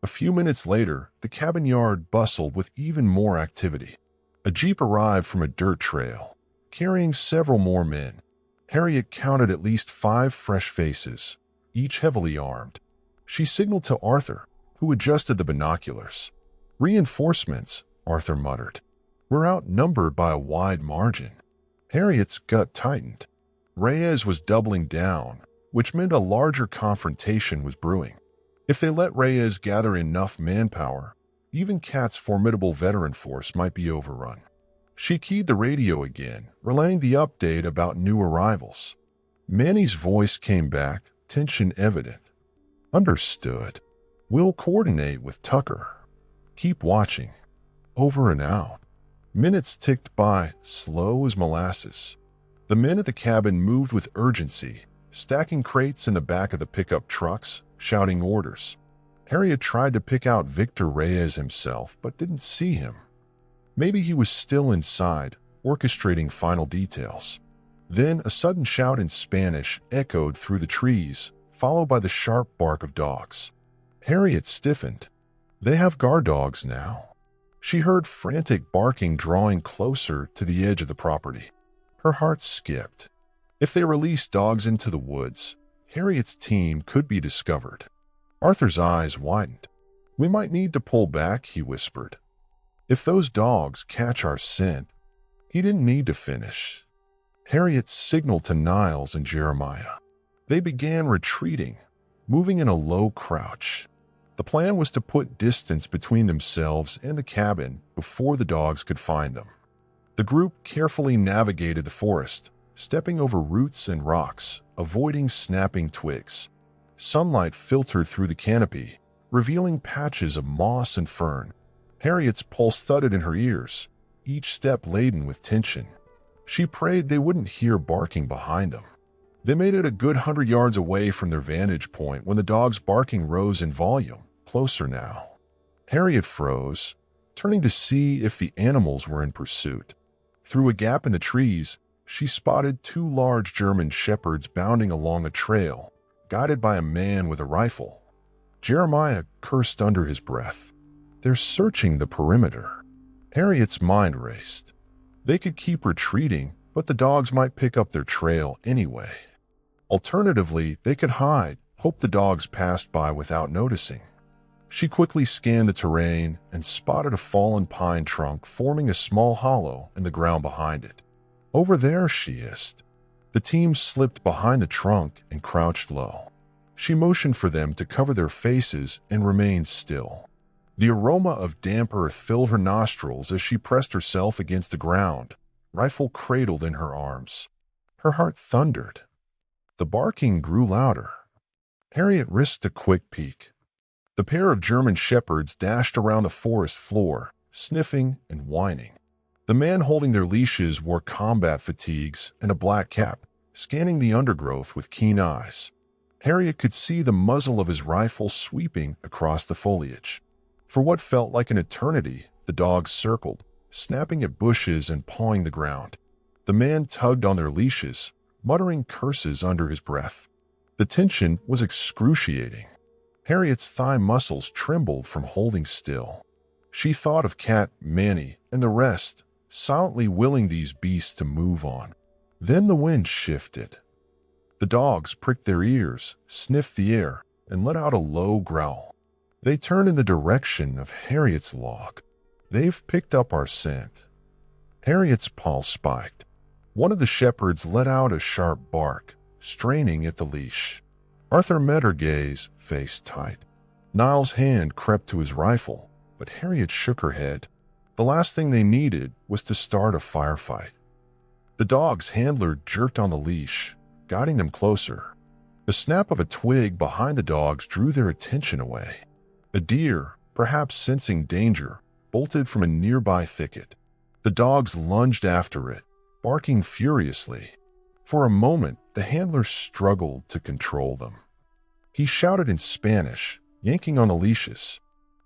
A few minutes later, the cabin yard bustled with even more activity. A jeep arrived from a dirt trail, carrying several more men. Harriet counted at least 5 fresh faces, each heavily armed. She signaled to Arthur, who adjusted the binoculars. "Reinforcements," Arthur muttered. "We're outnumbered by a wide margin." Harriet's gut tightened. Reyes was doubling down, which meant a larger confrontation was brewing. If they let Reyes gather enough manpower, even Kat's formidable veteran force might be overrun. She keyed the radio again, relaying the update about new arrivals. Manny's voice came back, tension evident. "Understood. We'll coordinate with Tucker. Keep watching." Over and out. Minutes ticked by, slow as molasses. The men at the cabin moved with urgency, stacking crates in the back of the pickup trucks, shouting orders. Harriet tried to pick out Victor Reyes himself, but didn't see him. Maybe he was still inside, orchestrating final details. Then a sudden shout in Spanish echoed through the trees, followed by the sharp bark of dogs. Harriet stiffened. They have guard dogs now. She heard frantic barking drawing closer to the edge of the property. Her heart skipped. If they released dogs into the woods, Harriet's team could be discovered. Arthur's eyes widened. "We might need to pull back," he whispered. "If those dogs catch our scent." He didn't need to finish. Harriet signaled to Niles and Jeremiah. They began retreating, moving in a low crouch. The plan was to put distance between themselves and the cabin before the dogs could find them. The group carefully navigated the forest, stepping over roots and rocks, avoiding snapping twigs. Sunlight filtered through the canopy, revealing patches of moss and fern. Harriet's pulse thudded in her ears, each step laden with tension. She prayed they wouldn't hear barking behind them. They made it a good 100 yards away from their vantage point when the dog's barking rose in volume, closer now. Harriet froze, turning to see if the animals were in pursuit. Through a gap in the trees, she spotted 2 large German shepherds bounding along a trail, guided by a man with a rifle. Jeremiah cursed under his breath. "They're searching the perimeter." Harriet's mind raced. They could keep retreating, but the dogs might pick up their trail anyway. Alternatively, they could hide, hope the dogs passed by without noticing. She quickly scanned the terrain and spotted a fallen pine trunk forming a small hollow in the ground behind it. "Over there," she hissed. The team slipped behind the trunk and crouched low. She motioned for them to cover their faces and remain still. The aroma of damp earth filled her nostrils as she pressed herself against the ground, rifle cradled in her arms. Her heart thundered. The barking grew louder. Harriet risked a quick peek. The pair of German shepherds dashed around the forest floor, sniffing and whining. The man holding their leashes wore combat fatigues and a black cap, scanning the undergrowth with keen eyes. Harriet could see the muzzle of his rifle sweeping across the foliage. For what felt like an eternity, the dogs circled, snapping at bushes and pawing the ground. The man tugged on their leashes, muttering curses under his breath. The tension was excruciating. Harriet's thigh muscles trembled from holding still. She thought of Kat, Manny, and the rest, silently willing these beasts to move on. Then the wind shifted. The dogs pricked their ears, sniffed the air, and let out a low growl. They turned in the direction of Harriet's log. "They've picked up our scent." Harriet's pulse spiked. One of the shepherds let out a sharp bark, straining at the leash. Arthur met her gaze, face tight. Niles' hand crept to his rifle, but Harriet shook her head. The last thing they needed was to start a firefight. The dog's handler jerked on the leash, guiding them closer. The snap of a twig behind the dogs drew their attention away. A deer, perhaps sensing danger, bolted from a nearby thicket. The dogs lunged after it, barking furiously. For a moment, the handler struggled to control them. He shouted in Spanish, yanking on the leashes.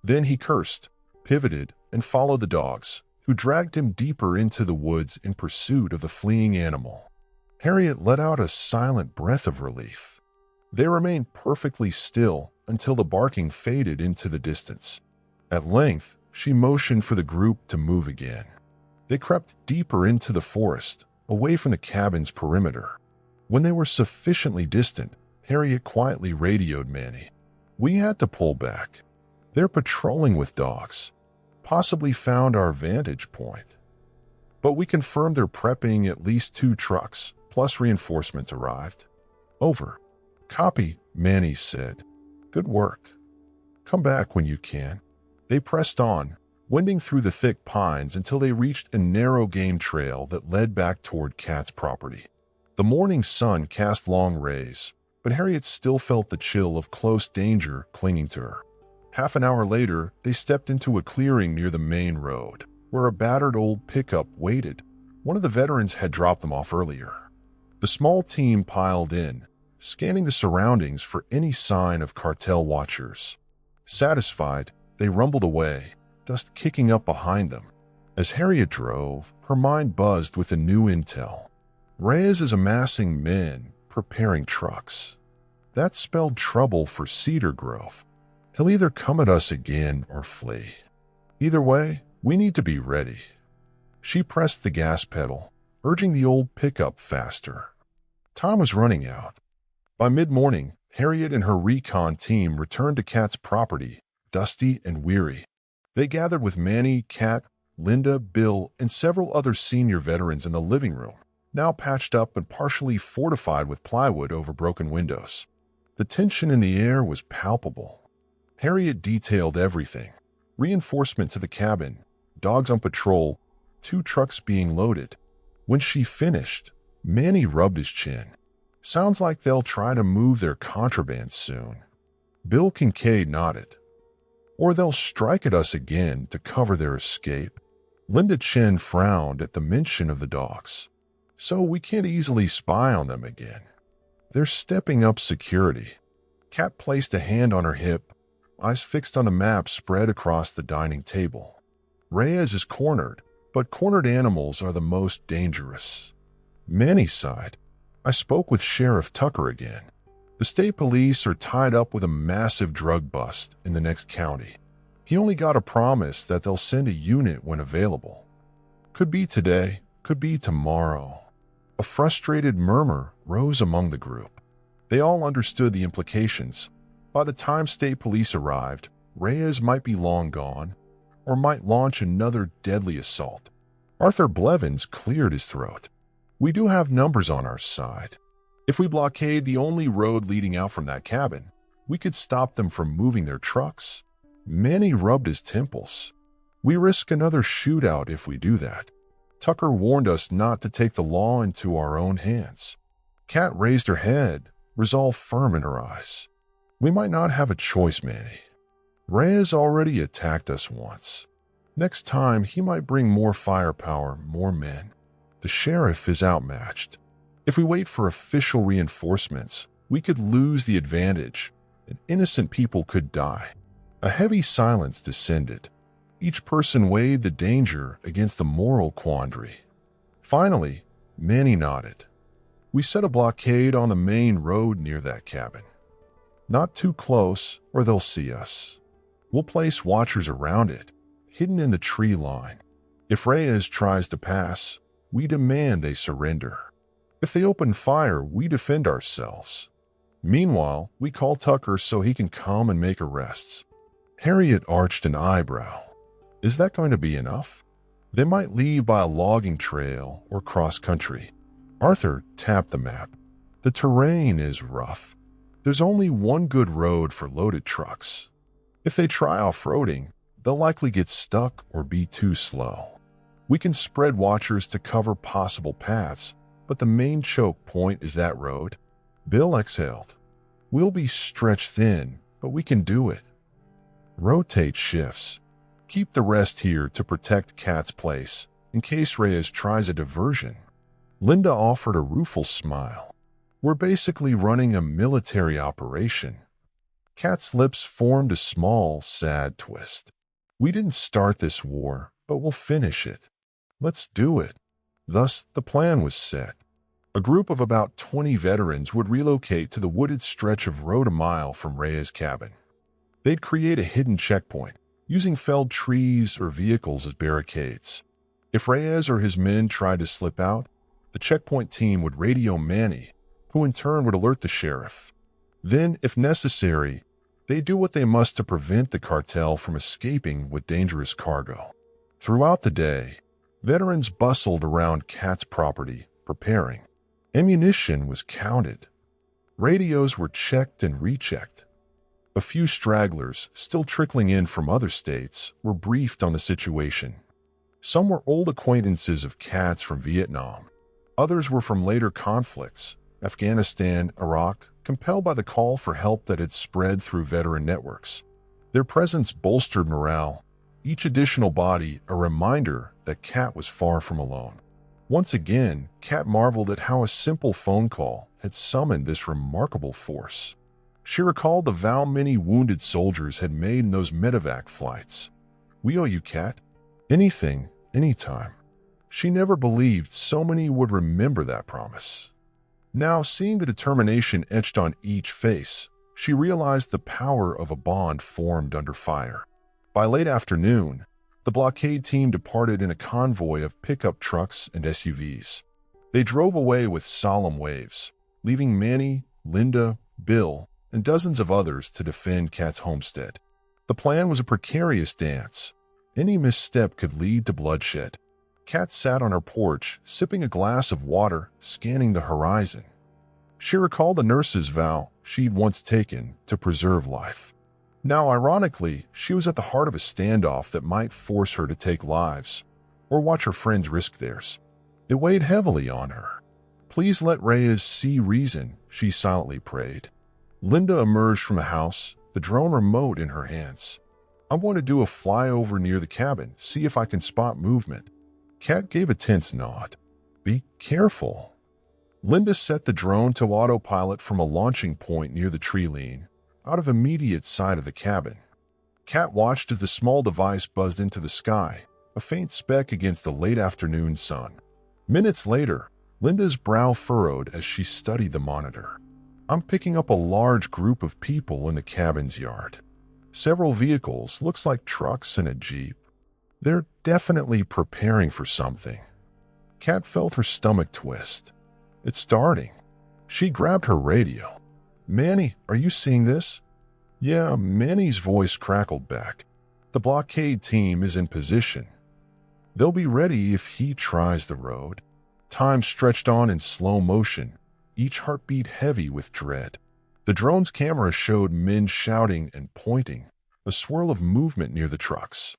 Then he cursed, pivoted, and followed the dogs, who dragged him deeper into the woods in pursuit of the fleeing animal. Harriet let out a silent breath of relief. They remained perfectly still until the barking faded into the distance. At length, she motioned for the group to move again. They crept deeper into the forest, away from the cabin's perimeter. When they were sufficiently distant, Harriet quietly radioed Manny. "We had to pull back. They're patrolling with dogs. Possibly found our vantage point. But we confirmed they're prepping at least 2 trucks, plus reinforcements arrived." "Over." "Copy," Manny said. "Good work. Come back when you can." They pressed on, wending through the thick pines until they reached a narrow game trail that led back toward Kat's property. The morning sun cast long rays, but Harriet still felt the chill of close danger clinging to her. Half an hour later, they stepped into a clearing near the main road, where a battered old pickup waited. One of the veterans had dropped them off earlier. The small team piled in, scanning the surroundings for any sign of cartel watchers. Satisfied, they rumbled away, dust kicking up behind them. As Harriet drove, her mind buzzed with a new intel. Reyes is amassing men, preparing trucks. That spelled trouble for Cedar Grove. He'll either come at us again or flee. Either way, we need to be ready. She pressed the gas pedal, urging the old pickup faster. Time was running out. By mid-morning, Harriet and her recon team returned to Kat's property, dusty and weary. They gathered with Manny, Kat, Linda, Bill, and several other senior veterans in the living room, now patched up and partially fortified with plywood over broken windows. The tension in the air was palpable. Harriet detailed everything: reinforcement to the cabin, dogs on patrol, 2 trucks being loaded. When she finished, Manny rubbed his chin. "Sounds like they'll try to move their contraband soon." Bill Kincaid nodded. "Or they'll strike at us again to cover their escape." Linda Chen frowned at the mention of the dogs. "So we can't easily spy on them again." "They're stepping up security." Kat placed a hand on her hip, eyes fixed on the map spread across the dining table. "Reyes is cornered, but cornered animals are the most dangerous." Manny sighed. "I spoke with Sheriff Tucker again. The state police are tied up with a massive drug bust in the next county. He only got a promise that they'll send a unit when available. Could be today, could be tomorrow." A frustrated murmur rose among the group. They all understood the implications. By the time state police arrived, Reyes might be long gone, or might launch another deadly assault. Arthur Blevins cleared his throat. "We do have numbers on our side. If we blockade the only road leading out from that cabin, we could stop them from moving their trucks." Manny rubbed his temples. "We risk another shootout if we do that. Tucker warned us not to take the law into our own hands." Kat raised her head, resolve firm in her eyes. "We might not have a choice, Manny. Reyes already attacked us once. Next time, he might bring more firepower, more men. The sheriff is outmatched. If we wait for official reinforcements, we could lose the advantage, and innocent people could die." A heavy silence descended. Each person weighed the danger against the moral quandary. Finally, Manny nodded. "We set a blockade on the main road near that cabin. Not too close, or they'll see us. We'll place watchers around it, hidden in the tree line. If Reyes tries to pass, we demand they surrender. If they open fire, we defend ourselves. Meanwhile, we call Tucker so he can come and make arrests." Harriet arched an eyebrow. "Is that going to be enough? They might leave by a logging trail or cross-country." Arthur tapped the map. "The terrain is rough. There's only one good road for loaded trucks. If they try off-roading, they'll likely get stuck or be too slow. We can spread watchers to cover possible paths, but the main choke point is that road." Bill exhaled. "We'll be stretched thin, but we can do it. Rotate shifts. Keep the rest here to protect Kat's place, in case Reyes tries a diversion. Linda offered a rueful smile. We're basically running a military operation. Kat's lips formed a small, sad twist. We didn't start this war, but we'll finish it. Let's do it. Thus, the plan was set. A group of about 20 veterans would relocate to the wooded stretch of road a mile from Reyes' cabin. They'd create a hidden checkpoint, using felled trees or vehicles as barricades. If Reyes or his men tried to slip out, the checkpoint team would radio Manny, who in turn would alert the sheriff. Then, if necessary, they'd do what they must to prevent the cartel from escaping with dangerous cargo. Throughout the day, veterans bustled around Kat's property, preparing. Ammunition was counted. Radios were checked and rechecked. A few stragglers, still trickling in from other states, were briefed on the situation. Some were old acquaintances of Kat's from Vietnam. Others were from later conflicts, Afghanistan, Iraq, compelled by the call for help that had spread through veteran networks. Their presence bolstered morale, each additional body a reminder that Kat was far from alone. Once again, Kat marveled at how a simple phone call had summoned this remarkable force. She recalled the vow many wounded soldiers had made in those medevac flights. We owe you, Kat. Anything, anytime. She never believed so many would remember that promise. Now, seeing the determination etched on each face, she realized the power of a bond formed under fire. By late afternoon, the blockade team departed in a convoy of pickup trucks and SUVs. They drove away with solemn waves, leaving Manny, Linda, Bill, and dozens of others to defend Kat's homestead. The plan was a precarious dance. Any misstep could lead to bloodshed. Kat sat on her porch, sipping a glass of water, scanning the horizon. She recalled the nurse's vow she'd once taken to preserve life. Now, ironically, she was at the heart of a standoff that might force her to take lives, or watch her friends risk theirs. It weighed heavily on her. Please let Reyes see reason, she silently prayed. Linda emerged from the house, the drone remote in her hands. I want to do a flyover near the cabin, see if I can spot movement. Kat gave a tense nod. Be careful. Linda set the drone to autopilot from a launching point near the tree lean, out of immediate sight of the cabin. Kat watched as the small device buzzed into the sky, a faint speck against the late afternoon sun. Minutes later, Linda's brow furrowed as she studied the monitor. I'm picking up a large group of people in the cabin's yard. Several vehicles, looks like trucks and a jeep. They're definitely preparing for something. Kat felt her stomach twist. It's starting. She grabbed her radio. Manny, are you seeing this? Yeah, Manny's voice crackled back. The blockade team is in position. They'll be ready if he tries the road. Time stretched on in slow motion, each heartbeat heavy with dread. The drone's camera showed men shouting and pointing, a swirl of movement near the trucks.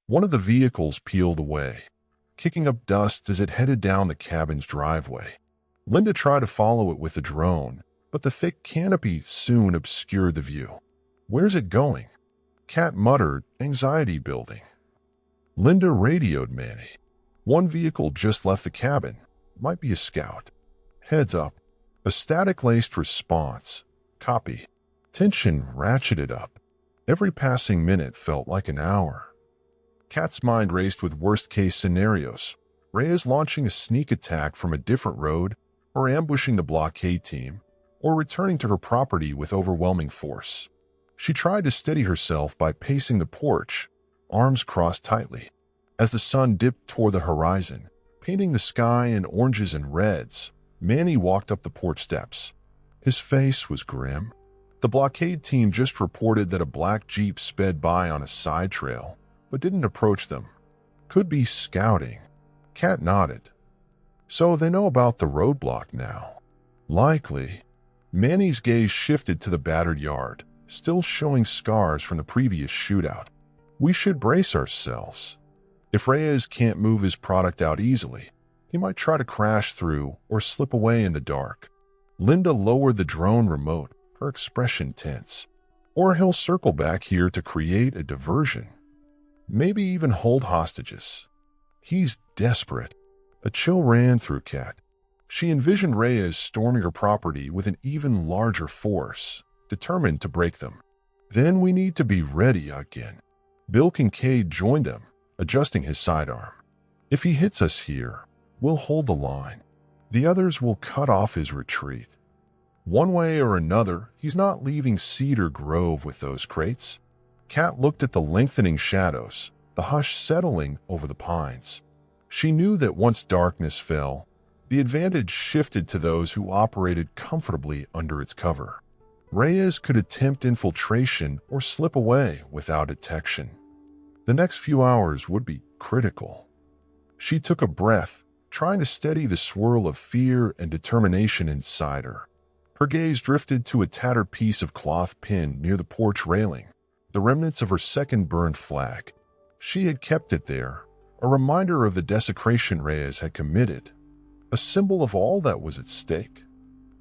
One of the vehicles peeled away, kicking up dust as it headed down the cabin's driveway. Linda tried to follow it with the drone, but the thick canopy soon obscured the view. Where's it going? Kat muttered, anxiety building. Linda radioed Manny. One vehicle just left the cabin. Might be a scout. Heads up. A static-laced response. Copy. Tension ratcheted up. Every passing minute felt like an hour. Kat's mind raced with worst-case scenarios. Reyes launching a sneak attack from a different road, or ambushing the blockade team, or returning to her property with overwhelming force. She tried to steady herself by pacing the porch, arms crossed tightly. As the sun dipped toward the horizon, painting the sky in oranges and reds, Manny walked up the porch steps. His face was grim. The blockade team just reported that a black jeep sped by on a side trail, but didn't approach them. Could be scouting. Kat nodded. So they know about the roadblock now. Likely. Manny's gaze shifted to the battered yard, still showing scars from the previous shootout. We should brace ourselves. If Reyes can't move his product out easily, he might try to crash through or slip away in the dark. Linda lowered the drone remote, her expression tense. Or he'll circle back here to create a diversion. Maybe even hold hostages. He's desperate. A chill ran through Kat. She envisioned Reyes storming her property with an even larger force, determined to break them. Then we need to be ready again. Bill Kincaid joined them, adjusting his sidearm. If he hits us here, we'll hold the line. The others will cut off his retreat. One way or another, he's not leaving Cedar Grove with those crates. Kat looked at the lengthening shadows, the hush settling over the pines. She knew that once darkness fell, the advantage shifted to those who operated comfortably under its cover. Reyes could attempt infiltration or slip away without detection. The next few hours would be critical. She took a breath, trying to steady the swirl of fear and determination inside her. Her gaze drifted to a tattered piece of cloth pinned near the porch railing, the remnants of her second burned flag. She had kept it there, a reminder of the desecration Reyes had committed, a symbol of all that was at stake.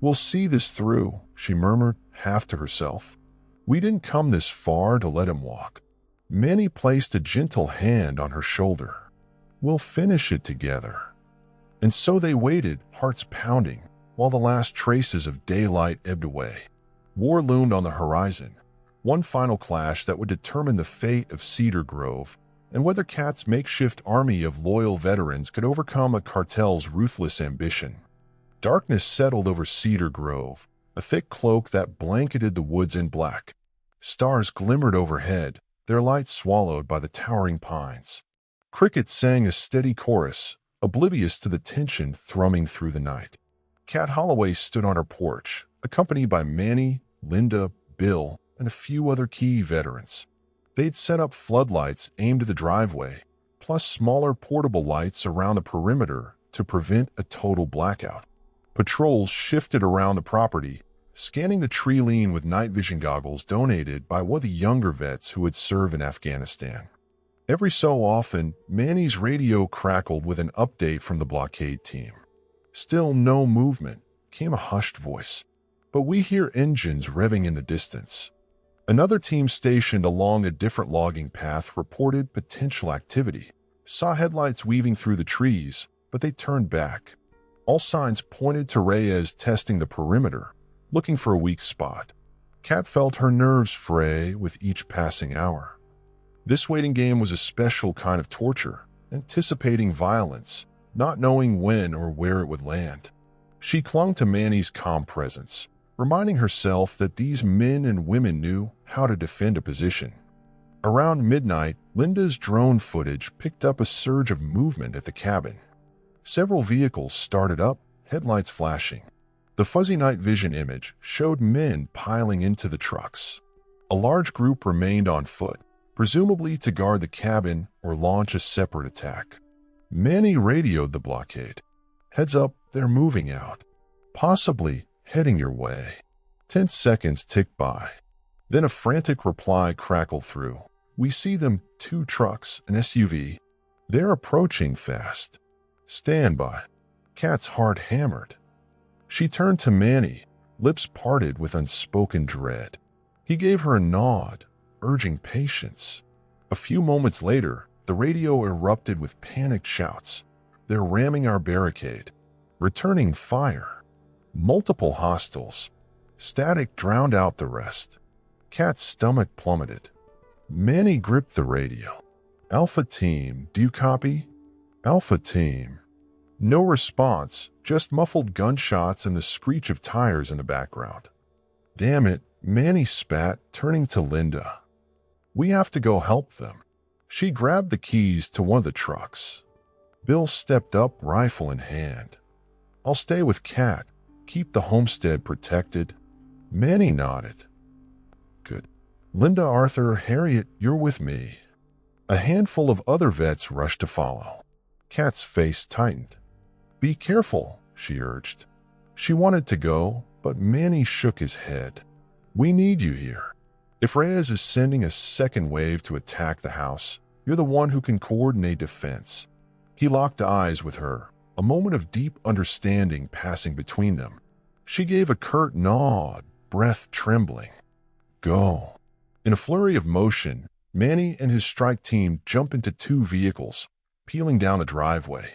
"We'll see this through," she murmured, half to herself. "We didn't come this far to let him walk." Manny placed a gentle hand on her shoulder. "We'll finish it together." And so they waited, hearts pounding, while the last traces of daylight ebbed away. War loomed on the horizon, one final clash that would determine the fate of Cedar Grove and whether Kat's makeshift army of loyal veterans could overcome a cartel's ruthless ambition. Darkness settled over Cedar Grove, a thick cloak that blanketed the woods in black. Stars glimmered overhead, their light swallowed by the towering pines. Crickets sang a steady chorus, oblivious to the tension thrumming through the night. Kat Holloway stood on her porch, accompanied by Manny, Linda, Bill, and a few other key veterans. They'd set up floodlights aimed at the driveway, plus smaller portable lights around the perimeter to prevent a total blackout. Patrols shifted around the property, scanning the tree line with night vision goggles donated by one of the younger vets who had served in Afghanistan. Every so often, Manny's radio crackled with an update from the blockade team. Still no movement, came a hushed voice. "But we hear engines revving in the distance." Another team stationed along a different logging path reported potential activity, saw headlights weaving through the trees, but they turned back. All signs pointed to Reyes testing the perimeter, looking for a weak spot. Kat felt her nerves fray with each passing hour. This waiting game was a special kind of torture, anticipating violence, not knowing when or where it would land. She clung to Manny's calm presence, reminding herself that these men and women knew how to defend a position. Around midnight, Linda's drone footage picked up a surge of movement at the cabin. Several vehicles started up, headlights flashing. The fuzzy night vision image showed men piling into the trucks. A large group remained on foot, presumably to guard the cabin or launch a separate attack. Manny radioed the blockade. "Heads up, they're moving out. Possibly heading your way." 10 seconds ticked by. Then a frantic reply crackled through. "We see them, 2 trucks, an SUV. They're approaching fast. Stand by." Kat's heart hammered. She turned to Manny, lips parted with unspoken dread. He gave her a nod, urging patience. A few moments later, the radio erupted with panicked shouts. "They're ramming our barricade. Returning fire." Multiple hostiles. Static drowned out the rest. Kat's stomach plummeted. Manny gripped the radio. "Alpha Team, do you copy?" "Alpha Team." No response, just muffled gunshots and the screech of tires in the background. "Damn it," Manny spat, turning to Linda. "We have to go help them." She grabbed the keys to one of the trucks. Bill stepped up, rifle in hand. "I'll stay with Kat. Keep the homestead protected." Manny nodded. "Good." "Linda, Arthur, Harriet, you're with me." A handful of other vets rushed to follow. Kat's face tightened. "Be careful," she urged. She wanted to go, but Manny shook his head. "We need you here. If Reyes is sending a second wave to attack the house, you're the one who can coordinate defense." He locked eyes with her, a moment of deep understanding passing between them. She gave a curt nod, breath trembling. "Go." In a flurry of motion, Manny and his strike team jumped into 2 vehicles, peeling down the driveway.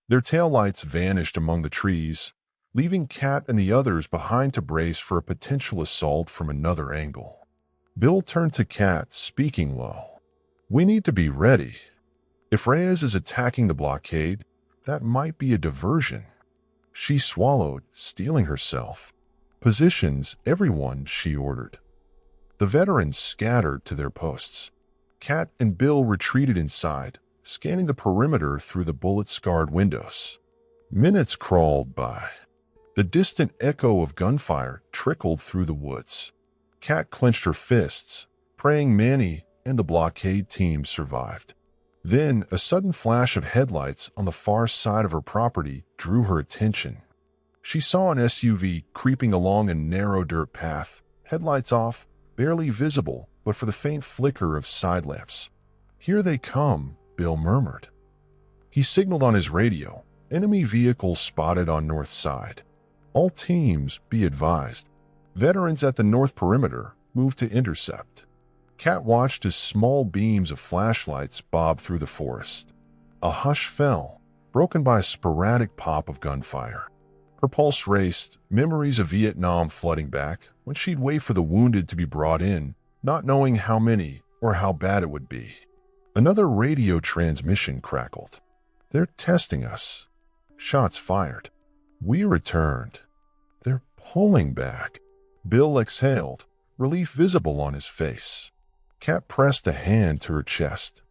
Their taillights vanished among the trees, leaving Kat and the others behind to brace for a potential assault from another angle. Bill turned to Kat, speaking low. "We need to be ready. If Reyes is attacking the blockade, that might be a diversion." She swallowed, steeling herself. "Positions, everyone," she ordered. The veterans scattered to their posts. Kat and Bill retreated inside, scanning the perimeter through the bullet-scarred windows. Minutes crawled by. The distant echo of gunfire trickled through the woods. Kat clenched her fists, praying Manny and the blockade team survived. Then, a sudden flash of headlights on the far side of her property drew her attention. She saw an SUV creeping along a narrow dirt path, headlights off, barely visible but for the faint flicker of side lamps. "Here they come," Bill murmured. He signaled on his radio. "Enemy vehicles spotted on north side. All teams, be advised. Veterans at the north perimeter, move to intercept." Kat watched as small beams of flashlights bobbed through the forest. A hush fell, broken by a sporadic pop of gunfire. Her pulse raced, memories of Vietnam flooding back, when she'd wait for the wounded to be brought in, not knowing how many or how bad it would be. Another radio transmission crackled. "They're testing us." Shots fired. "We returned." "They're pulling back." Bill exhaled, relief visible on his face. Kat pressed a hand to her chest.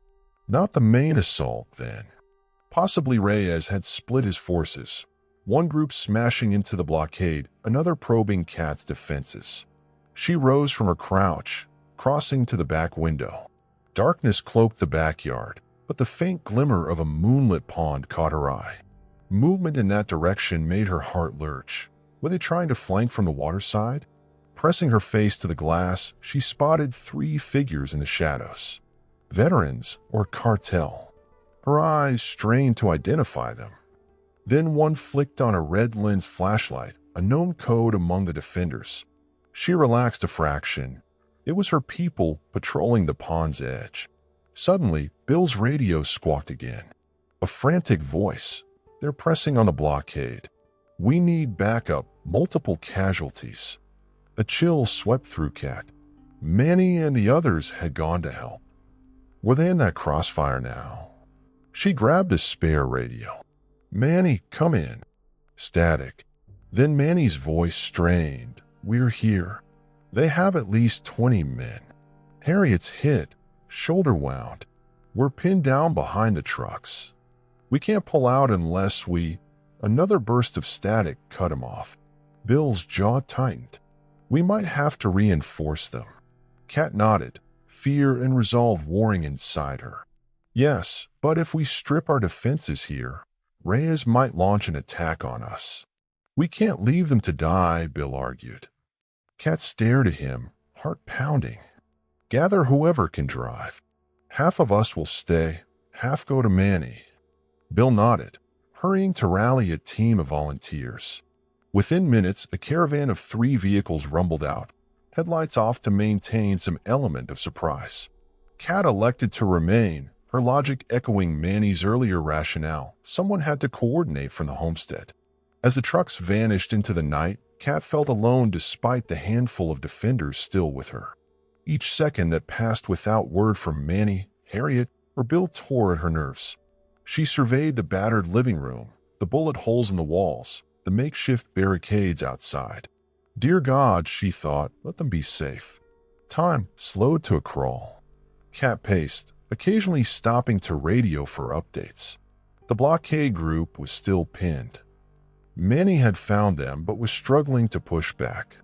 Not the main assault, then. Possibly Reyes had split his forces, one group smashing into the blockade, another probing Kat's defenses. She rose from her crouch, crossing to the back window. Darkness cloaked the backyard, but the faint glimmer of a moonlit pond caught her eye. Movement in that direction made her heart lurch. Were they trying to flank from the waterside? Pressing her face to the glass, she spotted 3 figures in the shadows. Veterans or cartel. Her eyes strained to identify them. Then one flicked on a red lens flashlight, a known code among the defenders. She relaxed a fraction. It was her people patrolling the pond's edge. Suddenly, Bill's radio squawked again. A frantic voice. "They're pressing on the blockade. We need backup, multiple casualties." A chill swept through Kat. Manny and the others had gone to help. Were they in that crossfire now? She grabbed a spare radio. "Manny, come in." Static. Then Manny's voice strained. "We're here. They have at least 20 men. Harriet's hit, shoulder wound. We're pinned down behind the trucks. We can't pull out unless we—" Another burst of static cut him off. Bill's jaw tightened. "We might have to reinforce them." Kat nodded, fear and resolve warring inside her. "Yes, but if we strip our defenses here, Reyes might launch an attack on us." "We can't leave them to die," Bill argued. Kat stared at him, heart pounding. "Gather whoever can drive. Half of us will stay, half go to Manny." Bill nodded, hurrying to rally a team of volunteers. Within minutes, a caravan of 3 vehicles rumbled out, headlights off to maintain some element of surprise. Kat elected to remain, her logic echoing Manny's earlier rationale. Someone had to coordinate from the homestead. As the trucks vanished into the night, Kat felt alone despite the handful of defenders still with her. Each second that passed without word from Manny, Harriet, or Bill tore at her nerves. She surveyed the battered living room, the bullet holes in the walls, the makeshift barricades outside. Dear God, she thought, let them be safe. Time slowed to a crawl. Kat paced, occasionally stopping to radio for updates. The blockade group was still pinned. Manny had found them but was struggling to push back.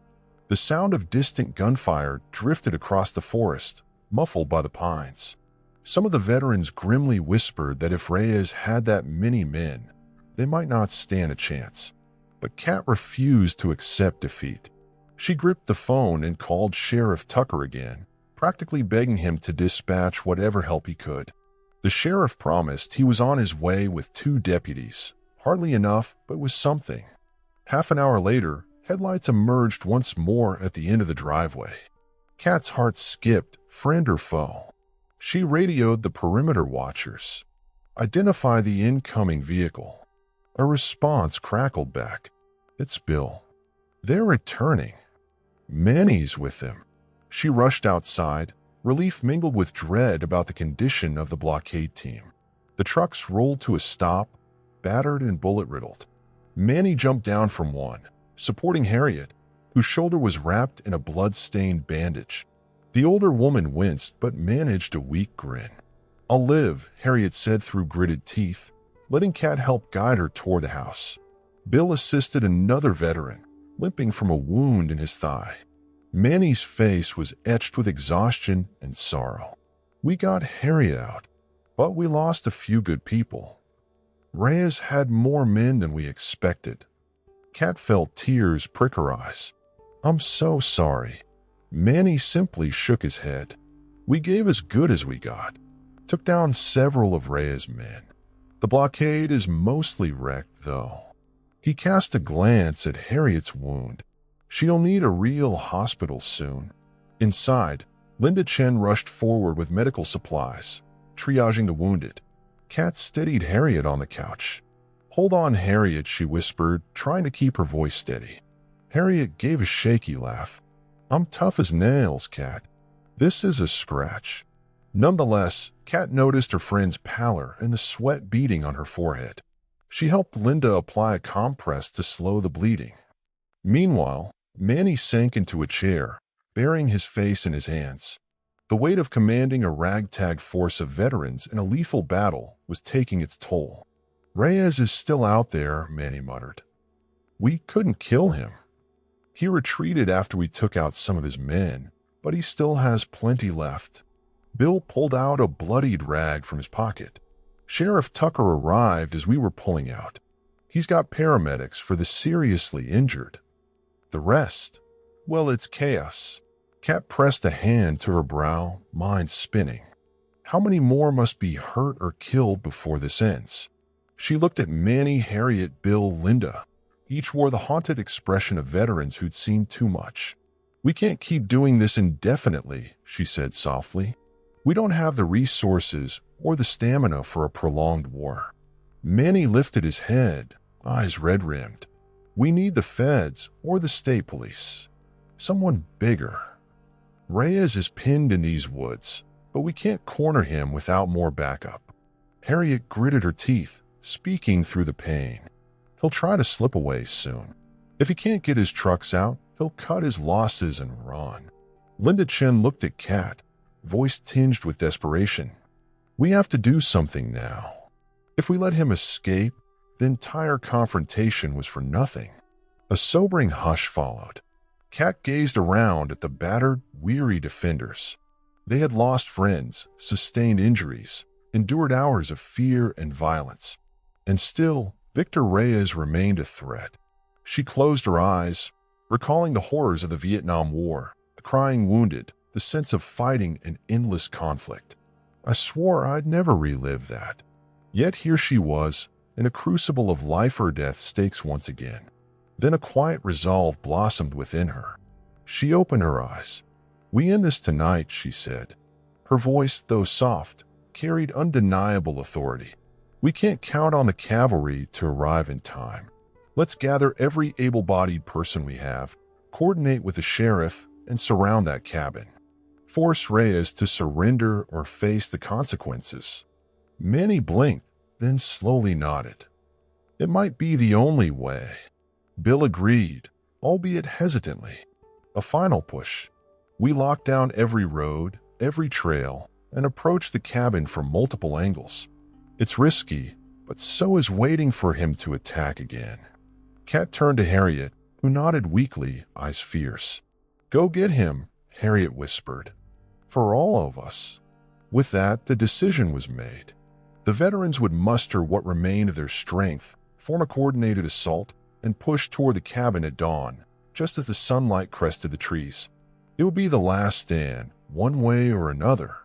The sound of distant gunfire drifted across the forest, muffled by the pines. Some of the veterans grimly whispered that if Reyes had that many men, they might not stand a chance. But Kat refused to accept defeat. She gripped the phone and called Sheriff Tucker again, practically begging him to dispatch whatever help he could. The sheriff promised he was on his way with 2 deputies. Hardly enough, but was something. Half an hour later, headlights emerged once more at the end of the driveway. Kat's heart skipped, friend or foe. She radioed the perimeter watchers. Identify the incoming vehicle. A response crackled back. It's Bill. They're returning. Manny's with them. She rushed outside, relief mingled with dread about the condition of the blockade team. The trucks rolled to a stop, battered and bullet-riddled. Manny jumped down from one, supporting Harriet, whose shoulder was wrapped in a blood-stained bandage. The older woman winced but managed a weak grin. "I'll live," Harriet said through gritted teeth, letting Kat help guide her toward the house. Bill assisted another veteran, limping from a wound in his thigh. Manny's face was etched with exhaustion and sorrow. "We got Harriet out, but we lost a few good people. Reyes had more men than we expected." Kat felt tears prick her eyes. "I'm so sorry." Manny simply shook his head. "We gave as good as we got. Took down several of Reyes' men. The blockade is mostly wrecked, though." He cast a glance at Harriet's wound. "She'll need a real hospital soon." Inside, Linda Chen rushed forward with medical supplies, triaging the wounded. Kat steadied Harriet on the couch. "Hold on, Harriet," she whispered, trying to keep her voice steady. Harriet gave a shaky laugh. "I'm tough as nails, Kat. This is a scratch." Nonetheless, Kat noticed her friend's pallor and the sweat beading on her forehead. She helped Linda apply a compress to slow the bleeding. Meanwhile, Manny sank into a chair, burying his face in his hands. The weight of commanding a ragtag force of veterans in a lethal battle was taking its toll. "Reyes is still out there," Manny muttered. "We couldn't kill him. He retreated after we took out some of his men, but he still has plenty left." Bill pulled out a bloodied rag from his pocket. "Sheriff Tucker arrived as we were pulling out. He's got paramedics for the seriously injured. The rest, well, it's chaos." Kat pressed a hand to her brow, mind spinning. How many more must be hurt or killed before this ends? She looked at Manny, Harriet, Bill, Linda. Each wore the haunted expression of veterans who'd seen too much. "We can't keep doing this indefinitely," she said softly. "We don't have the resources or the stamina for a prolonged war." Manny lifted his head, eyes red-rimmed. "We need the feds or the state police. Someone bigger. Reyes is pinned in these woods, but we can't corner him without more backup." Harriet gritted her teeth, speaking through the pain. "He'll try to slip away soon. If he can't get his trucks out, he'll cut his losses and run." Linda Chen looked at Kat, voice tinged with desperation. "We have to do something now. If we let him escape, the entire confrontation was for nothing." A sobering hush followed. Kat gazed around at the battered, weary defenders. They had lost friends, sustained injuries, endured hours of fear and violence. And still, Victor Reyes remained a threat. She closed her eyes, recalling the horrors of the Vietnam War, the crying wounded, the sense of fighting and endless conflict. I swore I'd never relive that. Yet here she was, in a crucible of life or death stakes once again. Then a quiet resolve blossomed within her. She opened her eyes. "We end this tonight," she said. Her voice, though soft, carried undeniable authority. "We can't count on the cavalry to arrive in time. Let's gather every able-bodied person we have, coordinate with the sheriff, and surround that cabin. Force Reyes to surrender or face the consequences." Manny blinked, then slowly nodded. "It might be the only way." Bill agreed, albeit hesitantly. A final push. We locked down every road, every trail, and approached the cabin from multiple angles. It's risky, but so is waiting for him to attack again. Kat turned to Harriet, who nodded weakly, eyes fierce. "Go get him," Harriet whispered. "For all of us." With that, the decision was made. The veterans would muster what remained of their strength, form a coordinated assault, and push toward the cabin at dawn, just as the sunlight crested the trees. It would be the last stand, one way or another.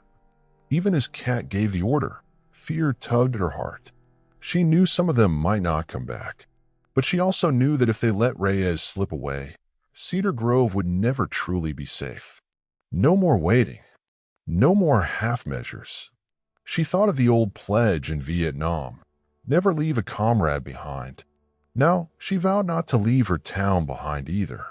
Even as Kat gave the order, fear tugged at her heart. She knew some of them might not come back, but she also knew that if they let Reyes slip away, Cedar Grove would never truly be safe. No more waiting. No more half measures. She thought of the old pledge in Vietnam, never leave a comrade behind. Now she vowed not to leave her town behind either.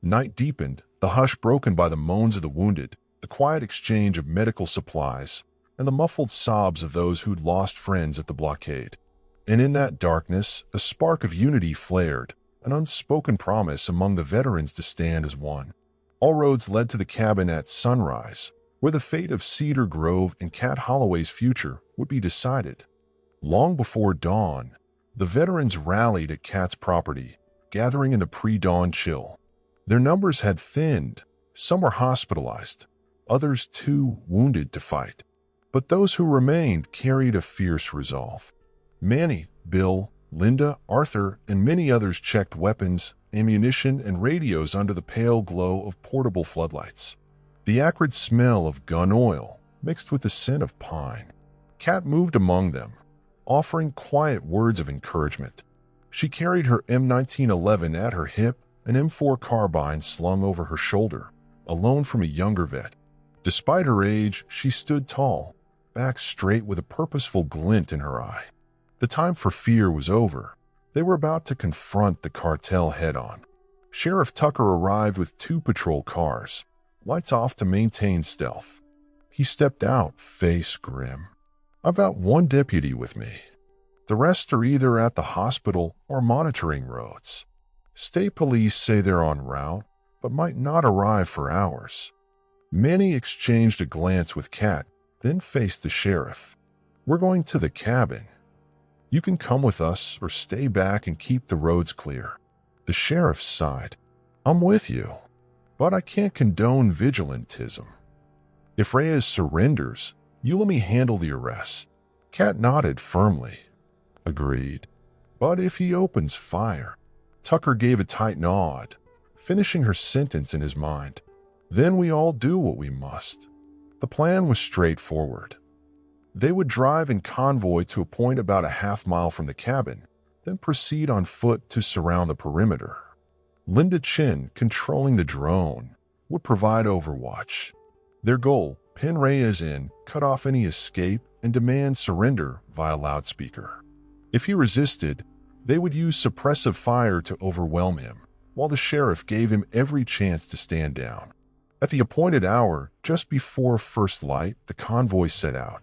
Night deepened, the hush broken by the moans of the wounded, the quiet exchange of medical supplies, and the muffled sobs of those who'd lost friends at the blockade. And in that darkness, a spark of unity flared, an unspoken promise among the veterans to stand as one. All roads led to the cabin at sunrise, where the fate of Cedar Grove and Cat Holloway's future would be decided. Long before dawn, the veterans rallied at Cat's property, gathering in the pre-dawn chill. Their numbers had thinned, some were hospitalized, others too wounded to fight. But those who remained carried a fierce resolve. Manny, Bill, Linda, Arthur, and many others checked weapons, ammunition, and radios under the pale glow of portable floodlights. The acrid smell of gun oil mixed with the scent of pine. Cat moved among them, offering quiet words of encouragement. She carried her M1911 at her hip, an M4 carbine slung over her shoulder, a loan from a younger vet. Despite her age, she stood tall, back straight with a purposeful glint in her eye. The time for fear was over. They were about to confront the cartel head-on. Sheriff Tucker arrived with 2 patrol cars, lights off to maintain stealth. He stepped out, face grim. "I've got 1 deputy with me. The rest are either at the hospital or monitoring roads. State police say they're en route, but might not arrive for hours." Manny exchanged a glance with Cat, then faced the sheriff. "We're going to the cabin. You can come with us or stay back and keep the roads clear." The sheriff sighed. "I'm with you, but I can't condone vigilantism. If Reyes surrenders, you let me handle the arrest." Cat nodded firmly. "Agreed. But if he opens fire..." Tucker gave a tight nod, finishing her sentence in his mind. "Then we all do what we must." The plan was straightforward. They would drive in convoy to a point about a half-mile from the cabin, then proceed on foot to surround the perimeter. Linda Chin, controlling the drone, would provide overwatch. Their goal, pin Reyes in, cut off any escape, and demand surrender via loudspeaker. If he resisted, they would use suppressive fire to overwhelm him, while the sheriff gave him every chance to stand down. At the appointed hour, just before first light, the convoy set out.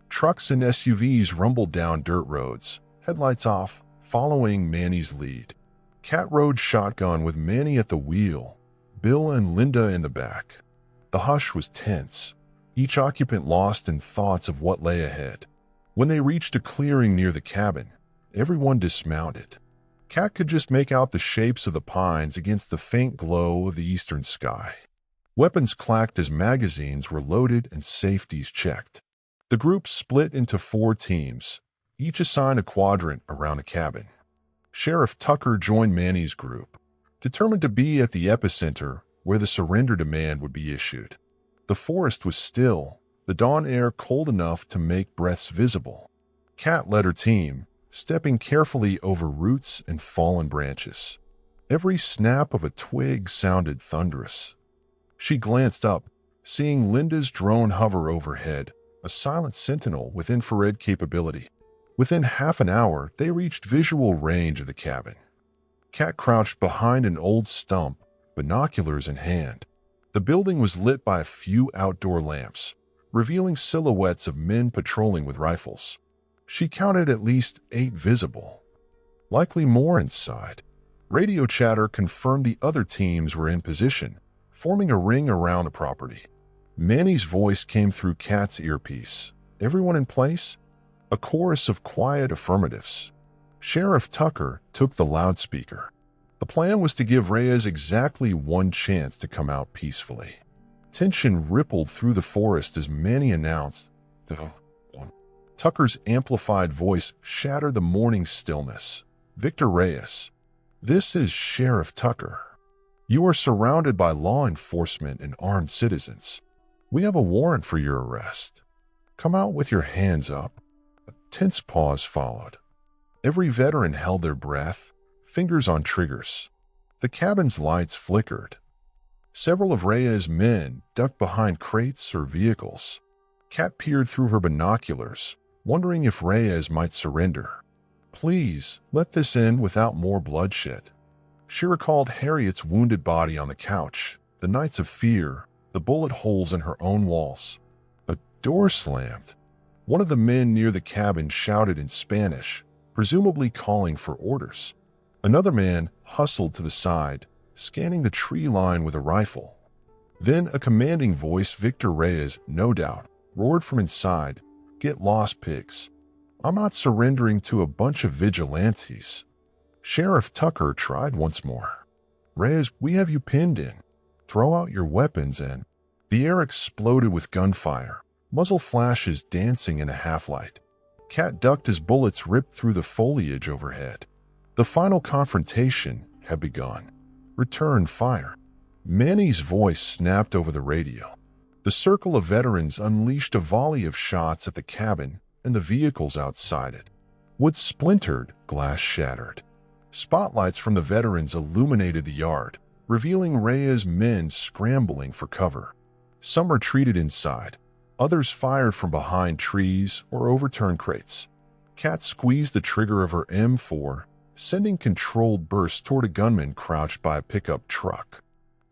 Trucks and SUVs rumbled down dirt roads, headlights off, following Manny's lead. Cat rode shotgun with Manny at the wheel, Bill and Linda in the back. The hush was tense, each occupant lost in thoughts of what lay ahead. When they reached a clearing near the cabin, everyone dismounted. Cat could just make out the shapes of the pines against the faint glow of the eastern sky. Weapons clacked as magazines were loaded and safeties checked. The group split into 4 teams, each assigned a quadrant around a cabin. Sheriff Tucker joined Manny's group, determined to be at the epicenter where the surrender demand would be issued. The forest was still, the dawn air cold enough to make breaths visible. Cat led her team, stepping carefully over roots and fallen branches. Every snap of a twig sounded thunderous. She glanced up, seeing Linda's drone hover overhead, a silent sentinel with infrared capability. Within half an hour, they reached visual range of the cabin. Cat crouched behind an old stump, binoculars in hand. The building was lit by a few outdoor lamps, revealing silhouettes of men patrolling with rifles. She counted at least 8 visible, likely more inside. Radio chatter confirmed the other teams were in position, forming a ring around the property. Manny's voice came through Cat's earpiece. "Everyone in place?" A chorus of quiet affirmatives. Sheriff Tucker took the loudspeaker. The plan was to give Reyes exactly 1 chance to come out peacefully. Tension rippled through the forest as Manny announced, Tucker's amplified voice shattered the morning stillness. "Victor Reyes, this is Sheriff Tucker. You are surrounded by law enforcement and armed citizens. We have a warrant for your arrest. Come out with your hands up." A tense pause followed. Every veteran held their breath, fingers on triggers. The cabin's lights flickered. Several of Reyes' men ducked behind crates or vehicles. Kat peered through her binoculars, wondering if Reyes might surrender. Please, let this end without more bloodshed. She recalled Harriet's wounded body on the couch, the nights of fear, the bullet holes in her own walls. A door slammed. One of the men near the cabin shouted in Spanish, presumably calling for orders. Another man hustled to the side, scanning the tree line with a rifle. Then a commanding voice, Victor Reyes, no doubt, roared from inside, "Get lost, pigs. I'm not surrendering to a bunch of vigilantes." Sheriff Tucker tried once more. "Reyes, we have you pinned in. Throw out your weapons," and the air exploded with gunfire, muzzle flashes dancing in a half-light. Kat ducked as bullets ripped through the foliage overhead. The final confrontation had begun. "Return fire." Manny's voice snapped over the radio. The circle of veterans unleashed a volley of shots at the cabin and the vehicles outside it. Wood splintered, glass shattered. Spotlights from the veterans illuminated the yard, revealing Reyes' men scrambling for cover. Some retreated inside. Others fired from behind trees or overturned crates. Kat squeezed the trigger of her M4, sending controlled bursts toward a gunman crouched by a pickup truck.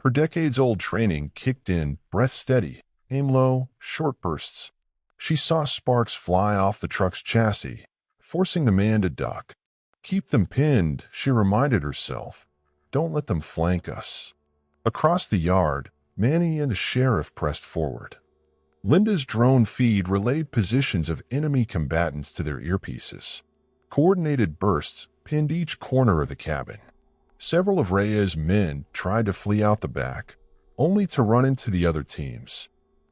Her decades-old training kicked in, breath steady, aim low, short bursts. She saw sparks fly off the truck's chassis, forcing the man to duck. "Keep them pinned," she reminded herself. "Don't let them flank us." Across the yard, Manny and the sheriff pressed forward. Linda's drone feed relayed positions of enemy combatants to their earpieces. Coordinated bursts pinned each corner of the cabin. Several of Reyes' men tried to flee out the back, only to run into the other teams.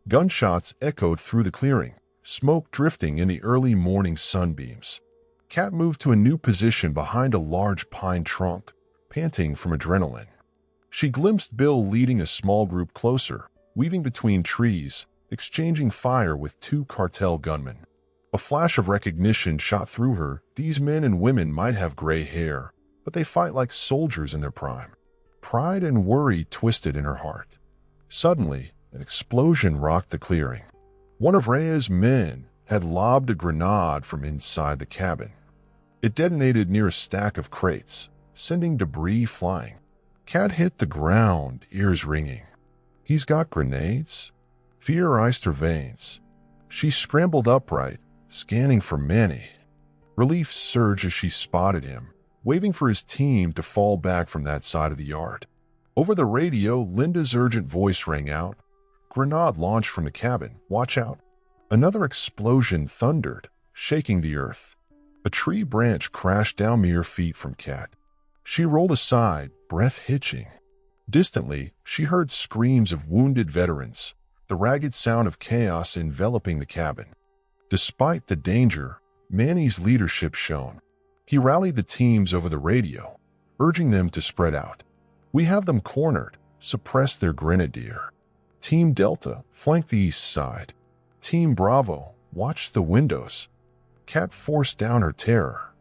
Gunshots echoed through the clearing, smoke drifting in the early morning sunbeams. Kat moved to a new position behind a large pine trunk, panting from adrenaline. She glimpsed Bill leading a small group closer, weaving between trees, exchanging fire with two cartel gunmen. A flash of recognition shot through her. These men and women might have gray hair, but they fight like soldiers in their prime. Pride and worry twisted in her heart. Suddenly, an explosion rocked the clearing. One of Reyes' men had lobbed a grenade from inside the cabin. It detonated near a stack of crates, sending debris flying. Kat hit the ground, ears ringing. "He's got grenades?" Fear iced her veins. She scrambled upright, scanning for Manny. Relief surged as she spotted him, waving for his team to fall back from that side of the yard. Over the radio, Linda's urgent voice rang out. "Grenade launched from the cabin. Watch out." Another explosion thundered, shaking the earth. A tree branch crashed down mere feet from Kat. She rolled aside, breath hitching. Distantly, she heard screams of wounded veterans, the ragged sound of chaos enveloping the cabin. Despite the danger, Manny's leadership shone. He rallied the teams over the radio, urging them to spread out. "We have them cornered. Suppress their grenadier. Team Delta, flank the east side. Team Bravo, watch the windows." Kat forced down her terror.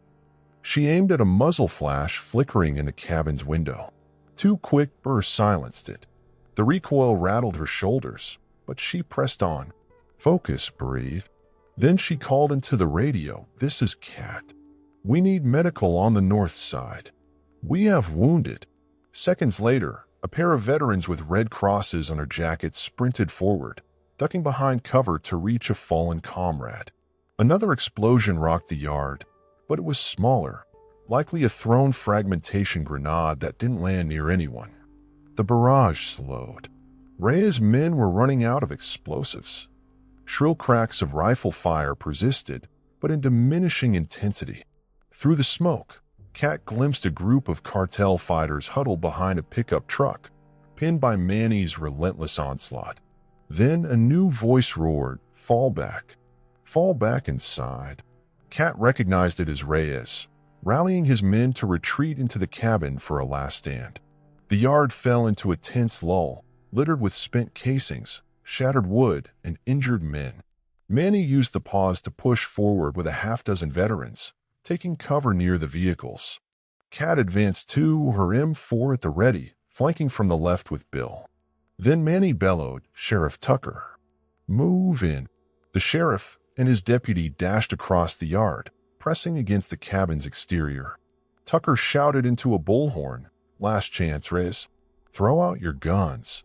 She aimed at a muzzle flash flickering in the cabin's window. Two quick bursts silenced it. The recoil rattled her shoulders, but she pressed on. "Focus, breathe." Then she called into the radio. "This is Kat. We need medical on the north side. We have wounded." Seconds later, a pair of veterans with red crosses on their jackets sprinted forward, ducking behind cover to reach a fallen comrade. Another explosion rocked the yard, but it was smaller, likely a thrown fragmentation grenade that didn't land near anyone. The barrage slowed. Reyes' men were running out of explosives. Shrill cracks of rifle fire persisted, but in diminishing intensity. Through the smoke, Kat glimpsed a group of cartel fighters huddled behind a pickup truck, pinned by Manny's relentless onslaught. Then a new voice roared, "Fall back. Fall back inside." Kat recognized it as Reyes, rallying his men to retreat into the cabin for a last stand. The yard fell into a tense lull, littered with spent casings, shattered wood, and injured men. Manny used the pause to push forward with a half-dozen veterans, taking cover near the vehicles. Kat advanced too, her M4 at the ready, flanking from the left with Bill. Then Manny bellowed, "Sheriff Tucker, move in." The sheriff and his deputy dashed across the yard, pressing against the cabin's exterior. Tucker shouted into a bullhorn, "Last chance, Reyes. Throw out your guns."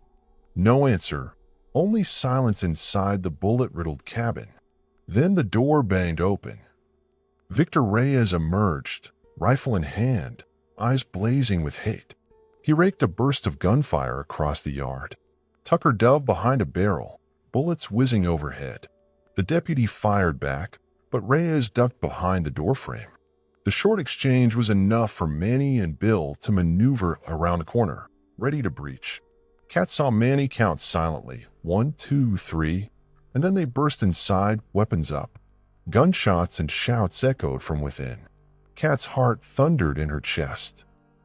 No answer, only silence inside the bullet-riddled cabin. Then the door banged open. Victor Reyes emerged, rifle in hand, eyes blazing with hate. He raked a burst of gunfire across the yard. Tucker dove behind a barrel, bullets whizzing overhead. The deputy fired back, but Reyes ducked behind the doorframe. The short exchange was enough for Manny and Bill to maneuver around the corner, ready to breach. Cat saw Manny count silently, 1, 2, 3, and then they burst inside, weapons up. Gunshots and shouts echoed from within. Kat's heart thundered in her chest.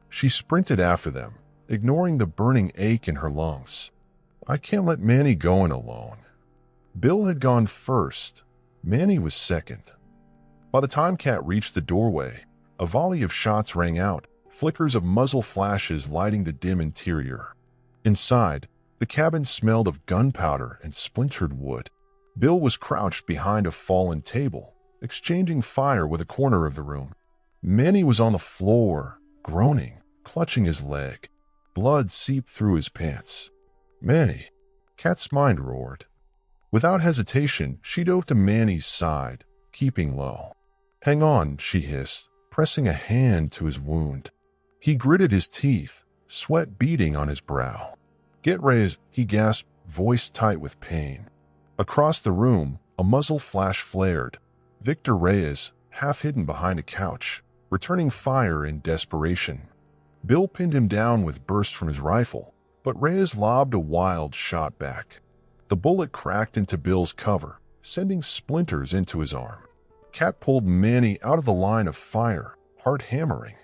She sprinted after them, ignoring the burning ache in her lungs. I can't let Manny go in alone. Bill had gone first. Manny was second. By the time Kat reached the doorway, a volley of shots rang out, flickers of muzzle flashes lighting the dim interior. Inside, the cabin smelled of gunpowder and splintered wood. Bill was crouched behind a fallen table, exchanging fire with a corner of the room. Manny was on the floor, groaning, clutching his leg. Blood seeped through his pants. "Manny!" Kat's mind roared. Without hesitation, she dove to Manny's side, keeping low. "Hang on," she hissed, pressing a hand to his wound. He gritted his teeth, sweat beading on his brow. "Get Reyes," he gasped, voice tight with pain. Across the room, a muzzle flash flared. Victor Reyes, half hidden behind a couch, returning fire in desperation. Bill pinned him down with bursts from his rifle, but Reyes lobbed a wild shot back. The bullet cracked into Bill's cover, sending splinters into his arm. Cat pulled Manny out of the line of fire, heart hammering.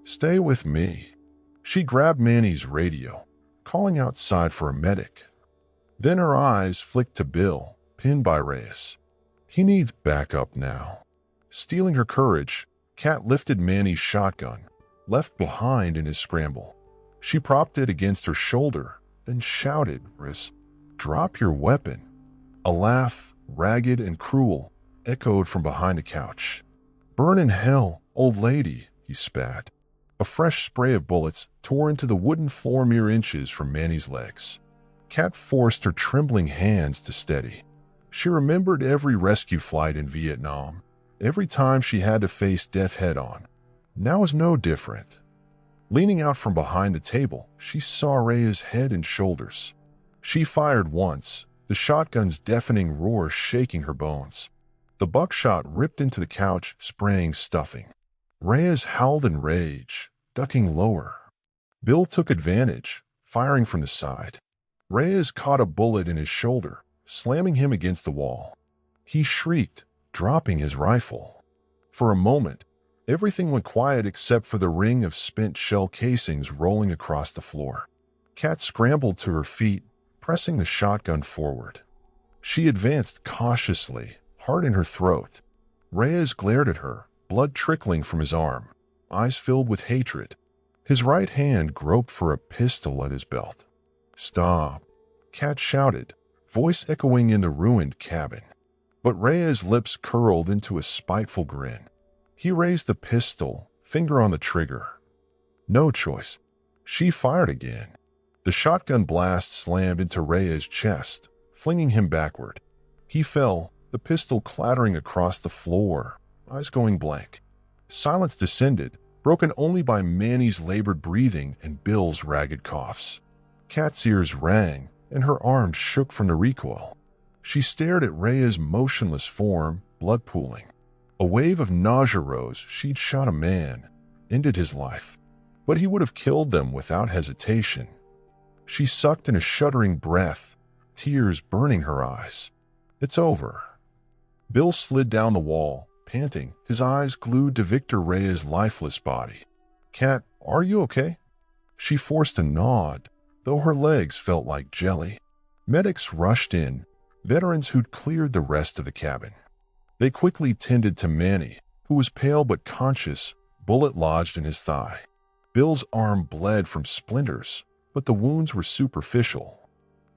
"Stay with me." She grabbed Manny's radio, calling outside for a medic. Then her eyes flicked to Bill, pinned by Reyes. He needs backup now. Stealing her courage, Cat lifted Manny's shotgun, left behind in his scramble. She propped it against her shoulder, then shouted, "Reyes, drop your weapon." A laugh, ragged and cruel, echoed from behind the couch. "Burn in hell, old lady," he spat. A fresh spray of bullets tore into the wooden floor mere inches from Manny's legs. Cat forced her trembling hands to steady. She remembered every rescue flight in Vietnam, every time she had to face death head-on. Now was no different. Leaning out from behind the table, she saw Reyes' head and shoulders. She fired once, the shotgun's deafening roar shaking her bones. The buckshot ripped into the couch, spraying stuffing. Reyes howled in rage, ducking lower. Bill took advantage, firing from the side. Reyes caught a bullet in his shoulder, slamming him against the wall. He shrieked, dropping his rifle. For a moment, everything went quiet except for the ring of spent shell casings rolling across the floor. Cat scrambled to her feet, pressing the shotgun forward. She advanced cautiously, heart in her throat. Reyes glared at her, blood trickling from his arm, eyes filled with hatred. His right hand groped for a pistol at his belt. "Stop," Cat shouted, voice echoing in the ruined cabin. But Reyes' lips curled into a spiteful grin. He raised the pistol, finger on the trigger. No choice. She fired again. The shotgun blast slammed into Reyes' chest, flinging him backward. He fell, the pistol clattering across the floor, eyes going blank. Silence descended, broken only by Manny's labored breathing and Bill's ragged coughs. Kat's ears rang, and her arms shook from the recoil. She stared at Reyes' motionless form, blood pooling. A wave of nausea rose. She'd shot a man, ended his life. But he would have killed them without hesitation. She sucked in a shuddering breath, tears burning her eyes. "It's over." Bill slid down the wall, panting, his eyes glued to Victor Reyes' lifeless body. "Cat, are you okay?" She forced a nod, though her legs felt like jelly. Medics rushed in, veterans who'd cleared the rest of the cabin. They quickly tended to Manny, who was pale but conscious, bullet lodged in his thigh. Bill's arm bled from splinters, but the wounds were superficial.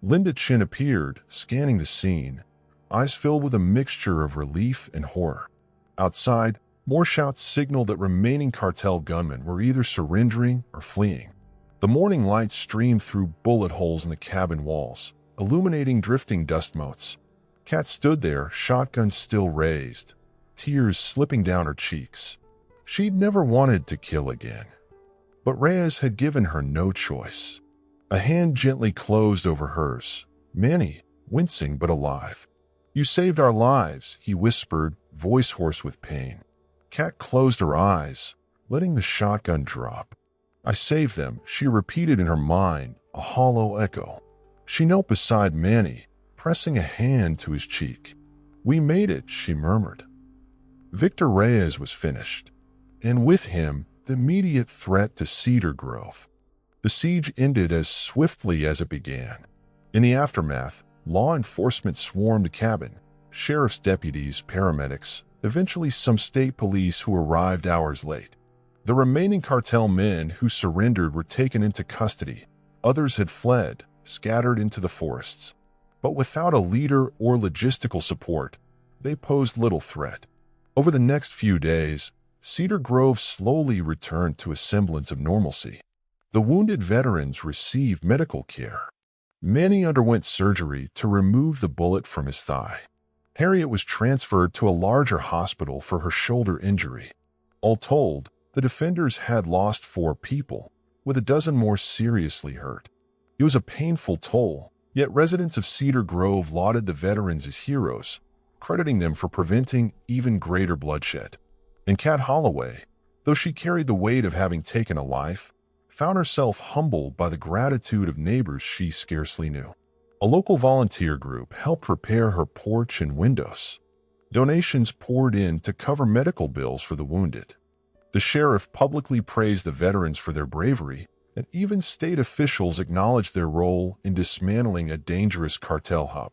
Linda Chin appeared, scanning the scene. eyes filled with a mixture of relief and horror. Outside, more shouts signaled that remaining cartel gunmen were either surrendering or fleeing. The morning light streamed through bullet holes in the cabin walls, illuminating drifting dust motes. Kat stood there, shotgun still raised, tears slipping down her cheeks. She'd never wanted to kill again. But Reyes had given her no choice. A hand gently closed over hers. Manny, wincing but alive. "You saved our lives," he whispered, voice hoarse with pain. Kat closed her eyes, letting the shotgun drop. "I saved them," she repeated in her mind, a hollow echo. She knelt beside Manny, pressing a hand to his cheek. "We made it," she murmured. Victor Reyes was finished, and with him, the immediate threat to Cedar Grove. The siege ended as swiftly as it began. In the aftermath, law enforcement swarmed the cabin, sheriff's deputies, paramedics, eventually some state police who arrived hours late. The remaining cartel men who surrendered were taken into custody. Others had fled, scattered into the forests. But without a leader or logistical support, they posed little threat. Over the next few days, Cedar Grove slowly returned to a semblance of normalcy. The wounded veterans received medical care. Manny underwent surgery to remove the bullet from his thigh. Harriet was transferred to a larger hospital for her shoulder injury. All told, the defenders had lost 4 people, with a dozen more seriously hurt. It was a painful toll, yet residents of Cedar Grove lauded the veterans as heroes, crediting them for preventing even greater bloodshed. And Kat Holloway, though she carried the weight of having taken a life, found herself humbled by the gratitude of neighbors she scarcely knew. A local volunteer group helped repair her porch and windows. Donations poured in to cover medical bills for the wounded. The sheriff publicly praised the veterans for their bravery, and even state officials acknowledged their role in dismantling a dangerous cartel hub.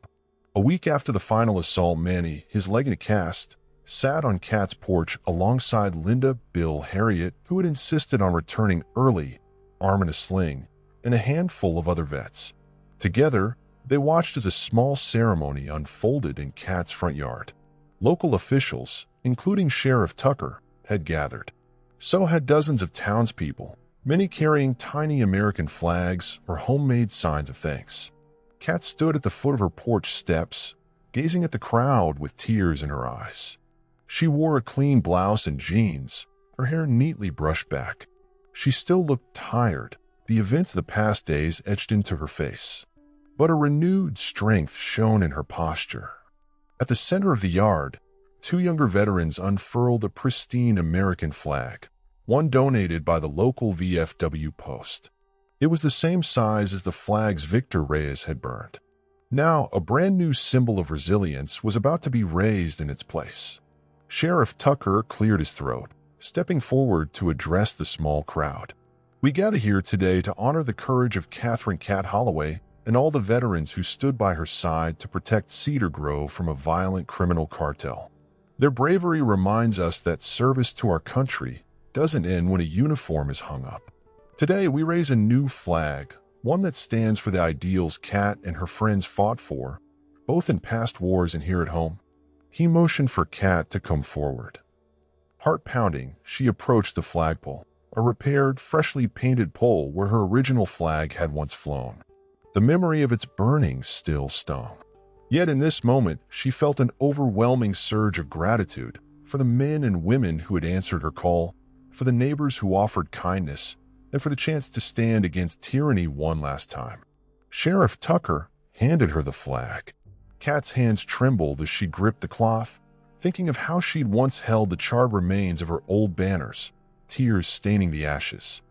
A week after the final assault, Manny, his leg in a cast, sat on Kat's porch alongside Linda, Bill, Harriet, who had insisted on returning early, arm in a sling, and a handful of other vets. Together, they watched as a small ceremony unfolded in Kat's front yard. Local officials, including Sheriff Tucker, had gathered. So had dozens of townspeople, many carrying tiny American flags or homemade signs of thanks. Kat stood at the foot of her porch steps, gazing at the crowd with tears in her eyes. She wore a clean blouse and jeans, her hair neatly brushed back. She still looked tired, the events of the past days etched into her face. But a renewed strength shone in her posture. At the center of the yard, 2 younger veterans unfurled a pristine American flag, one donated by the local VFW post. It was the same size as the flags Victor Reyes had burned. Now, a brand new symbol of resilience was about to be raised in its place. Sheriff Tucker cleared his throat, stepping forward to address the small crowd. "We gather here today to honor the courage of Catherine Kat Holloway and all the veterans who stood by her side to protect Cedar Grove from a violent criminal cartel. Their bravery reminds us that service to our country doesn't end when a uniform is hung up. Today, we raise a new flag, one that stands for the ideals Kat and her friends fought for, both in past wars and here at home." He motioned for Kat to come forward. Heart pounding, she approached the flagpole, a repaired, freshly painted pole where her original flag had once flown. The memory of its burning still stung. Yet in this moment, she felt an overwhelming surge of gratitude for the men and women who had answered her call, for the neighbors who offered kindness, and for the chance to stand against tyranny one last time. Sheriff Tucker handed her the flag. Kat's hands trembled as she gripped the cloth, thinking of how she'd once held the charred remains of her old banners, tears staining the ashes.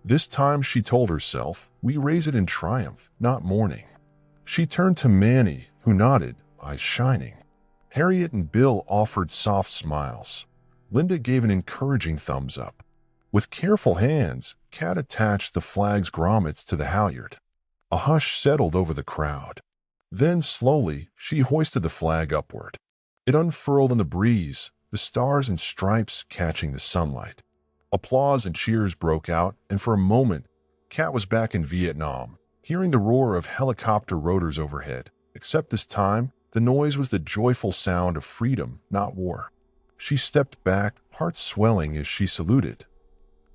This time, she told herself, we raise it in triumph, not mourning. She turned to Manny, who nodded, eyes shining. Harriet and Bill offered soft smiles. Linda gave an encouraging thumbs up. With careful hands, Kat attached the flag's grommets to the halyard. A hush settled over the crowd. Then, slowly, she hoisted the flag upward. It unfurled in the breeze, the stars and stripes catching the sunlight. Applause and cheers broke out, and for a moment, Kat was back in Vietnam, hearing the roar of helicopter rotors overhead, except this time, The noise was the joyful sound of freedom, not war. She stepped back, heart swelling as she saluted.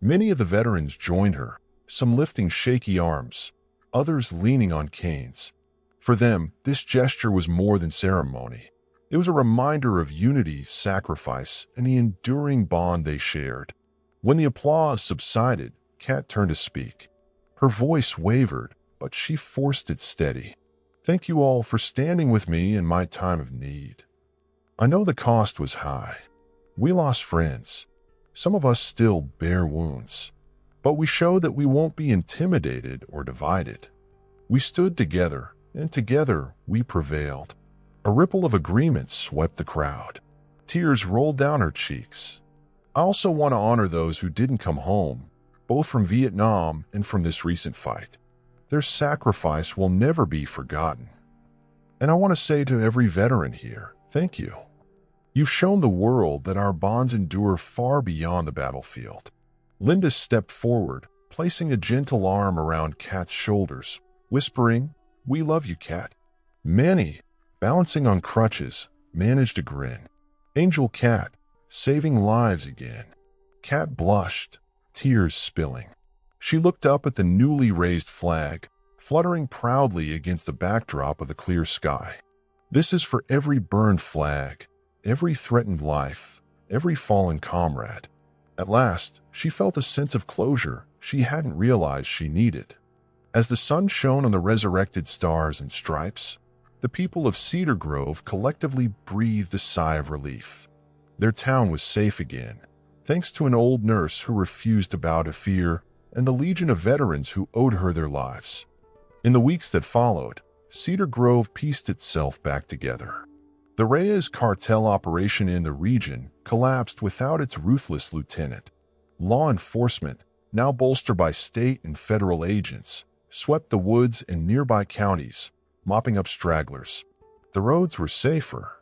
Many of the veterans joined her, some lifting shaky arms, others leaning on canes. For them, this gesture was more than ceremony. It was a reminder of unity, sacrifice, and the enduring bond they shared. When the applause subsided, Kat turned to speak. Her voice wavered, but she forced it steady. Thank you all for standing with me in my time of need. I know the cost was high. We lost friends. Some of us still bear wounds. But we showed that we won't be intimidated or divided. We stood together, and together we prevailed. A ripple of agreement swept the crowd. Tears rolled down her cheeks. I also want to honor those who didn't come home, both from Vietnam and from this recent fight. Their sacrifice will never be forgotten. And I want to say to every veteran here, thank you. You've shown the world that our bonds endure far beyond the battlefield. Linda stepped forward, placing a gentle arm around Kat's shoulders, whispering, "We love you, Kat." Manny, balancing on crutches, managed a grin. Angel Kat, saving lives again. Kat blushed, tears spilling. She looked up at the newly raised flag, fluttering proudly against the backdrop of the clear sky. This is for every burned flag, every threatened life, every fallen comrade. At last, she felt a sense of closure she hadn't realized she needed. As the sun shone on the resurrected stars and stripes, the people of Cedar Grove collectively breathed a sigh of relief. Their town was safe again, thanks to an old nurse who refused to bow to fear and the legion of veterans who owed her their lives. In the weeks that followed, Cedar Grove pieced itself back together. The Reyes Cartel operation in the region collapsed without its ruthless lieutenant. Law enforcement, now bolstered by state and federal agents, swept the woods and nearby counties, mopping up stragglers. The roads were safer.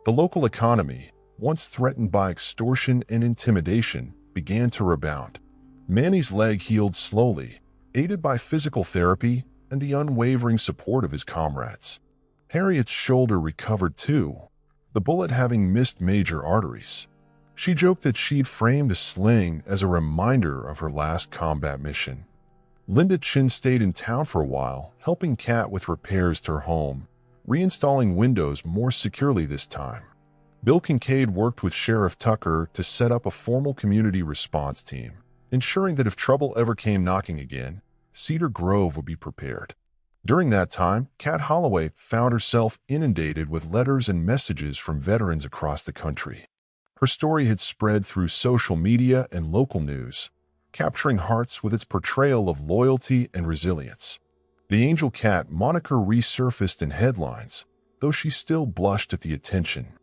The local economy, once threatened by extortion and intimidation, began to rebound. Manny's leg healed slowly, aided by physical therapy and the unwavering support of his comrades. Harriet's shoulder recovered too, the bullet having missed major arteries. She joked that she'd framed a sling as a reminder of her last combat mission. Linda Chin stayed in town for a while, helping Kat with repairs to her home, reinstalling windows more securely this time. Bill Kincaid worked with Sheriff Tucker to set up a formal community response team, ensuring that if trouble ever came knocking again, Cedar Grove would be prepared. During that time, Kat Holloway found herself inundated with letters and messages from veterans across the country. Her story had spread through social media and local news, capturing hearts with its portrayal of loyalty and resilience. The Angel Cat moniker resurfaced in headlines, though she still blushed at the attention.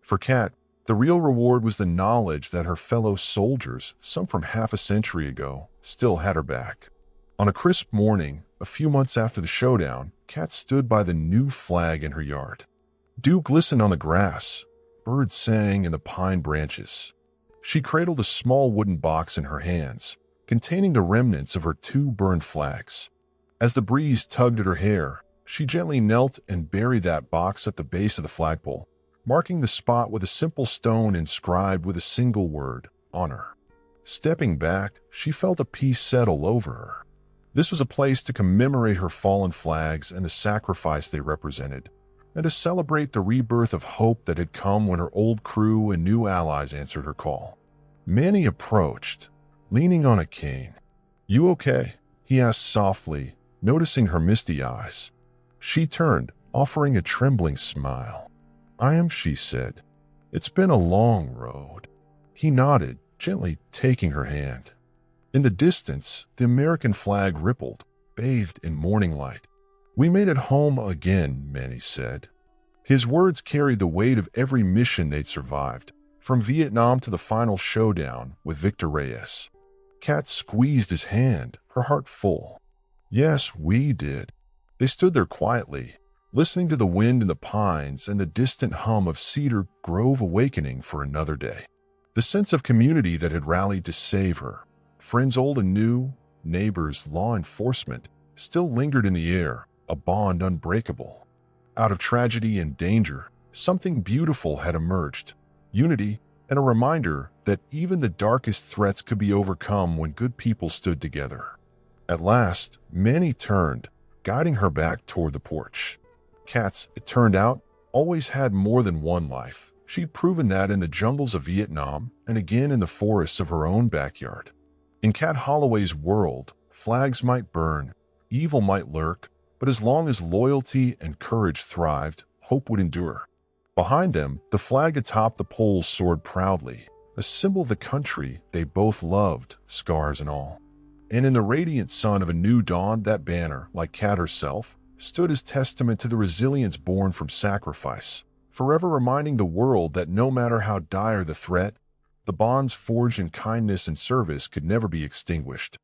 For Kat, the real reward was the knowledge that her fellow soldiers, some from half a century ago, still had her back. On a crisp morning, a few months after the showdown, Kat stood by the new flag in her yard. Dew glistened on the grass. Birds sang in the pine branches. She cradled a small wooden box in her hands, containing the remnants of her two burned flags. As the breeze tugged at her hair, she gently knelt and buried that box at the base of the flagpole, marking the spot with a simple stone inscribed with a single word, honor. Stepping back, she felt a peace settle over her. This was a place to commemorate her fallen flags and the sacrifice they represented, and to celebrate the rebirth of hope that had come when her old crew and new allies answered her call. Manny approached, leaning on a cane. "You okay?" he asked softly, noticing her misty eyes. She turned, offering a trembling smile. "I am," she said. "It's been a long road." He nodded, gently taking her hand. In the distance, the American flag rippled, bathed in morning light. "We made it home again," Manny said. His words carried the weight of every mission they'd survived, from Vietnam to the final showdown with Victor Reyes. Kat squeezed his hand, her heart full. "Yes, we did." They stood there quietly, listening to the wind in the pines and the distant hum of Cedar Grove awakening for another day. The sense of community that had rallied to save her, friends old and new, neighbors, law enforcement, still lingered in the air, a bond unbreakable. Out of tragedy and danger, something beautiful had emerged. Unity, and a reminder that even the darkest threats could be overcome when good people stood together. At last, Manny turned, guiding her back toward the porch. Cats, it turned out, always had more than one life. She'd proven that in the jungles of Vietnam and again in the forests of her own backyard. In Cat Holloway's world, flags might burn, evil might lurk, but as long as loyalty and courage thrived, hope would endure. Behind them, the flag atop the pole soared proudly, a symbol of the country they both loved, scars and all. And in the radiant sun of a new dawn, that banner, like Cat herself, stood as testament to the resilience born from sacrifice, forever reminding the world that no matter how dire the threat, the bonds forged in kindness and service could never be extinguished.